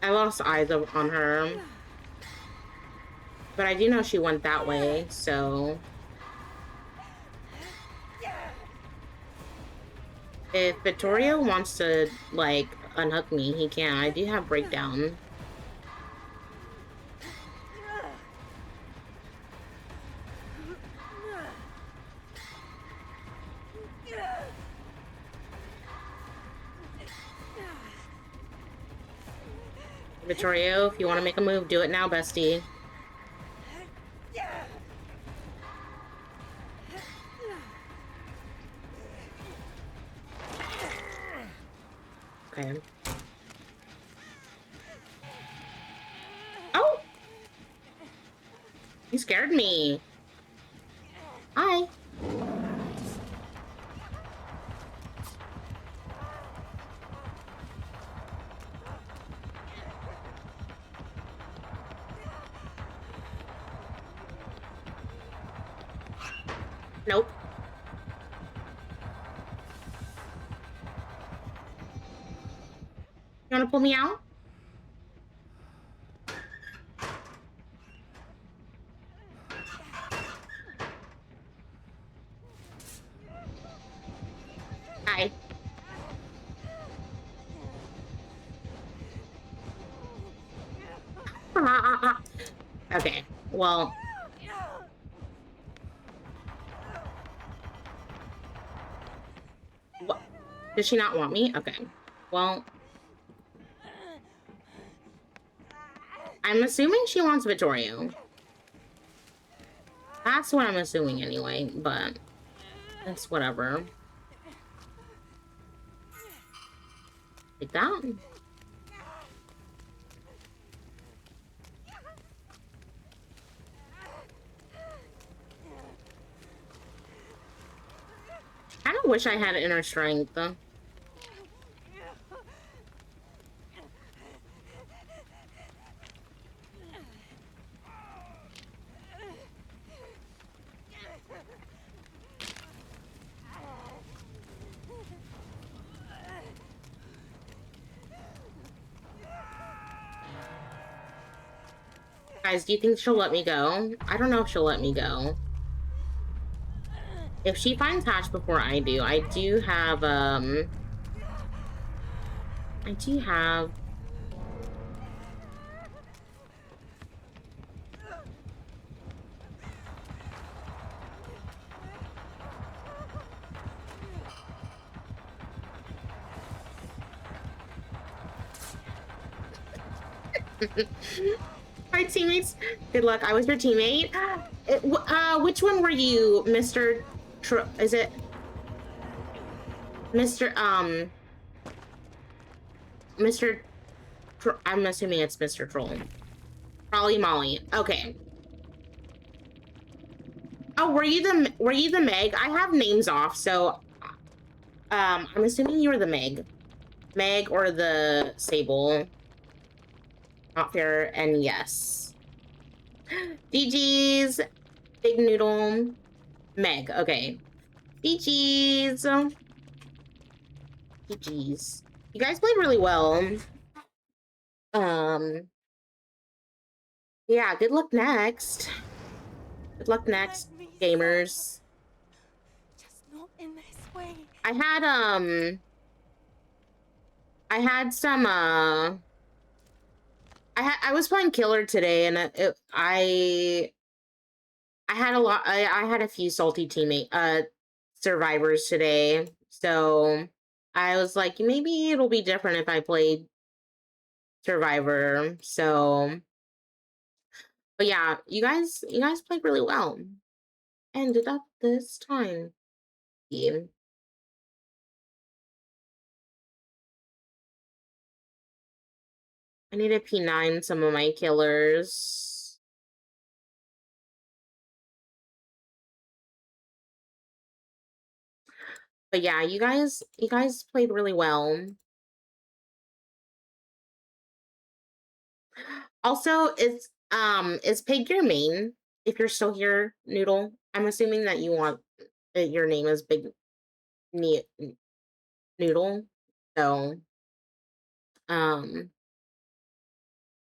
I lost eyes on her. But I do know she went that way, so... If Vittorio wants to, like, unhook me, he can. I do have Breakdown. Vittorio, if you want to make a move, do it now, bestie. Okay. Oh! You scared me. Hi. Nope. You wanna pull me out? Hi. Okay, well... What? Does she not want me? Okay. Well... I'm assuming she wants Vittorio. That's what I'm assuming anyway, but... It's whatever. Like that? I don't wish I had inner strength, though. Guys, do you think she'll let me go? I don't know if she'll let me go. If she finds Hatch before I do have, I do have... Hi, teammates. Good luck. I was your teammate. Which one were you, Mr. Is it Mr. Mr. I'm assuming it's Mr. Troll. Probably Molly. Okay. Oh, were you the Meg? I have names off, so I'm assuming you were the Meg. Meg or the Sable. Not fair, and yes. DG's Big Noodle. Meg, okay. DG's. GG's. You guys played really well. Yeah, good luck next. Good luck next, gamers. Just not in this way. I had some, I was playing Killer today, and I had I had a few salty teammate, survivors today, so I was like, maybe it'll be different if I played survivor. So, but yeah, you guys played really well. Ended up this time. Yeah. I need to P9 some of my killers. But yeah, you guys played really well. Also, is Pig your main? If you're still here, Noodle, I'm assuming that you want that your name is Big Ne Noodle. So, um,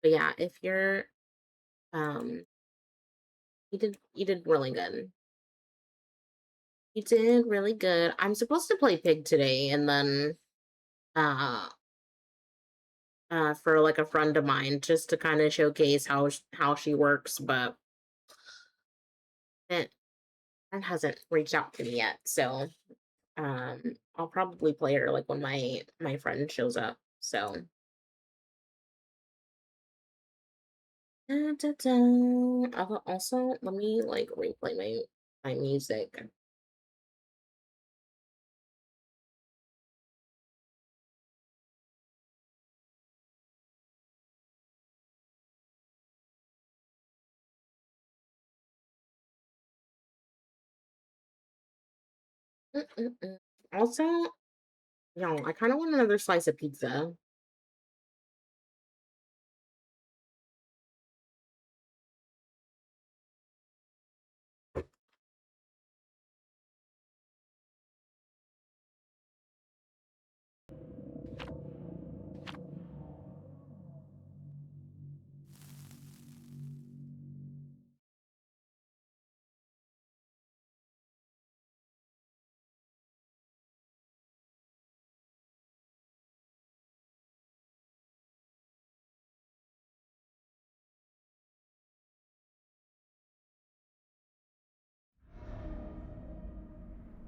but yeah, if you're um, you did really good. You did really good. I'm supposed to play Pig today, and then uh for like a friend of mine, just to kind of showcase how she works, but it hasn't reached out to me yet. So I'll probably play her like when my friend shows up. So da, da, da. Also, let me like replay my music. Mm-mm-mm. Also, no, I kind of want another slice of pizza.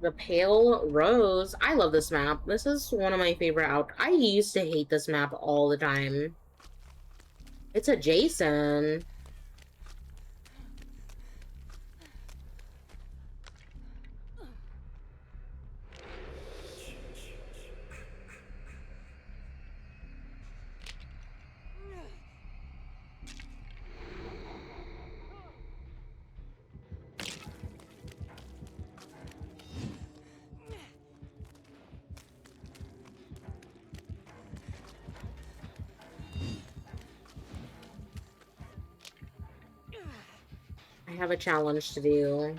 The Pale Rose. I love this map. This is one of my favorite out. I used to hate this map all the time. It's a Jason. I have a challenge to do.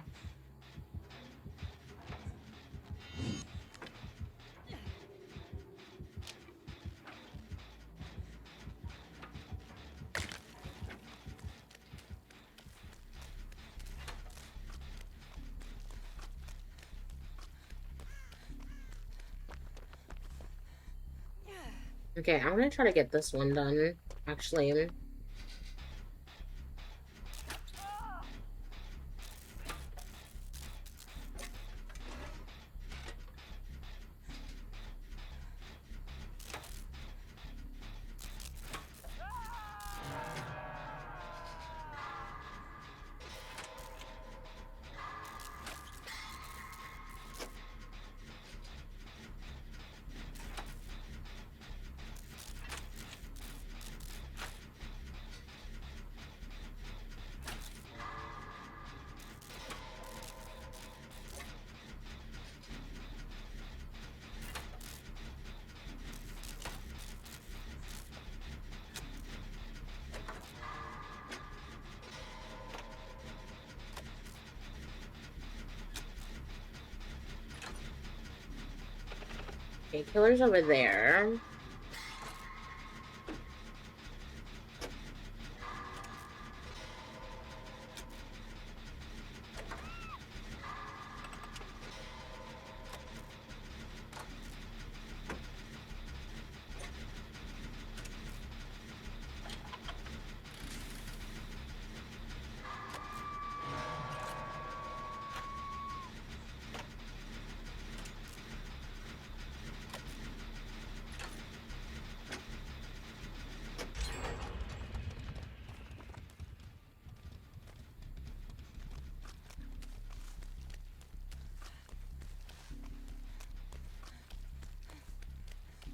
Okay, I'm gonna try to get this one done, actually. Okay, killer's over there.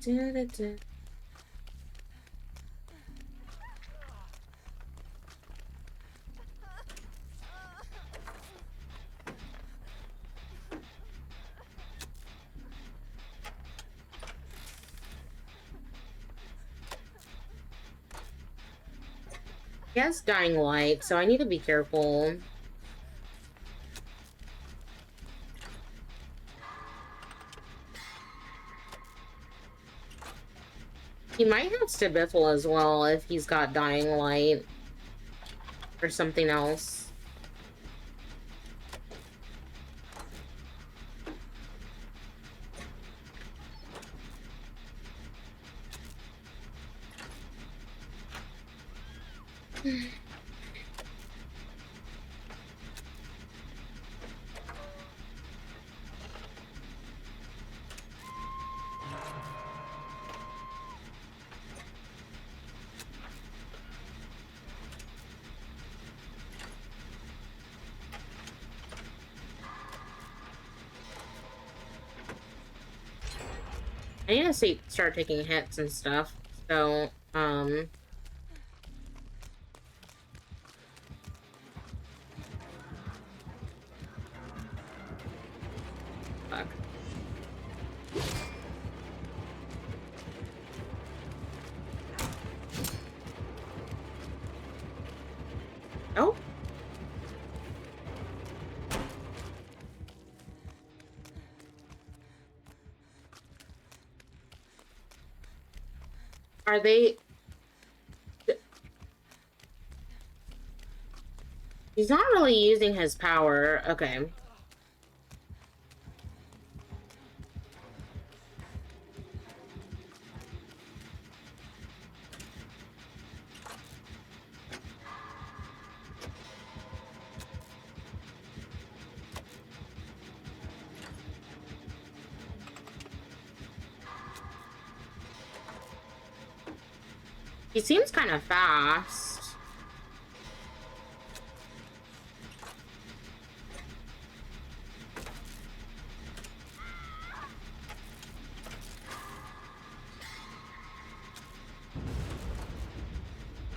He has dying light, so I need to be careful. He might have Stabiffle as well if he's got dying light or something else. I need to start taking hits and stuff, so, fuck. Oh. Are they... He's not really using his power. Okay. He seems kind of fast.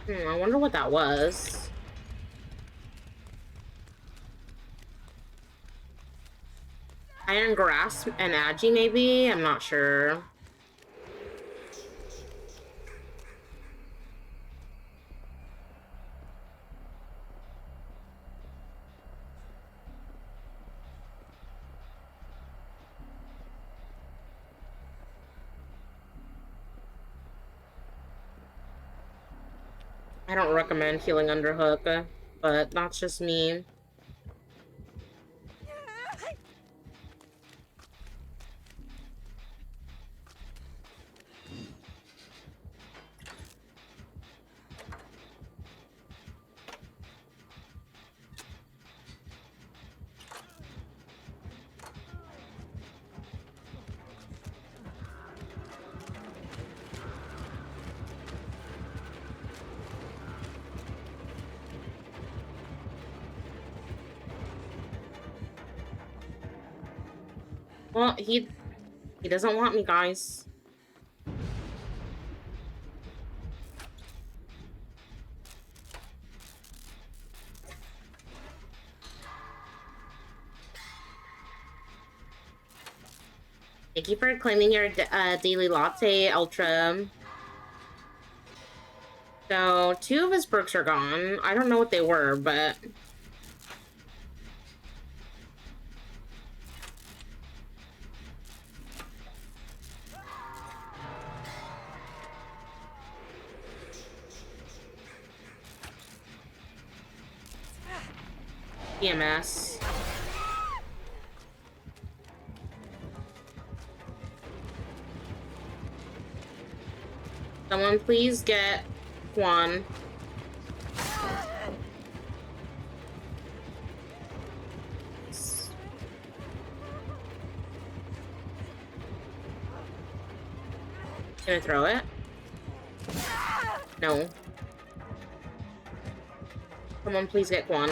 I wonder what that was. Iron Grasp and Agi, maybe? I'm not sure. I don't recommend healing underhook, but that's just me. Well, he doesn't want me, guys. Thank you for claiming your daily latte, Ultra. So, 2 of his perks are gone. I don't know what they were, but... EMS. Someone please get Juan. Gonna throw it? No. Someone please get Juan.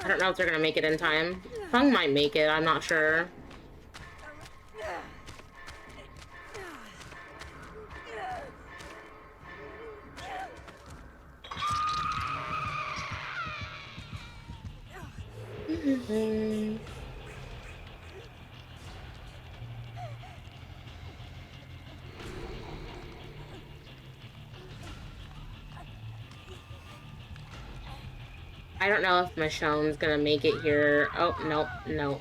I don't know if they're gonna make it in time. Fung might make it, I'm not sure. I don't know if Michonne's gonna make it here. Oh, nope, nope.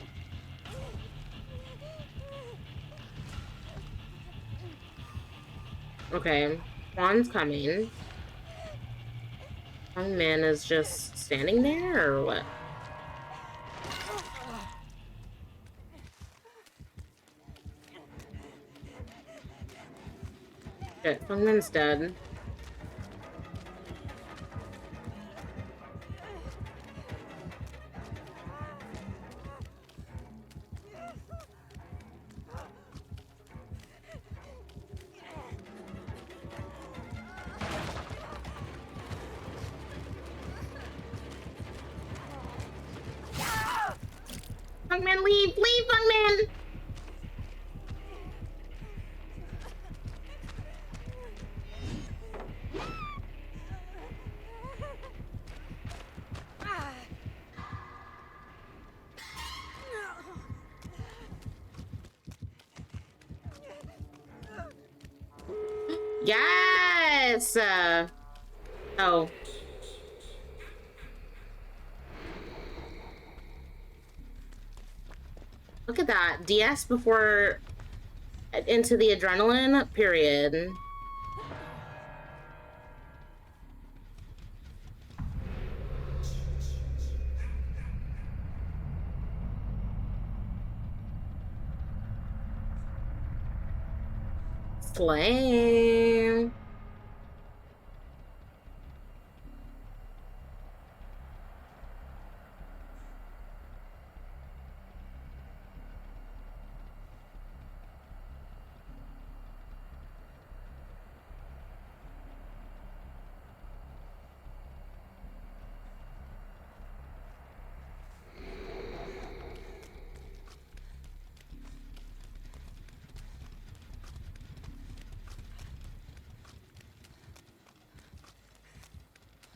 Okay, Juan's coming. Young man is just standing there, or what? Shit, Fungman's dead. Fungman, leave! Leave, Fungman! Yes! Oh. Look at that. DS before into the adrenaline, period. Slay.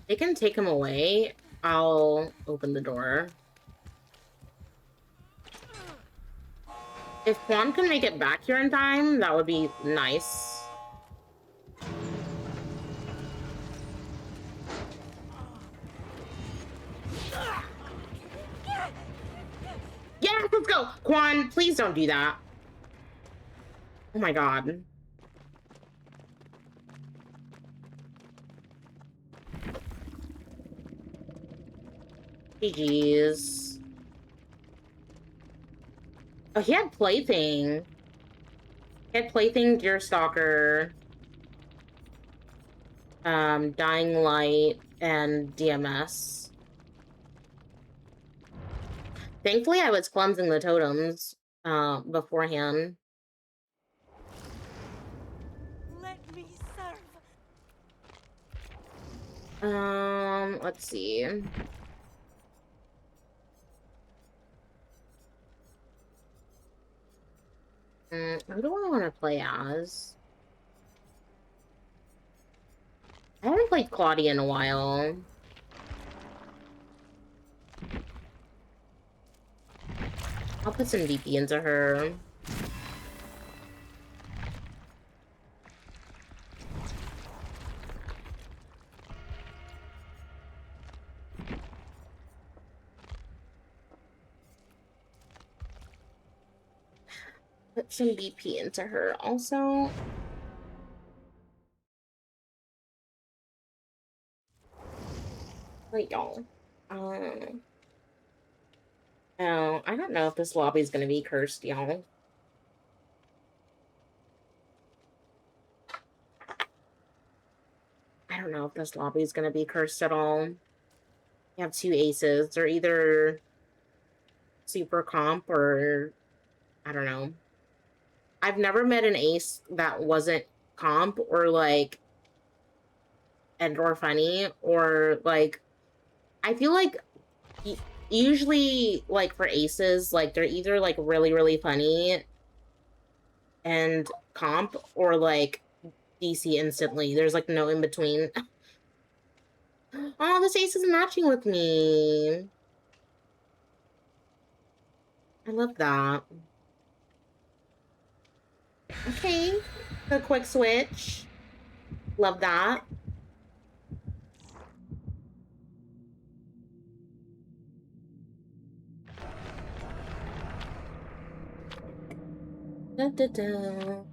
They can take him away. I'll open the door. If Juan can make it back here in time, that would be nice. Yeah, let's go! Juan, please don't do that. Oh my god. GG's. Oh, he had Plaything. He had Plaything, Deerstalker, Dying Light, and DMS. Thankfully, I was cleansing the totems beforehand. Let me serve. Let's see. Who do I want to play as? I haven't played Claudia in a while. I'll put some DP into her. Put some BP into her also. Wait, y'all. Oh, I don't know if this lobby's gonna be cursed, y'all. I don't know if this lobby's gonna be cursed at all. You have two aces. They're either super comp or I don't know. I've never met an ace that wasn't comp or like and or funny or like I feel like usually, like, for aces, like, they're either, like, really, really funny and comp, or, like, DC instantly. There's, like, no in-between. Oh, this ace is matching with me. I love that. Okay. A quick switch. Love that. Da, da, da.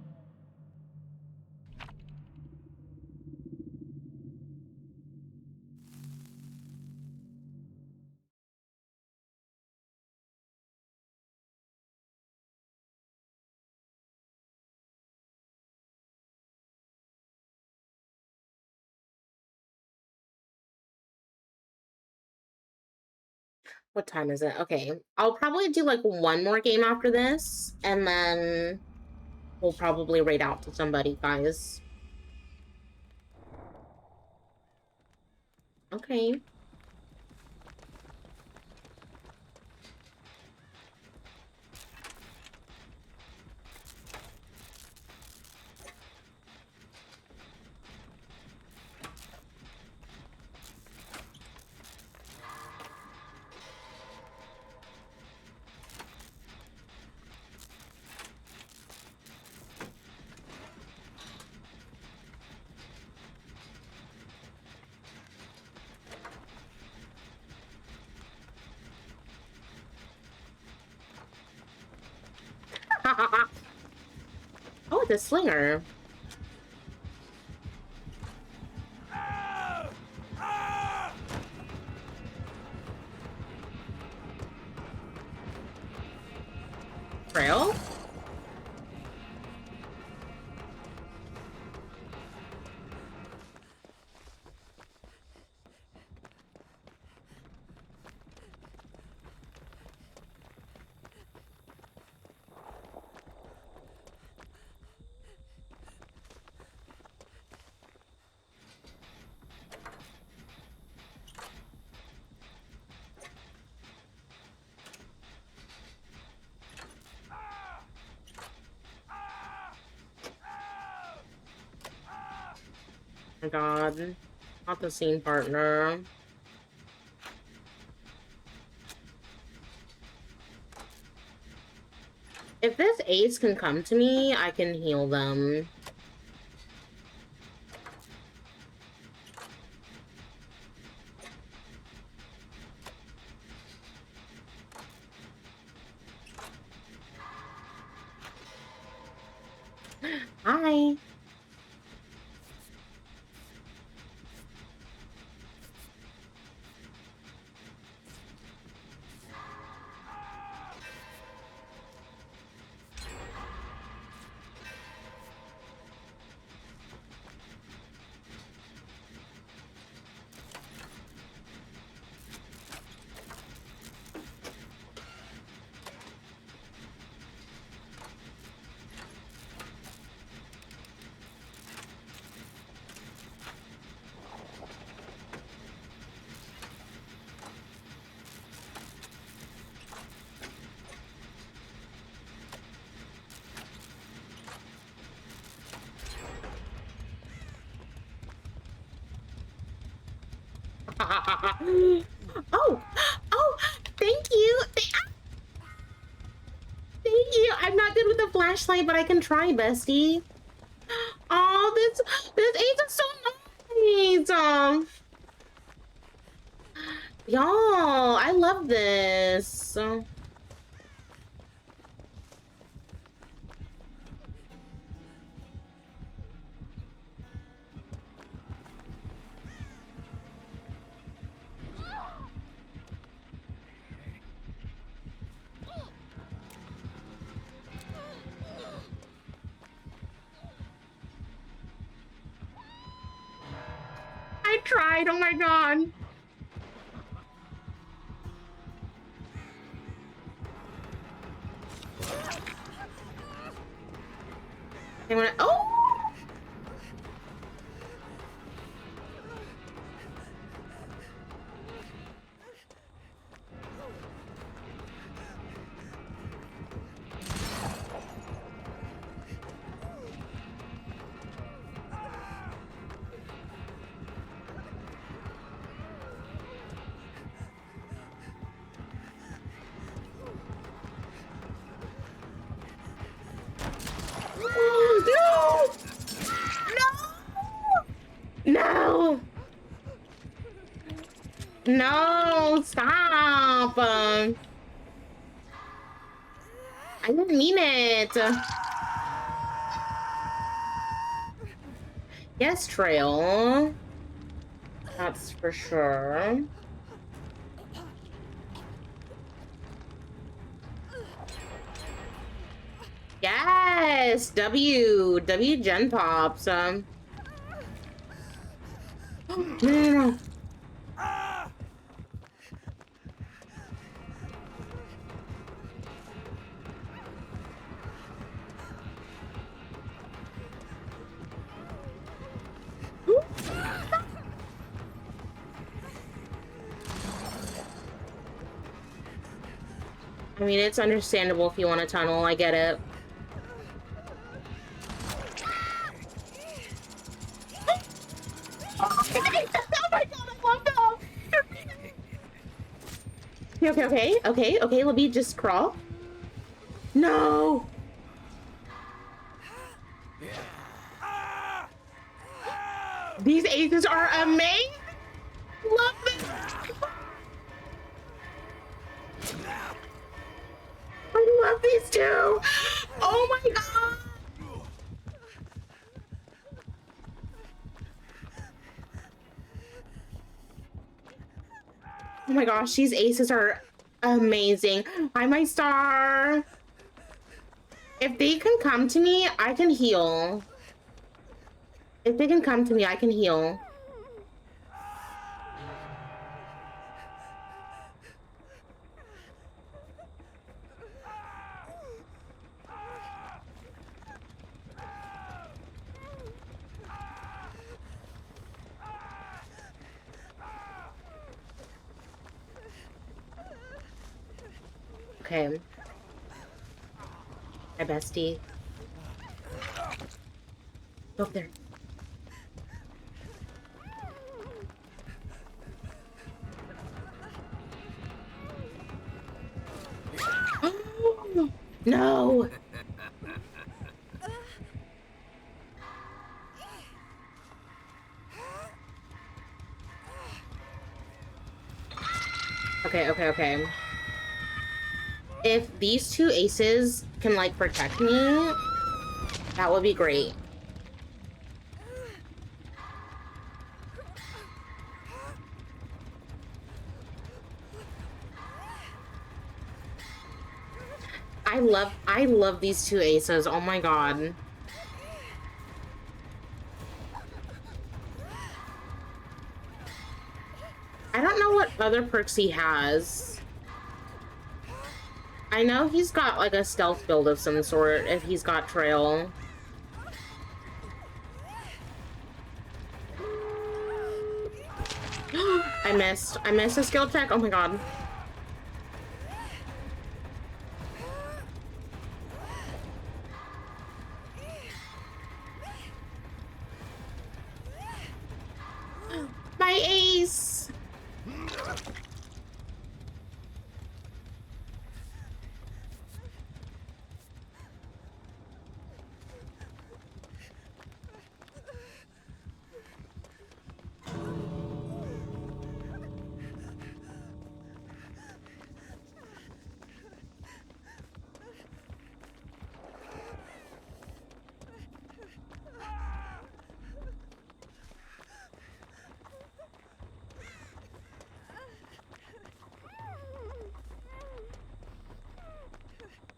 What time is it? Okay. I'll probably do like one more game after this, and then we'll probably raid out to somebody, guys. Okay. Oh, the slinger. Trail? Oh my god. Not the scene partner. If this ace can come to me, I can heal them. Hi. Oh, oh, thank you. Thank you. I'm not good with the flashlight, but I can try, bestie. Oh, this ace is so nice. Y'all, I love this. I tried. Oh my god. They want to. Oh. No, stop. I didn't mean it. Yes, Trail. That's for sure. Yes, W Gen Pops. No, no, no. I mean, it's understandable if you want to tunnel. I get it. Oh my god, I love that! Okay. Let me just crawl. No! These aces are amazing! Love them! I love these two! Oh my god! Oh my gosh, these aces are amazing. Hi, my star. If they can come to me, I can heal. If they can come to me, I can heal. Okay. Hi, bestie. Go up there. No! Okay. If these two aces can, like, protect me, that would be great. I love these two aces. Oh my god. I don't know what other perks he has. I know he's got like a stealth build of some sort if he's got trail. I missed a skill check. Oh my god. My ace.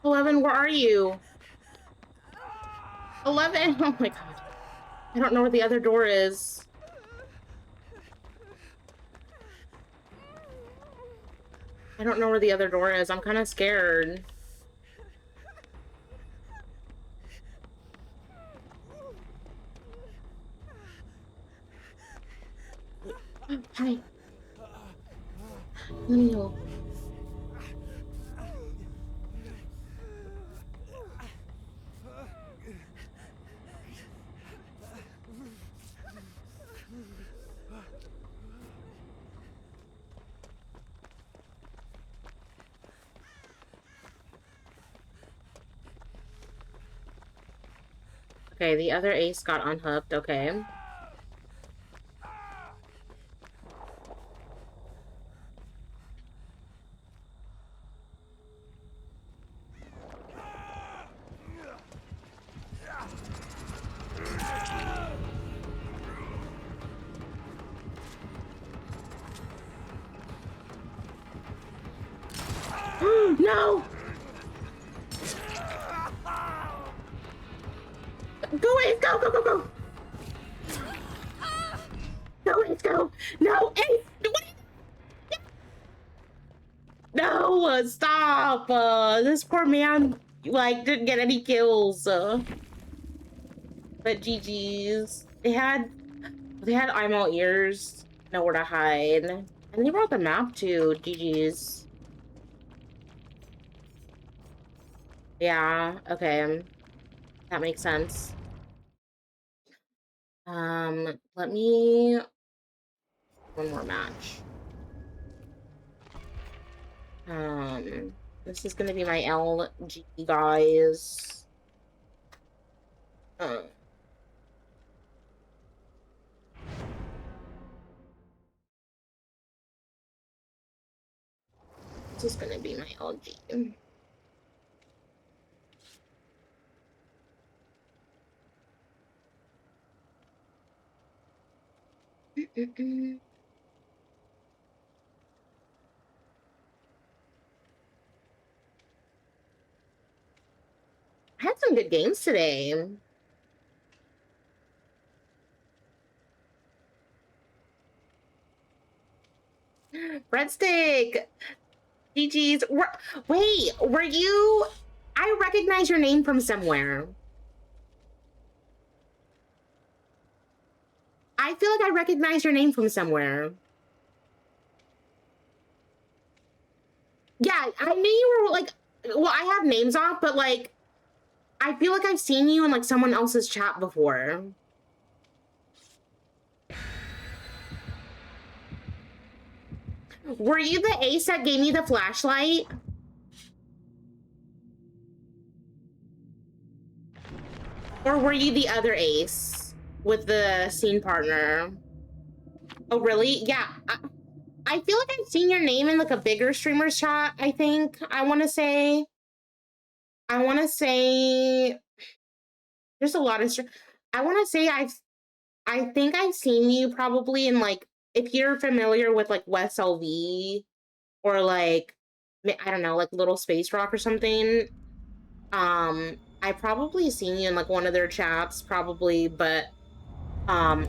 Eleven, where are you? 11? Oh my god. I don't know where the other door is. I don't know where the other door is. I'm kind of scared. Hi. Let me know. Okay, the other ace got unhooked. Okay. No! Go, Ace, go, go, go, go! Go, Ace, go! No, Ace! What? No, stop! This poor man, like, didn't get any kills. But GG's. They had eyeball ears, nowhere to hide. And they brought the map too, GG's. Yeah, okay. That makes sense. Let me... One more match. This is gonna be my LG, guys. This is gonna be my LG. I had some good games today. Breadstick! GG's. Wait, were you... I recognize your name from somewhere. I feel like I recognize your name from somewhere. Yeah, I knew you were like... Well, I have names off, but like... I feel like I've seen you in like someone else's chat before. Were you the ace that gave me the flashlight? Or were you the other ace with the scene partner? Oh, really? Yeah. I feel like I've seen your name in like a bigger streamer's chat, I think. I want to say there's a lot of I want to say I think I've seen you probably in like, if you're familiar with like West LV or like, I don't know, like Little Space Rock or something. I probably seen you in like one of their chats probably, but oh,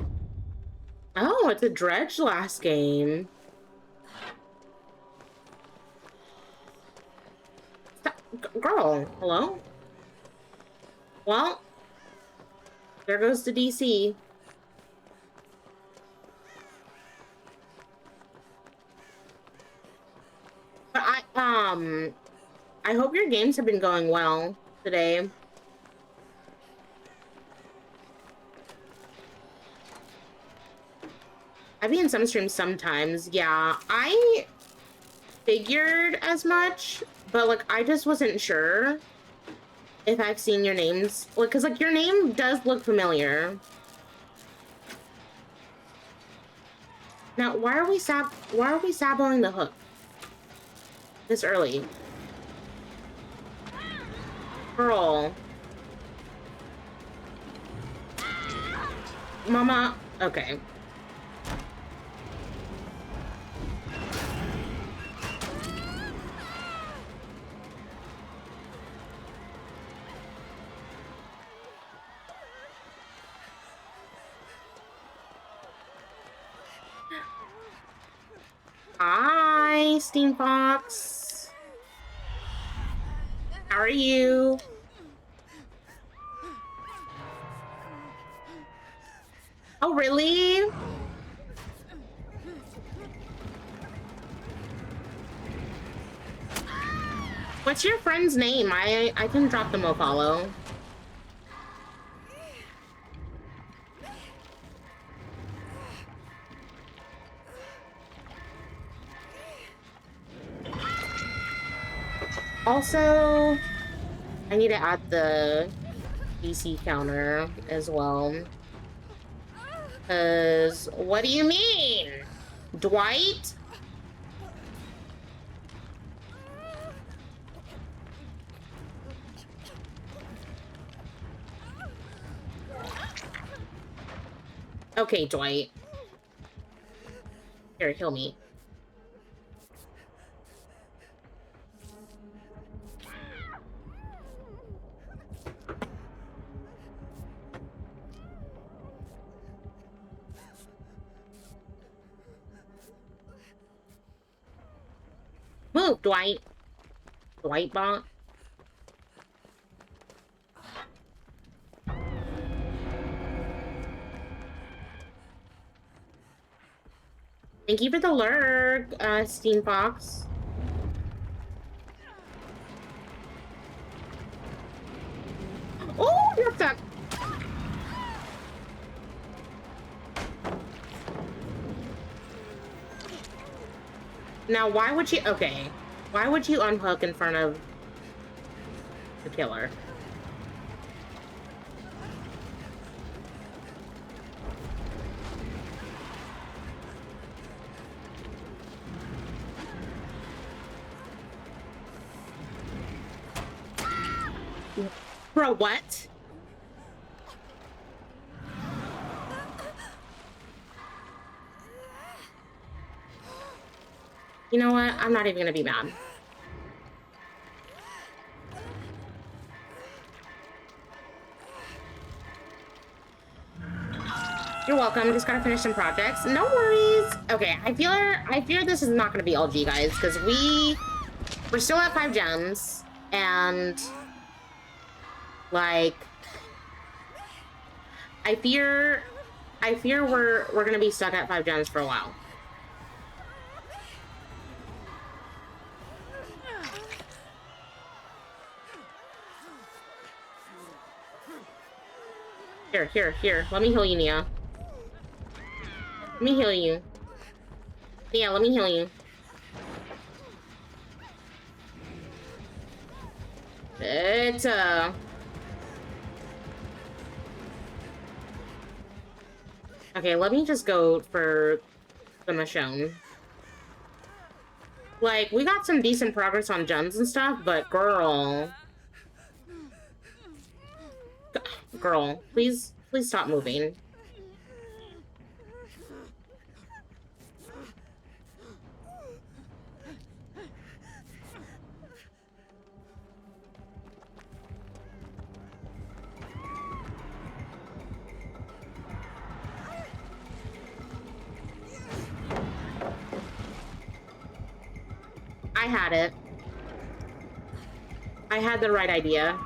it's a Dredge last game. Girl, hello? Well, there goes to DC. But I hope your games have been going well today. I've been in some streams sometimes, yeah. I figured as much, but like I just wasn't sure if I've seen your names. Like, cause like your name does look familiar. Now, why are we saboing the hook this early? Girl. Mama, okay. Hi, Steam Fox. How are you? Oh, really? What's your friend's name? I can drop them a follow. Also, I need to add the DC counter as well. Cause what do you mean? Dwight? Okay, Dwight. Here, heal me. Move, Dwight. Dwight bot. Thank you for the lurk, Steam Fox. Oh, you're stuck. Now, why would you... Okay. Why would you unhook in front of the killer? Bro, what? You know what? I'm not even gonna be mad. You're welcome. Just gotta finish some projects. No worries. Okay, I fear this is not gonna be LG, guys, because we're still at 5 gems, and like I fear we're gonna be stuck at 5 gems for a while. Here. Let me heal you, Nia. Let me heal you. Yeah, let me heal you. It's okay, let me just go for the Michonne. Like, we got some decent progress on gens and stuff, but girl, please stop moving. I had it. I had the right idea.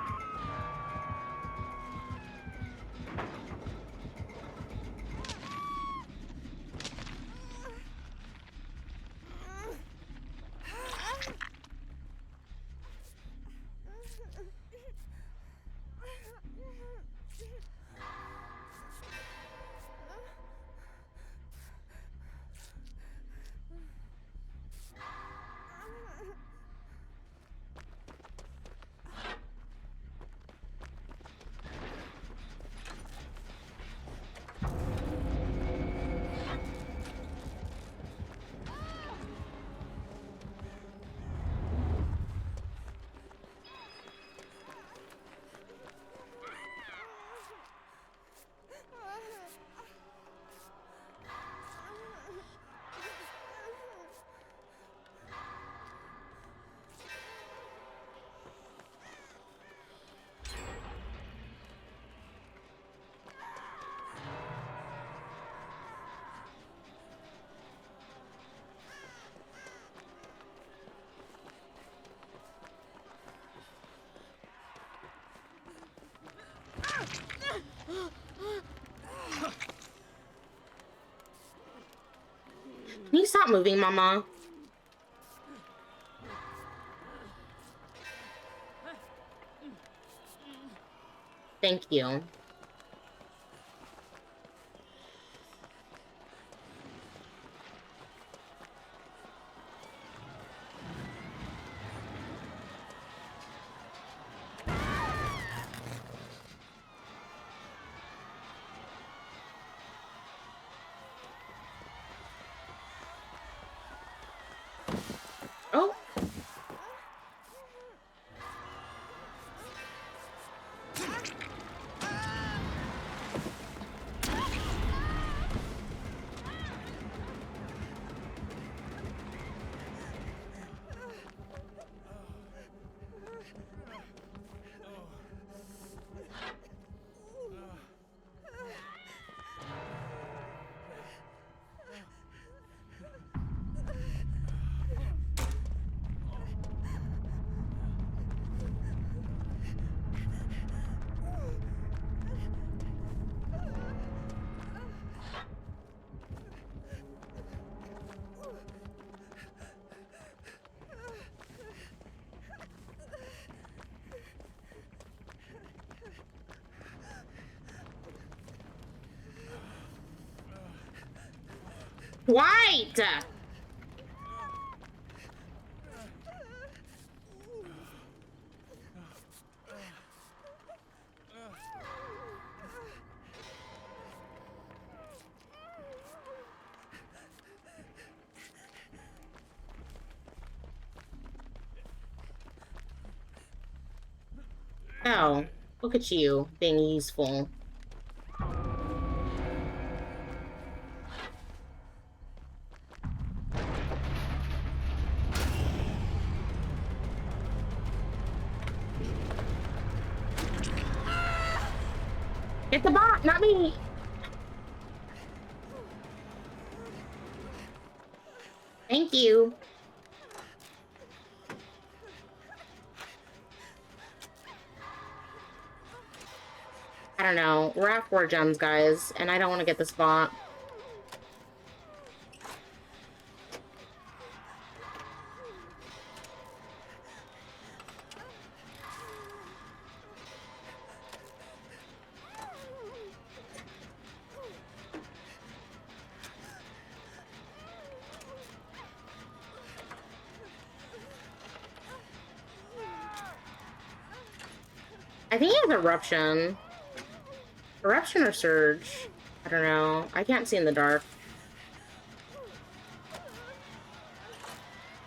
Can you stop moving, Mama? Thank you. Oh. White! Oh, look at you being useful. Get the bot, not me! Thank you. I don't know. We're at 4 gems, guys, and I don't want to get this bot. I think he has Eruption. Eruption or Surge? I don't know. I can't see in the dark.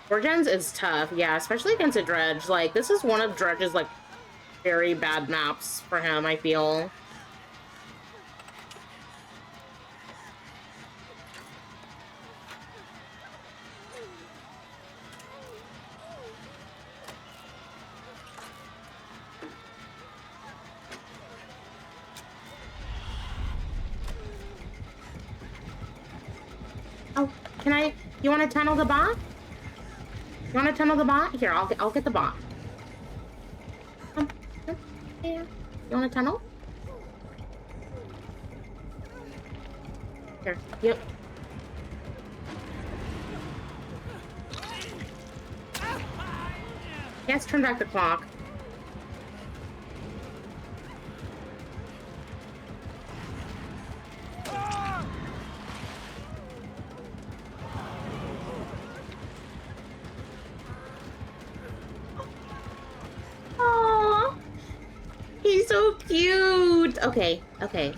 4 gens is tough, yeah, especially against a Dredge. Like, this is one of Dredge's, like, very bad maps for him, I feel. Oh, can I? You want to tunnel the bot? You want to tunnel the bot? Here, I'll get the bot. Come here. You want to tunnel? Here. Yep. Yes, turn back the clock. Aww. He's so cute. Okay, okay.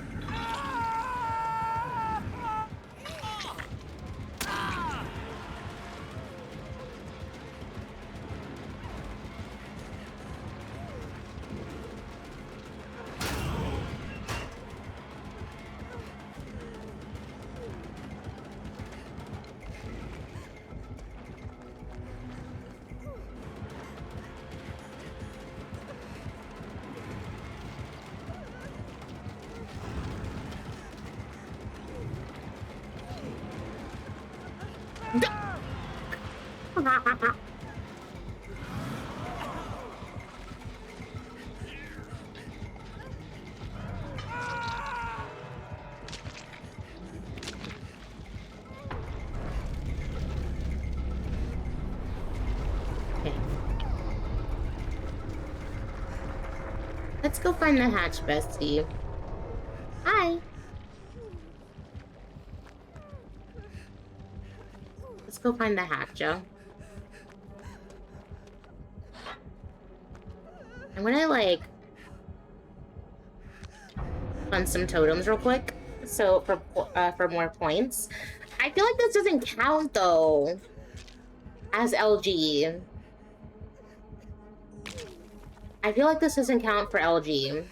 Let's go find the hatch, bestie. Hi. Let's go find the hatch, Joe. I'm gonna, like, fund some totems real quick. So, for more points. I feel like this doesn't count, though, as LG. I feel like this doesn't count for LG.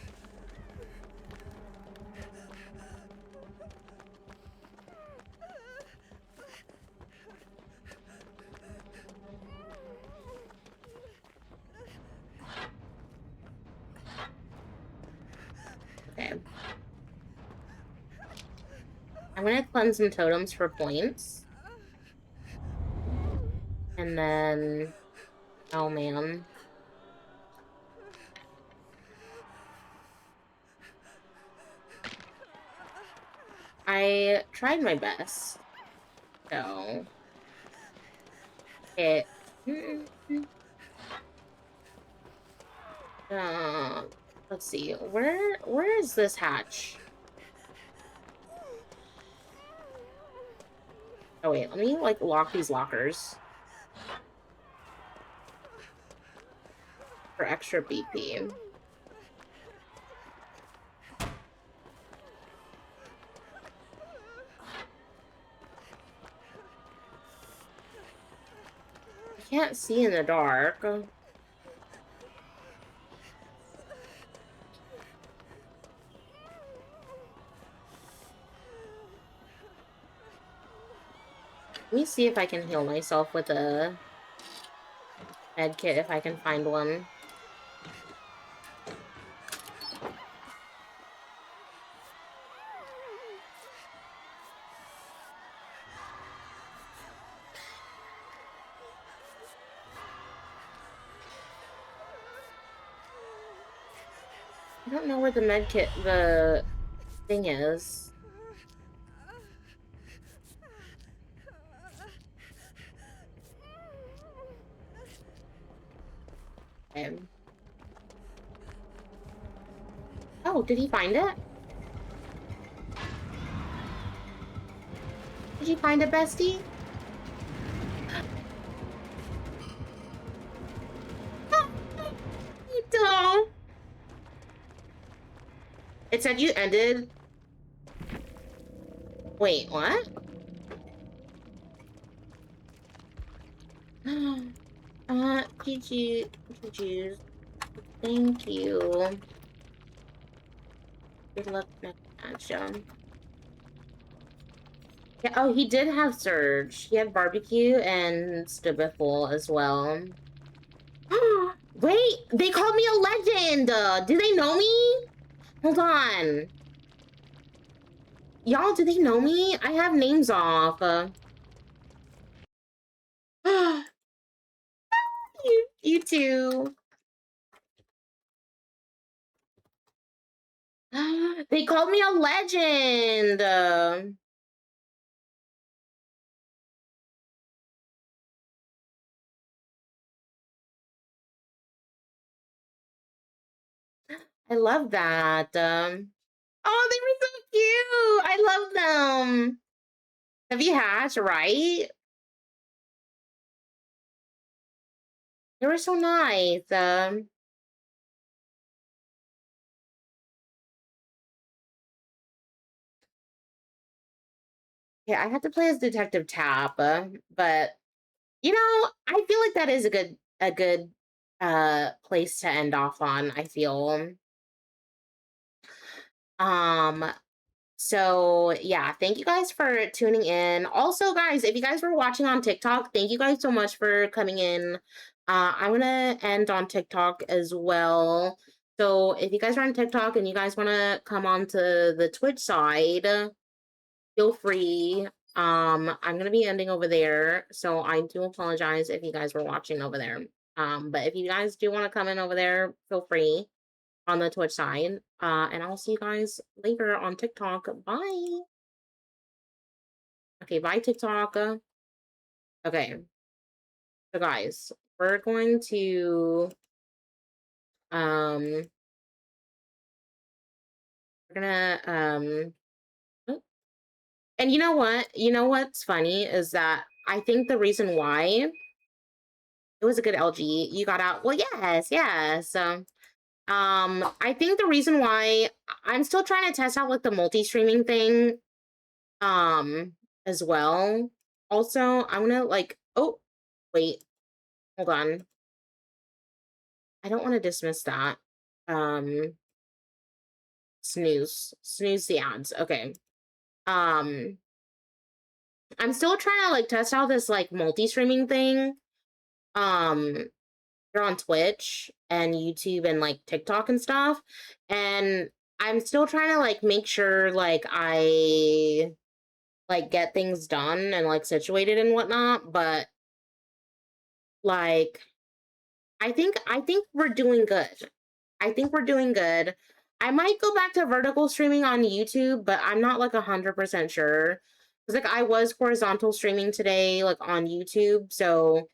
Okay. I'm gonna cleanse some totems for points. And then... oh, man. I tried my best. So... it... let's see. Where is this hatch? Oh wait, let me like lock these lockers for extra BP. I can't see in the dark. Let me see if I can heal myself with a med kit if I can find one. I don't know where the med kit, the thing is. Okay. Oh, did he find it? Did you find it, bestie? Don't. It said you ended. Wait, what? GG. Thank you. Good luck next match, yeah, oh, he did have Surge. He had Barbecue and Stabiful as well. Wait, they called me a legend! Do they know me? Hold on. Y'all, do they know me? I have names off. You too. They called me a legend. I love that. Oh, they were so cute. I love them. Have you hatched, right? They were so nice. Yeah, I had to play as Detective Tap, but you know, I feel like that is a good place to end off on, I feel. Um so yeah, thank you guys for tuning in. Also, guys, if you guys were watching on TikTok, thank you guys so much for coming in. I'm gonna end on TikTok as well. So if you guys are on TikTok and you guys want to come on to the Twitch side, feel free. I'm gonna be ending over there, so I do apologize if you guys were watching over there. But if you guys do want to come in over there, feel free on the Twitch side. And I'll see you guys later on TikTok. Bye. Okay, bye TikTok. Okay. So guys, we're going to we're gonna oh, and you know what? You know what's funny is that I think the reason why it was a good LG, you got out. Well, yes, yes. I think the reason why I'm still trying to test out like the multi-streaming thing as well. Also, I'm gonna like, oh wait, hold on. I don't want to dismiss that. Snooze the ads. Okay. I'm still trying to like test out this like multi-streaming thing. Um, They're on Twitch and YouTube and like TikTok and stuff. And I'm still trying to like make sure like I like get things done and like situated and whatnot, but like I think we're doing good. I think we're doing good. I might go back to vertical streaming on YouTube, but I'm not like 100% sure. Cause like I was horizontal streaming today, like on YouTube, so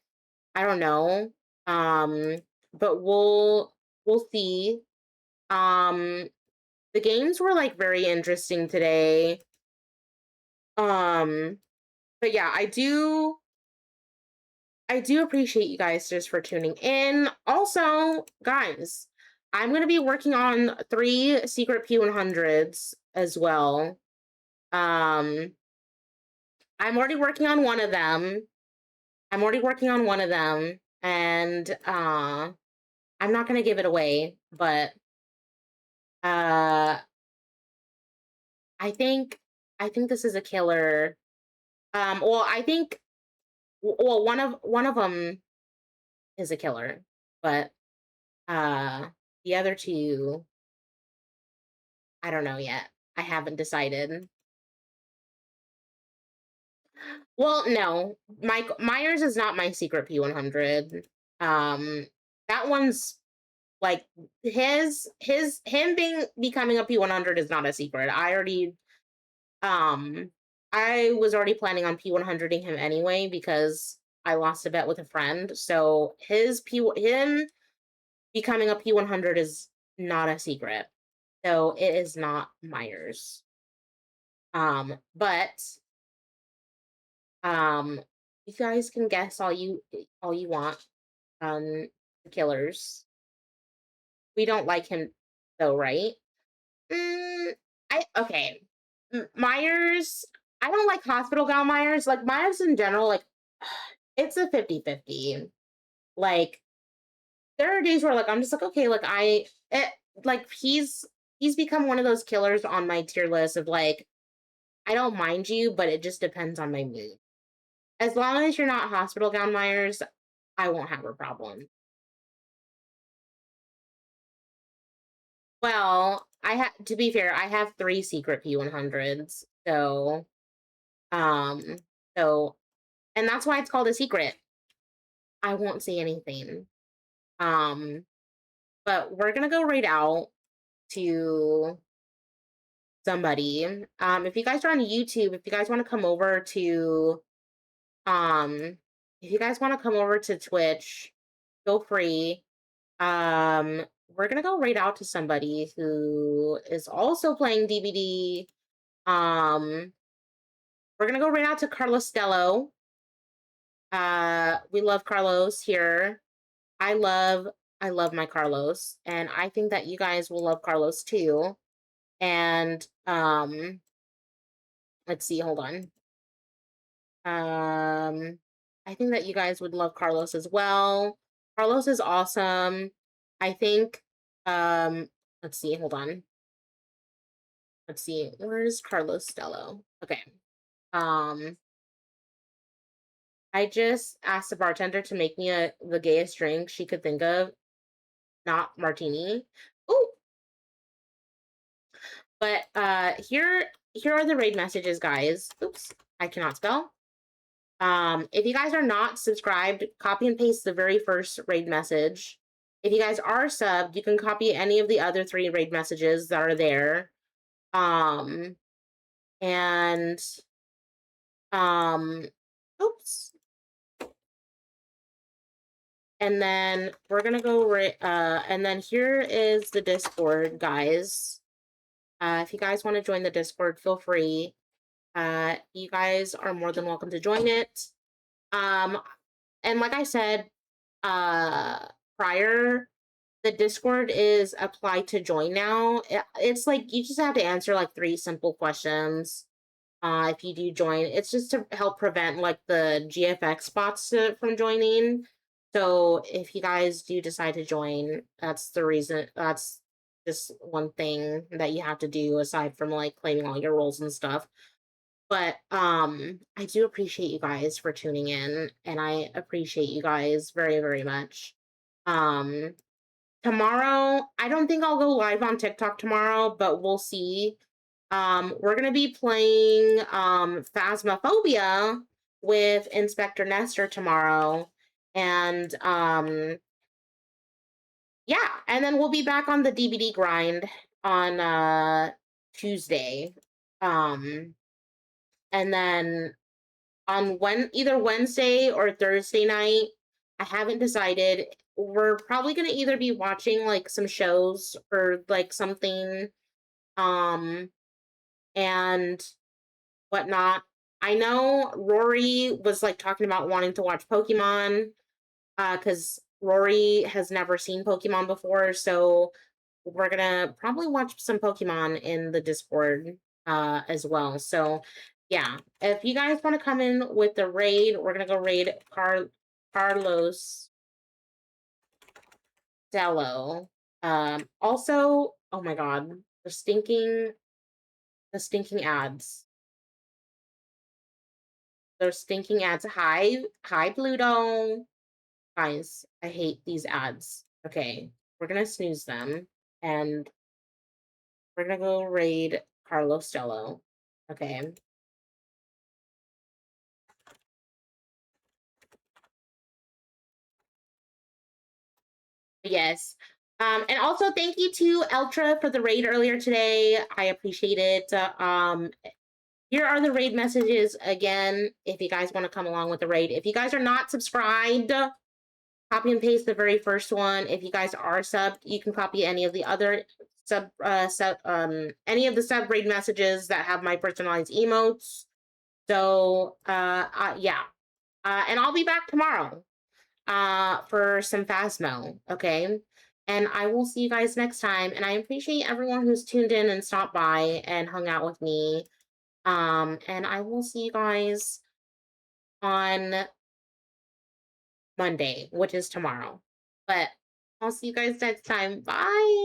I don't know. Um, but we'll see. Um, the games were like very interesting today. Um, But yeah, I do appreciate you guys just for tuning in. Also, guys, I'm going to be working on 3 secret P100s as well. I'm already working on one of them. And I'm not going to give it away, but I think this is a killer. Well, I think one of them is a killer, but the other 2, I don't know yet. I haven't decided. Well, no. Mike Myers is not my secret P100. That one's like him becoming a P100 is not a secret. I was already planning on P100ing him anyway because I lost a bet with a friend. So him becoming a P100 is not a secret. So it is not Myers. But you guys can guess all you want. The killers. We don't like him though, right? Okay. Myers, I don't like hospital gown Myers. Like Myers in general, like it's a 50-50. Like there are days where like I'm just like, okay, like like he's become one of those killers on my tier list of like, I don't mind you, but it just depends on my mood. As long as you're not hospital gown Myers, I won't have a problem. Well, to be fair, I have 3 secret P100s. So, so and that's why it's called a secret. I won't say anything. But we're going to go right out to somebody. If you guys are on YouTube, if you guys want to come over to Twitch, feel free. We're gonna go right out to somebody who is also playing DBD. We're gonna go right out to Carlos Stello. We love Carlos here. I love my Carlos, and I think that you guys will love Carlos too. And let's see, hold on. I think that you guys would love Carlos as well. Carlos is awesome. I think let's see, hold on. Let's see, where's Carlos Stello? Okay. I just asked the bartender to make me the gayest drink she could think of, not martini. Oh, but here are the raid messages, guys. Oops, I cannot spell. If you guys are not subscribed, copy and paste the very first raid message. If you guys are subbed, you can copy any of the other 3 raid messages that are there. And oops. And then we're gonna go and then here is the Discord, guys. If you guys want to join the Discord, feel free. You guys are more than welcome to join it. And like I said, prior, the Discord is applied to join now. It's like you just have to answer like 3 simple questions. If you do join, it's just to help prevent like the GFX bots from joining. So if you guys do decide to join, that's the reason. That's just one thing that you have to do aside from like claiming all your roles and stuff. But I do appreciate you guys for tuning in, and I appreciate you guys very, very much. Tomorrow, I don't think I'll go live on TikTok tomorrow, but we'll see. We're gonna be playing Phasmophobia with Inspector Nestor tomorrow. And yeah, and then we'll be back on the DBD grind on Tuesday. And then on either Wednesday or Thursday night, I haven't decided. We're probably gonna either be watching like some shows or like something and whatnot. I know Rory was like talking about wanting to watch Pokemon, because Rory has never seen Pokemon before, so we're gonna probably watch some Pokemon in the Discord as well. So yeah, if you guys want to come in with the raid, we're gonna go raid Carlos Dello. Also, oh my god, the stinking ads. They're stinking ads. Hi Pluto. Guys, I hate these ads. Okay, we're gonna snooze them and we're gonna go raid Carlos Dello. Okay. Yes. And also thank you to Eltra for the raid earlier today. I appreciate it. Here are the raid messages again if you guys want to come along with the raid. If you guys are not subscribed, copy and paste the very first one. If you guys are subbed, you can copy any of the other any of the sub raid messages that have my personalized emotes. So yeah. And I'll be back tomorrow for some Phasmo, okay? And I will see you guys next time. And I appreciate everyone who's tuned in and stopped by and hung out with me. And I will see you guys on Monday, which is tomorrow. But I'll see you guys next time. Bye.